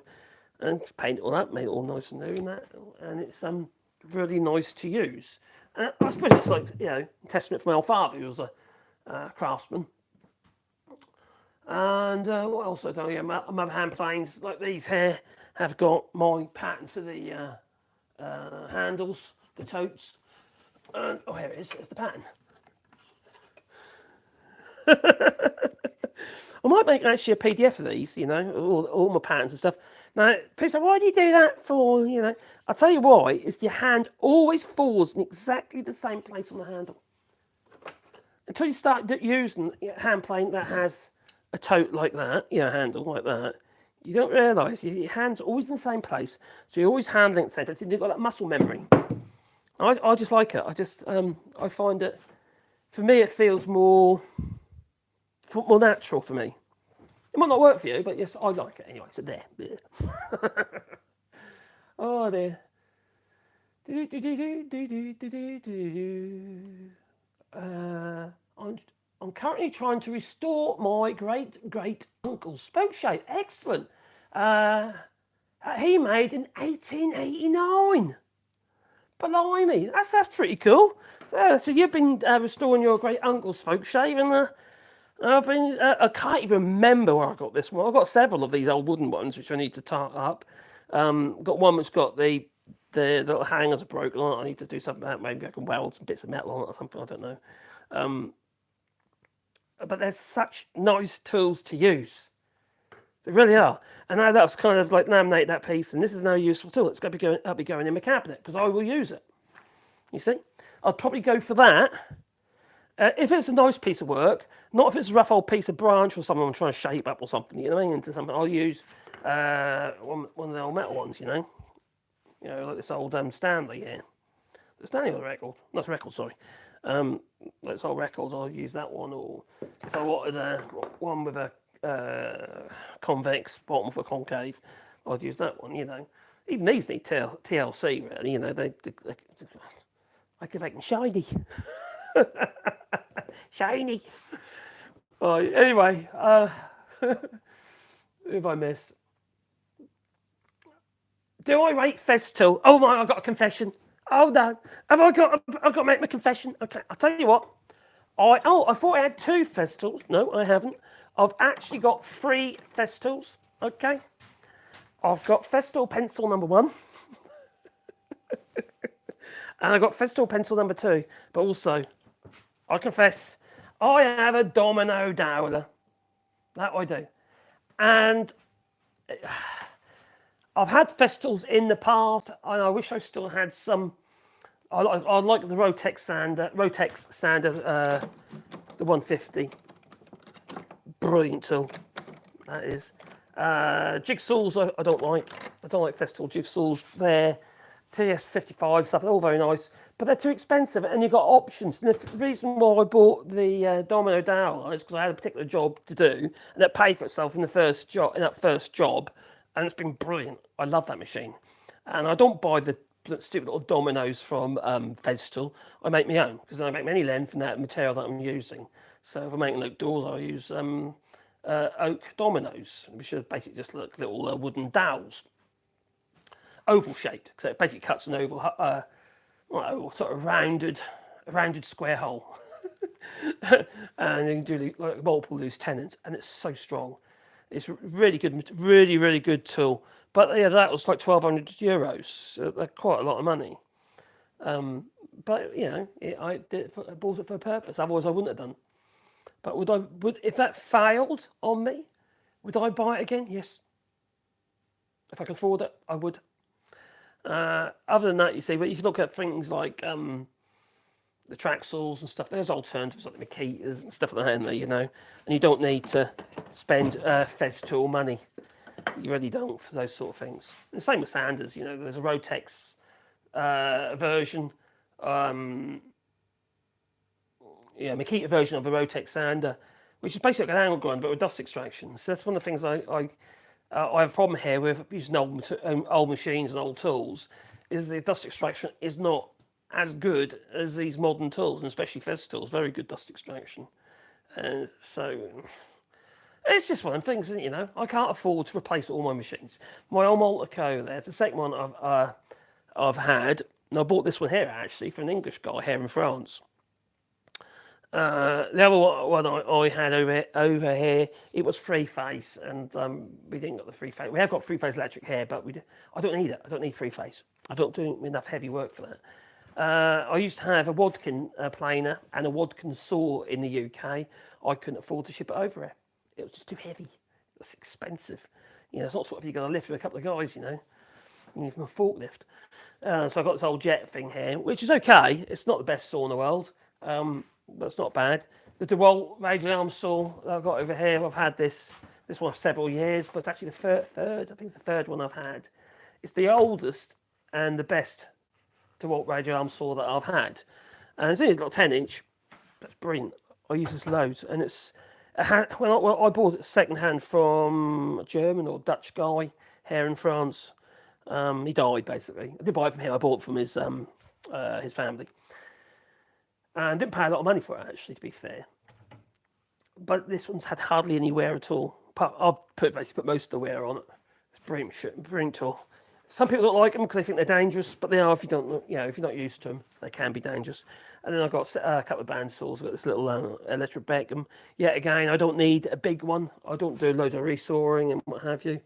And paint it all up, made it all nice and new and that. And it's really nice to use. And I suppose it's like, you know, a testament for my old father, who was a craftsman. And what else I do? Yeah, my other hand planes like these here have got my pattern for the handles, the totes. And, oh, here it is. It's the pattern. I might make actually a PDF of these, you know, all my patterns and stuff. Now, people say, why do you do that for, you know? I'll tell you why, is your hand always falls in exactly the same place on the handle. Until you start using a hand plane that has a tote like that, you know, handle like that, you don't realise your hand's always in the same place. So you're always handling at the same place. You've got that muscle memory. I just like it. I find it, for me, it feels more natural for me. It might not work for you, but yes, I like it anyway. So there. Oh dear. I'm currently trying to restore my great uncle's spoke shape. Excellent. He made in 1889. Blimey, that's pretty cool. So you've been restoring your great uncle's spoke shave, and I can't even remember where I got this one. I've got several of these old wooden ones which I need to tart up. Got one which got the little hangers are broken on it. I need to do something about it. Maybe I can weld some bits of metal on it or something. I don't know. But there's such nice tools to use. They really are. And now that's kind of like laminate that piece, and this is now a useful tool. It's going to be I'll be going in my cabinet because I will use it. You see, I'd probably go for that. If it's a nice piece of work, not if it's a rough old piece of branch or something I'm trying to shape up or something, you know, into something, I'll use one of the old metal ones, you know, like this old Stanley here. The Stanley or the record? Not the record, sorry. Like this old records, I'll use that one. Or if I wanted one with a convex bottom for concave, I'd use that one, you know. Even these need TLC, really, you know, I can make them shiny. Shiny. Right, anyway, who have I missed? Do I rate Festool? Oh my, I've got a confession. Oh no, I've got to make my confession. Okay, I'll tell you what. I thought I had 2 Festools. No, I haven't. I've actually got 3 Festools. Okay, I've got Festool pencil number 1. And I've got Festool pencil number 2. But also, I confess, I have a domino dowler. That I do. And I've had Festools in the past, and I wish I still had some. I like the Rotex sander, the 150. Brilliant tool. That is. Jigsaws I don't like. I don't like Festool jigsaws. They're TS55 stuff, they're all very nice, but they're too expensive, and you've got options. And the reason why I bought the Domino dowel is because I had a particular job to do, and it paid for itself in the first job, and it's been brilliant. I love that machine, and I don't buy the stupid little dominoes from Vestal. I make my own because I make any length from that material that I'm using. So if I'm making oak doors, I use oak dominoes, which are basically just like little wooden dowels, oval shaped. So it basically cuts an oval, sort of rounded square hole, and you can do like multiple loose tenons, and it's so strong. It's really good, really good tool. But yeah, that was like €1,200. So that's quite a lot of money. But you know, I bought it for a purpose. Otherwise, I wouldn't have done. But would if that failed on me, would I buy it again? Yes. If I could afford it, I would. Other than that, you see, but if you look at things like the track saws and stuff, there's alternatives like the Makitas and stuff like that in there, you know, and you don't need to spend Festool money. You really don't for those sort of things. The same with sanders, you know, there's a Rotex version, Makita version of the Rotex sander, which is basically an angle grinder but with dust extraction. So that's one of the things I have a problem here with using old machines and old tools, is the dust extraction is not as good as these modern tools, and especially Fez tools, very good dust extraction. And so it's just one of the things, isn't it, you know? I can't afford to replace all my machines. My old Multico there, it's the second one I've had, and I bought this one here actually from an English guy here in France. The other one I had over here, it was three-phase, and we didn't got the three-phase. We have got three-phase electric here, but I don't need it. I don't need three-phase. I don't do enough heavy work for that. I used to have a Wadkin planer and a Wadkin saw in the UK. I couldn't afford to ship it over here. It was just too heavy. It was expensive. You know, it's not sort of you're going to lift with a couple of guys, you know. You need a forklift. So I got this old jet thing here, which is okay. It's not the best saw in the world. But it's not bad. The DeWalt radial arm saw that I've got over here, I've had this one for several years, but it's actually the third, I think it's the third one I've had. It's the oldest and the best DeWalt radial arm saw that I've had. And it's only got 10-inch. That's brilliant. I use this loads. And when I bought it second hand from a German or Dutch guy here in France. He died basically. I didn't buy it from him, I bought it from his family. And didn't pay a lot of money for it, actually, to be fair. But this one's had hardly any wear at all. I've basically put most of the wear on it. It's brilliant tool. Some people don't like them because they think they're dangerous, but they are if you don't, if you're not used to them, they can be dangerous. And then I've got a couple of band saws. I've got this little electric Beckham. Yet again, I don't need a big one. I don't do loads of resawing and what have you.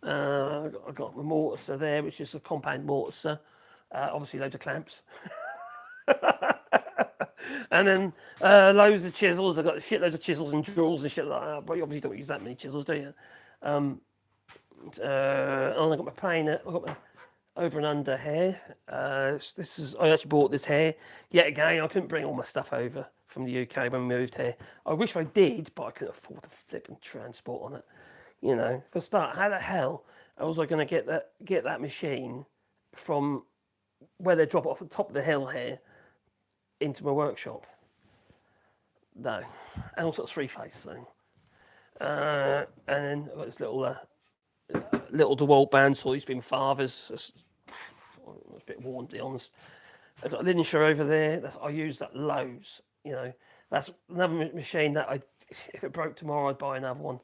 I've got my mortiser there, which is a compound mortiser. Obviously, loads of clamps. And then loads of chisels. I've got shitloads of chisels and drills and shit like that. But you obviously don't use that many chisels, do you? And I've got my planer. I've got my over and under here. I actually bought this here. Yet again, I couldn't bring all my stuff over from the UK when we moved here. I wish I did, but I couldn't afford to flip and transport on it. You know, for a start, how the hell was I going to get that machine from where they drop it off the top of the hill here into my workshop? No. And also it's three-phase thing. And then I've got this little DeWalt bandsaw. Used to be my father's. It's a bit worn, to be honest. I've got a Linsher over there. I use that loads. You know, that's another machine that if it broke tomorrow, I'd buy another one.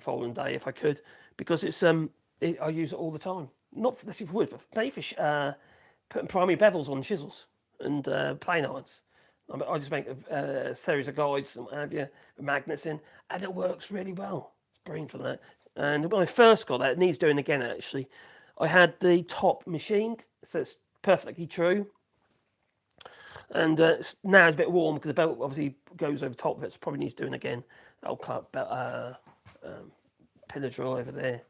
Following day if I could, because it's I use it all the time. Not for this wood, but maybe for putting primary bevels on chisels and plane irons. I just make a series of guides and what have you, with magnets in, and it works really well. It's brilliant for that. And when I first got that, it needs doing again actually. I had the top machined, so it's perfectly true. And now it's a bit warm because the belt obviously goes over top of it, so probably needs doing again. That'll cut pillar drill over there.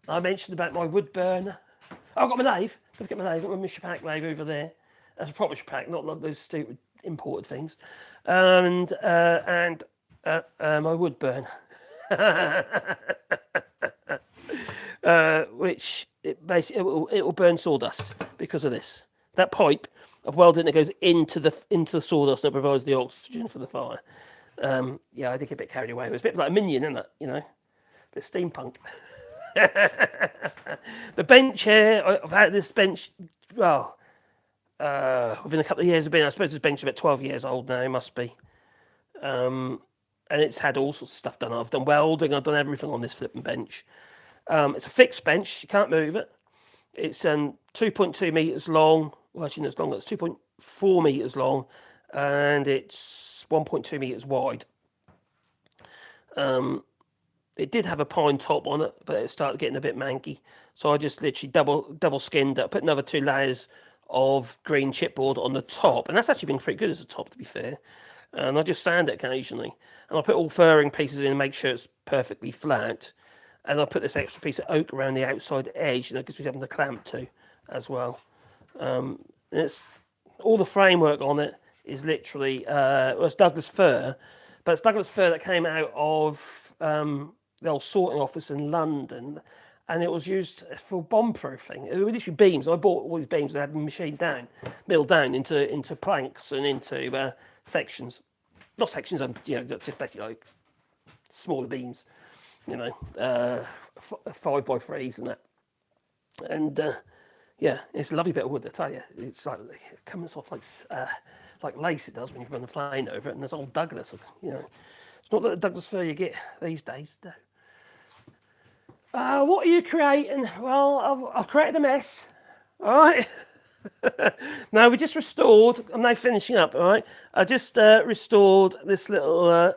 I mentioned about my wood burner. I've got my lathe. Don't forget my lathe. I've got my Shapak lathe over there. That's a proper Shapak, not like those stupid imported things. And my wood burner, which it basically it will burn sawdust because of this. That pipe of welding that goes into the sawdust that provides the oxygen for the fire. Yeah, I think a bit carried away. It was a bit like a minion, isn't it? You know, a bit steampunk. The bench here, I've had this bench, well, within a couple of years of being, I suppose this bench is about 12 years old now, it must be. And it's had all sorts of stuff done. I've done welding, I've done everything on this flipping bench. It's a fixed bench, you can't move it. It's 2.2 metres long, well, actually, no, it's longer, it's 2.4 metres long, and it's 1.2 metres wide. It did have a pine top on it, but it started getting a bit manky. So I just literally double skinned it, put another 2 layers of green chipboard on the top, and that's actually been pretty good as a top, to be fair. And I just sand it occasionally, and I put all furring pieces in and make sure it's perfectly flat. And I put this extra piece of oak around the outside edge, and it gives me something to clamp to as well. It's all the framework on it is literally well, it's Douglas fir, but it's Douglas fir that came out of the old sorting office in London, and it was used for bomb proofing. It was literally beams. I bought all these beams and had them machined down, milled down into planks and into sections. Not sections, you know, just basically like smaller beams, you know, 5x3s and that. And yeah, it's a lovely bit of wood, I tell you. It's like it comes off like lace. It does when you run the plane over it, and there's old Douglas, you know. It's not the Douglas fir you get these days, no. What are you creating? Well, I've created a mess. All right. Now we just restored. I'm now finishing up. All right. I just restored this little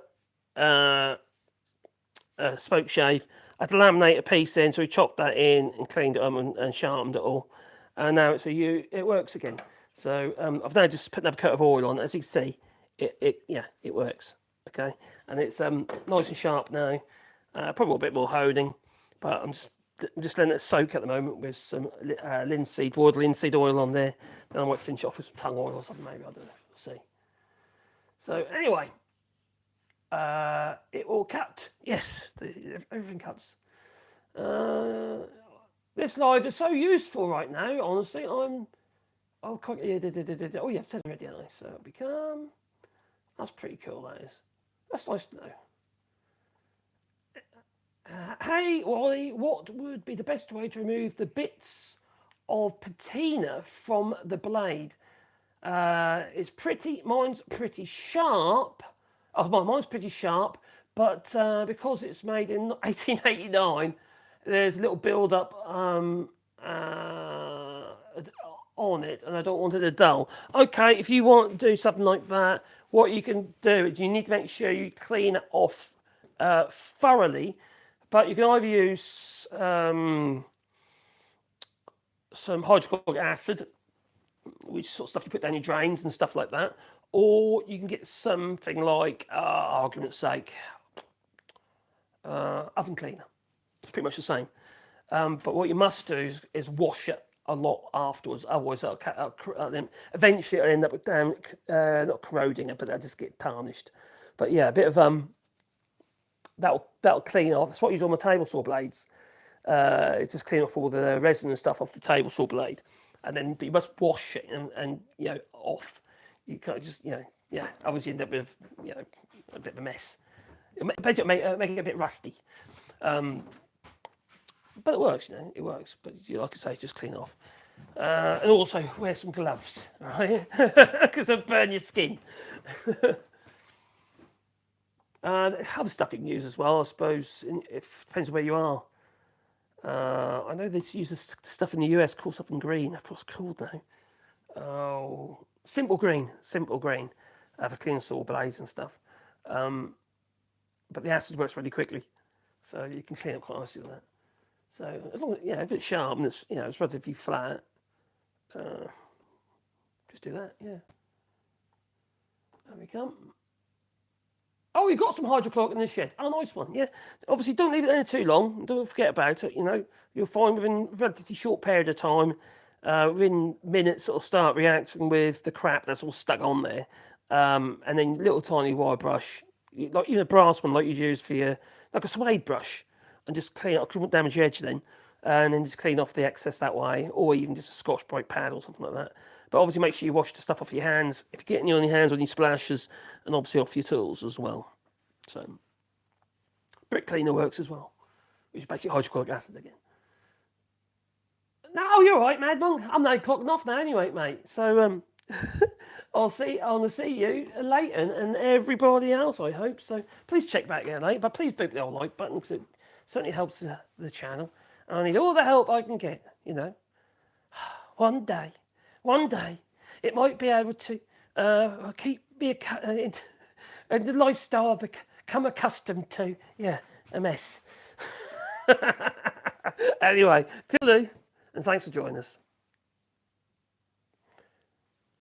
spoke shave. I had to laminate a piece in, so we chopped that in and cleaned it up and sharpened it all. And now it works again. So I've now just put another coat of oil on. As you can see, it works. Okay, and it's nice and sharp now. Probably a bit more honing, but I'm just letting it soak at the moment with some linseed oil on there. Then I might finish off with some tongue oil or something, maybe. I don't know. We'll see. So anyway, it will cut. Yes, everything cuts. This live is so useful right now. Honestly, oh, yeah, oh yeah, I've said it already, haven't I? So it'll become. That's pretty cool. That is. That's nice to know. Hey, Wally, what would be the best way to remove the bits of patina from the blade? Mine's pretty sharp. Oh, mine's pretty sharp, but because it's made in 1889, there's a little build-up on it, and I don't want it to dull. Okay, if you want to do something like that, what you can do is you need to make sure you clean it off thoroughly. But you can either use some hydrochloric acid, which sort of stuff you put down your drains and stuff like that, or you can get something like, argument's sake, oven cleaner. It's pretty much the same. But what you must do is wash it a lot afterwards. Otherwise, eventually it'll end up with not corroding it, but they'll just get tarnished. But yeah, a bit of that'll clean off. That's what I use on my table saw blades. It's just clean off all the resin and stuff off the table saw blade, and then you must wash it and you know off. You can't just obviously end up with a bit of a mess. Basically, make it a bit rusty. But it works, it works. But like I say, just clean it off. And also wear some gloves, right? Because they'll burn your skin. Other stuff you can use as well, I suppose. It depends where you are. I know they use this stuff in the US called something green. I forgot what it's called now. Oh, simple green for cleaning saw blades and stuff. But the acid works really quickly, so you can clean up quite nicely with that. So as long as if it's sharp and it's it's relatively flat, just do that. Yeah. There we go. Oh, we've got some hydrochloric in the shed. Oh, nice one. Yeah. Obviously, don't leave it there too long. Don't forget about it. You'll find within a relatively short period of time, within minutes, it'll start reacting with the crap that's all stuck on there. And then little tiny wire brush, like a brass one, like you use for like a suede brush, and just clean it up. Won't damage your edge then. and then just clean off the excess that way, or even just a Scotch-Brite pad or something like that. But obviously make sure you wash the stuff off your hands. If you're getting on your hands on your splashes, and obviously off your tools as well. So, brick cleaner works as well, which is basically hydrochloric acid again. No, you're right, Mad Monk. I'm now clocking off now anyway, mate. So, I'm gonna see you later and everybody else, I hope. So please check back again later, but please boot the old like button because it certainly helps the channel. And I need all the help I can get, you know. One day, it might be able to keep me in the lifestyle I've become accustomed to. Yeah, a mess. Anyway, till then, and thanks for joining us.